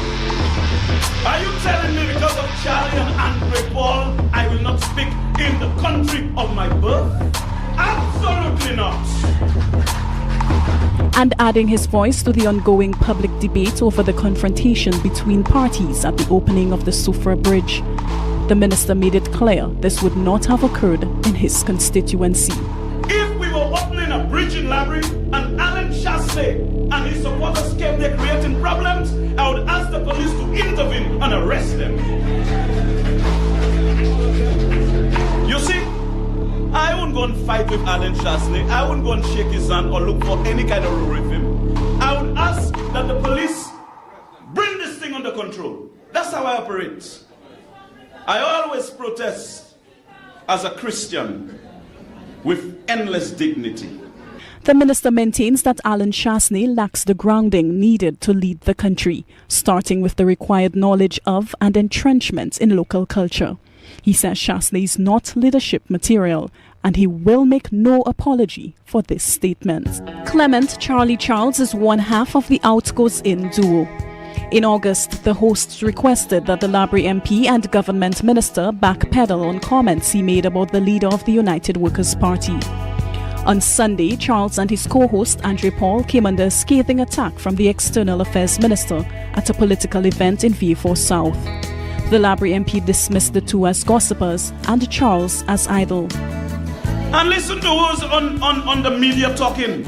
Are you telling me because of Charlie and Andre Paul, I will not speak in the country of my birth? Absolutely not. And adding his voice to the ongoing public debate over the confrontation between parties at the opening of the Sufra Bridge, the minister made it clear this would not have occurred in his constituency. If we were opening a bridge in Labrie and Alan Shasley and his supporters came there creating problems, I would ask the police to intervene and arrest them. You see, I wouldn't go and fight with Alan Shasley. I wouldn't go and shake his hand or look for any kind of row with him. I would ask that the police bring this thing under control. That's how I operate. I always protest as a Christian with endless dignity. The minister maintains that Alan Shasley lacks the grounding needed to lead the country, starting with the required knowledge of and entrenchment in local culture. He says Shasley is not leadership material, and he will make no apology for this statement. Clement Charlie Charles is one half of the Out Goes In duo. In August, the hosts requested that the Labrie MP and government minister backpedal on comments he made about the leader of the United Workers' Party. On Sunday, Charles and his co-host Andre Paul came under a scathing attack from the External Affairs Minister at a political event in Vieux-Fort South. The Labrie MP dismissed the two as gossipers and Charles as idle. And listen to who's on the media talking.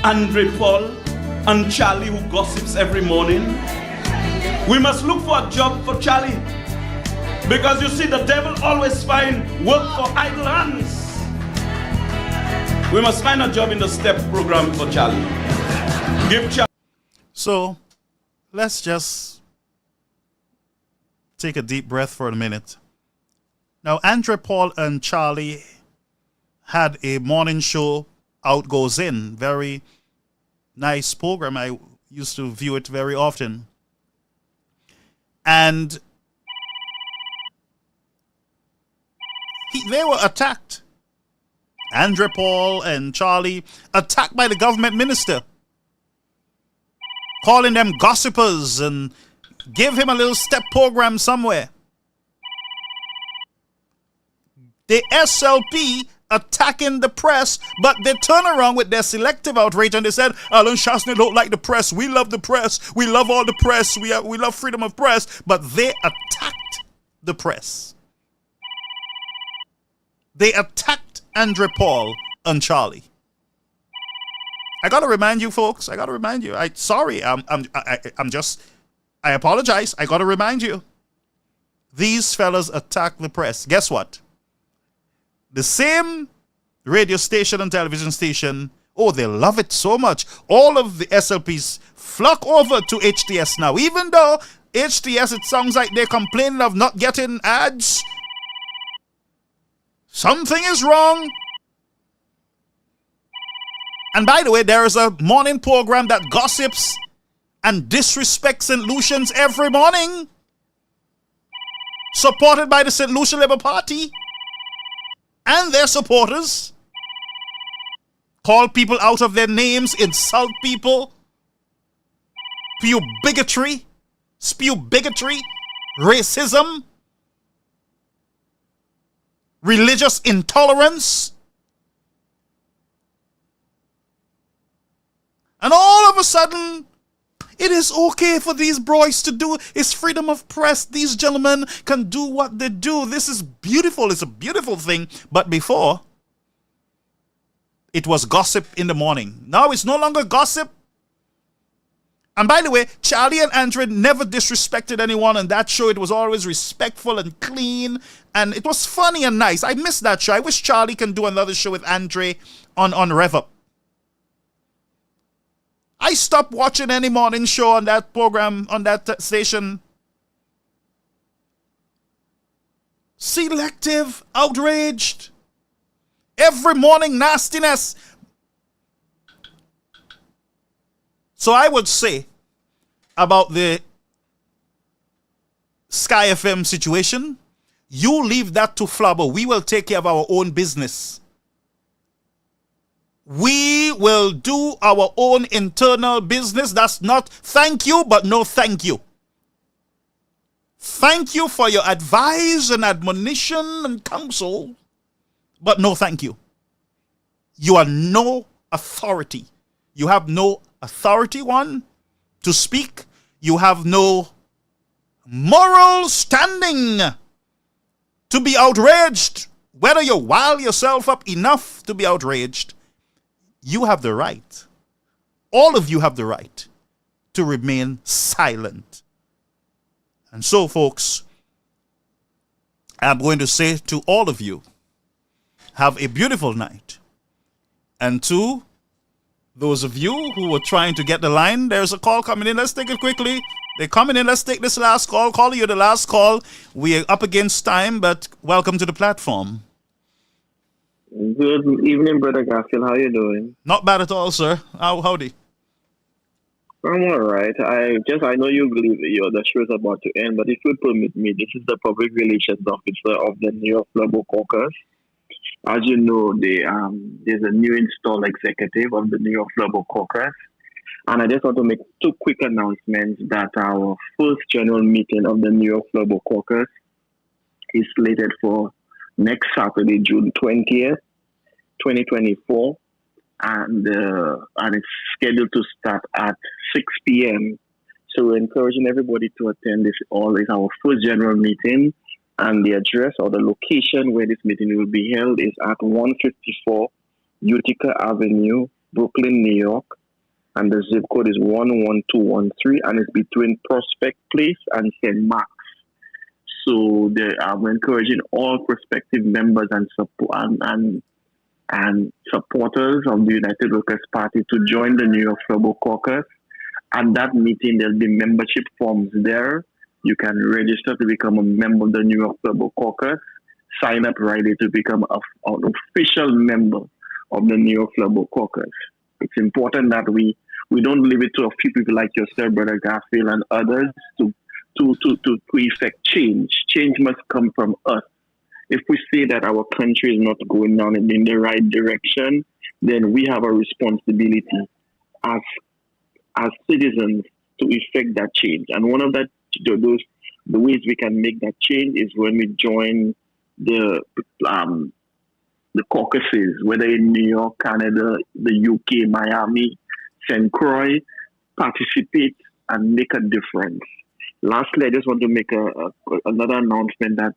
Andre Paul and Charlie who gossips every morning. We must look for a job for Charlie. Because you see, the devil always find work for idle hands. We must find a job in the STEP program for Charlie. Give Charlie. So, let's just take a deep breath for a minute. Now, Andre Paul and Charlie had a morning show, Out Goes In. Very nice program. I used to view it very often. And they were attacked. Andre Paul and Charlie attacked by the government minister, calling them gossipers and give him a little STEP program somewhere. The SLP attacking the press, but they turn around with their selective outrage and they said, Alan Shasley don't like the press. We love the press. We love all the press. We love freedom of press. But they attacked the press. They attacked Andre Paul and Charlie. I gotta remind you, folks. I gotta remind you. I apologize. I gotta remind you. These fellas attack the press. Guess what? The same radio station and television station, they love it so much. All of the SLPs flock over to HTS now. Even though HTS, it sounds like they're complaining of not getting ads. Something is wrong. And by the way, there is a morning program that gossips and disrespects St. Lucians every morning, supported by the St. Lucian Labour Party and their supporters. Call people out of their names, insult people, spew bigotry, racism, religious intolerance. And all of a sudden, it is okay for these boys to do. It's freedom of press. These gentlemen can do what they do. This is beautiful. It's a beautiful thing. But before, it was gossip in the morning. Now it's no longer gossip. And by the way, Charlie and Andre never disrespected anyone on that show. It was always respectful and clean, and it was funny and nice. I miss that show. I wish Charlie can do another show with Andre on Rev Up. I stopped watching any morning show on that program, on that station. Selective Outraged. Every morning nastiness. So I would say about the Sky FM situation, you leave that to Flubber. We will take care of our own business. We will do our own internal business. That's not thank you, but no thank you. Thank you for your advice and admonition and counsel, but no thank you. You are no authority. You have no authority, one, to speak. You have no moral standing to be outraged. Whether you wile yourself up enough to be outraged, you have the right, all of you have the right to remain silent. And so, folks, I'm going to say to all of you, have a beautiful night. And to those of you who were trying to get the line, there's a call coming in. Let's take it quickly. They're coming in. Let's take this last call. Call you the last call. We are up against time, but welcome to the platform. Good evening, Brother Garfield. How you doing? Not bad at all, sir. Howdy. I'm all right. I know you believe the show is about to end, but if you permit me, this is the public relations officer of the New York Global Caucus. As you know, there's a new installed executive of the New York Global Caucus, and I just want to make two quick announcements that our first general meeting of the New York Global Caucus is slated for next Saturday, June 20th, 2024, and it's scheduled to start at 6 p.m. So we're encouraging everybody to attend this. It's our first general meeting, and the address or the location where this meeting will be held is at 154 Utica Avenue, Brooklyn, New York, and the zip code is 11213, and it's between Prospect Place and St. Mark's. So we're encouraging all prospective members and supporters of the United Workers' Party to join the New York Global Caucus. At that meeting, there'll be membership forms there. You can register to become a member of the New York Global Caucus. Sign up right away to become an official member of the New York Global Caucus. It's important that we don't leave it to a few people like yourself, Brother Garfield, and others to effect change. Change must come from us. If we see that our country is not going down in the right direction, then we have a responsibility as citizens to effect that change. And one of the ways we can make that change is when we join the caucuses, whether in New York, Canada, the UK, Miami, St. Croix, participate and make a difference. Lastly, I just want to make another announcement that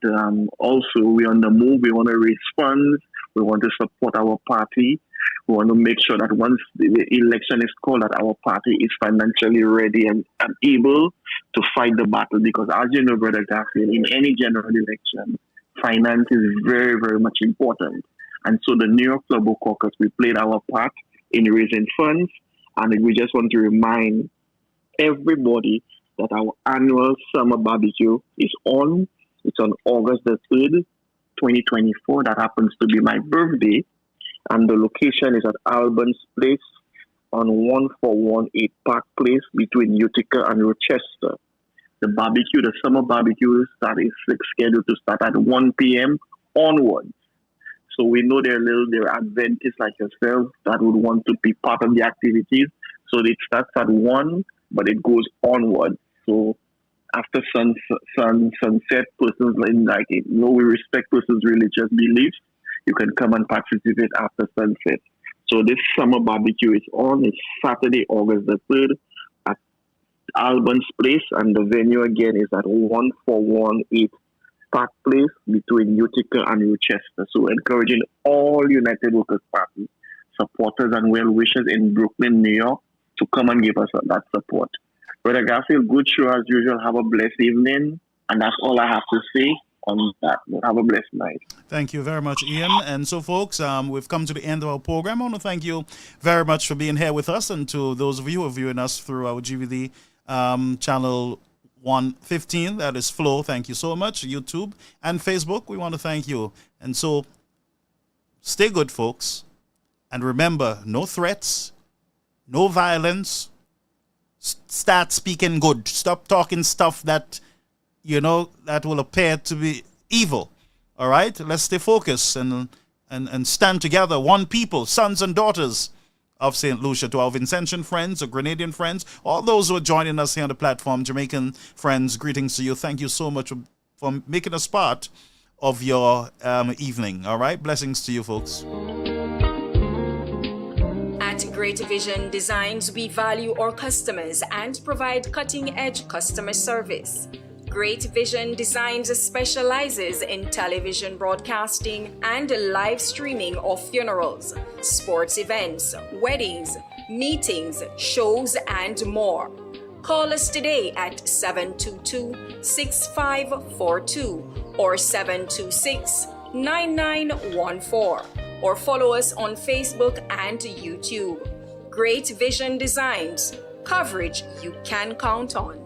also we're on the move. We want to raise funds. We want to support our party. We want to make sure that once the election is called, that our party is financially ready and able to fight the battle. Because as you know, Brother Garfield, in any general election, finance is very, very much important. And so the New York Global Caucus, we played our part in raising funds. And we just want to remind everybody that our annual summer barbecue is on. It's on August the 3rd, 2024. That happens to be my birthday. And the location is at Albans Place on 1418 Park Place between Utica and Rochester. The summer barbecue is scheduled to start at 1 p.m. onwards. So we know there are Adventists like yourself that would want to be part of the activities. So it starts at 1, but it goes onward. So after sunset, persons we respect persons' religious beliefs. You can come and participate after sunset. So this summer barbecue is on. It's Saturday, August the 3rd at Albans Place, and the venue again is at 1418 Park Place between Utica and Rochester. So encouraging all United Workers' Party supporters and well-wishers in Brooklyn, New York to come and give us that support. Brother Garfield, good show as usual. Have a blessed evening. And that's all I have to say on that. Have a blessed night. Thank you very much, Ian. And so, folks, we've come to the end of our program. I want to thank you very much for being here with us, and to those of you who are viewing us through our GVD channel 115, that is Flow. Thank you so much. YouTube and Facebook, we want to thank you. And so, stay good, folks. And remember, no threats, no violence. Start speaking good. Stop talking stuff that that will appear to be evil. All right? Let's stay focused and stand together, one people, sons and daughters of St. Lucia. To our Vincentian friends, or Grenadian friends, all those who are joining us here on the platform, Jamaican friends, greetings to you. Thank you so much for making us part of your evening. All right? Blessings to you, folks. At Great Vision Designs, we value our customers and provide cutting-edge customer service. Great Vision Designs specializes in television broadcasting and live streaming of funerals, sports events, weddings, meetings, shows, and more. Call us today at 722-6542 or 726-9914, or follow us on Facebook and YouTube. Great Vision Designs, coverage you can count on.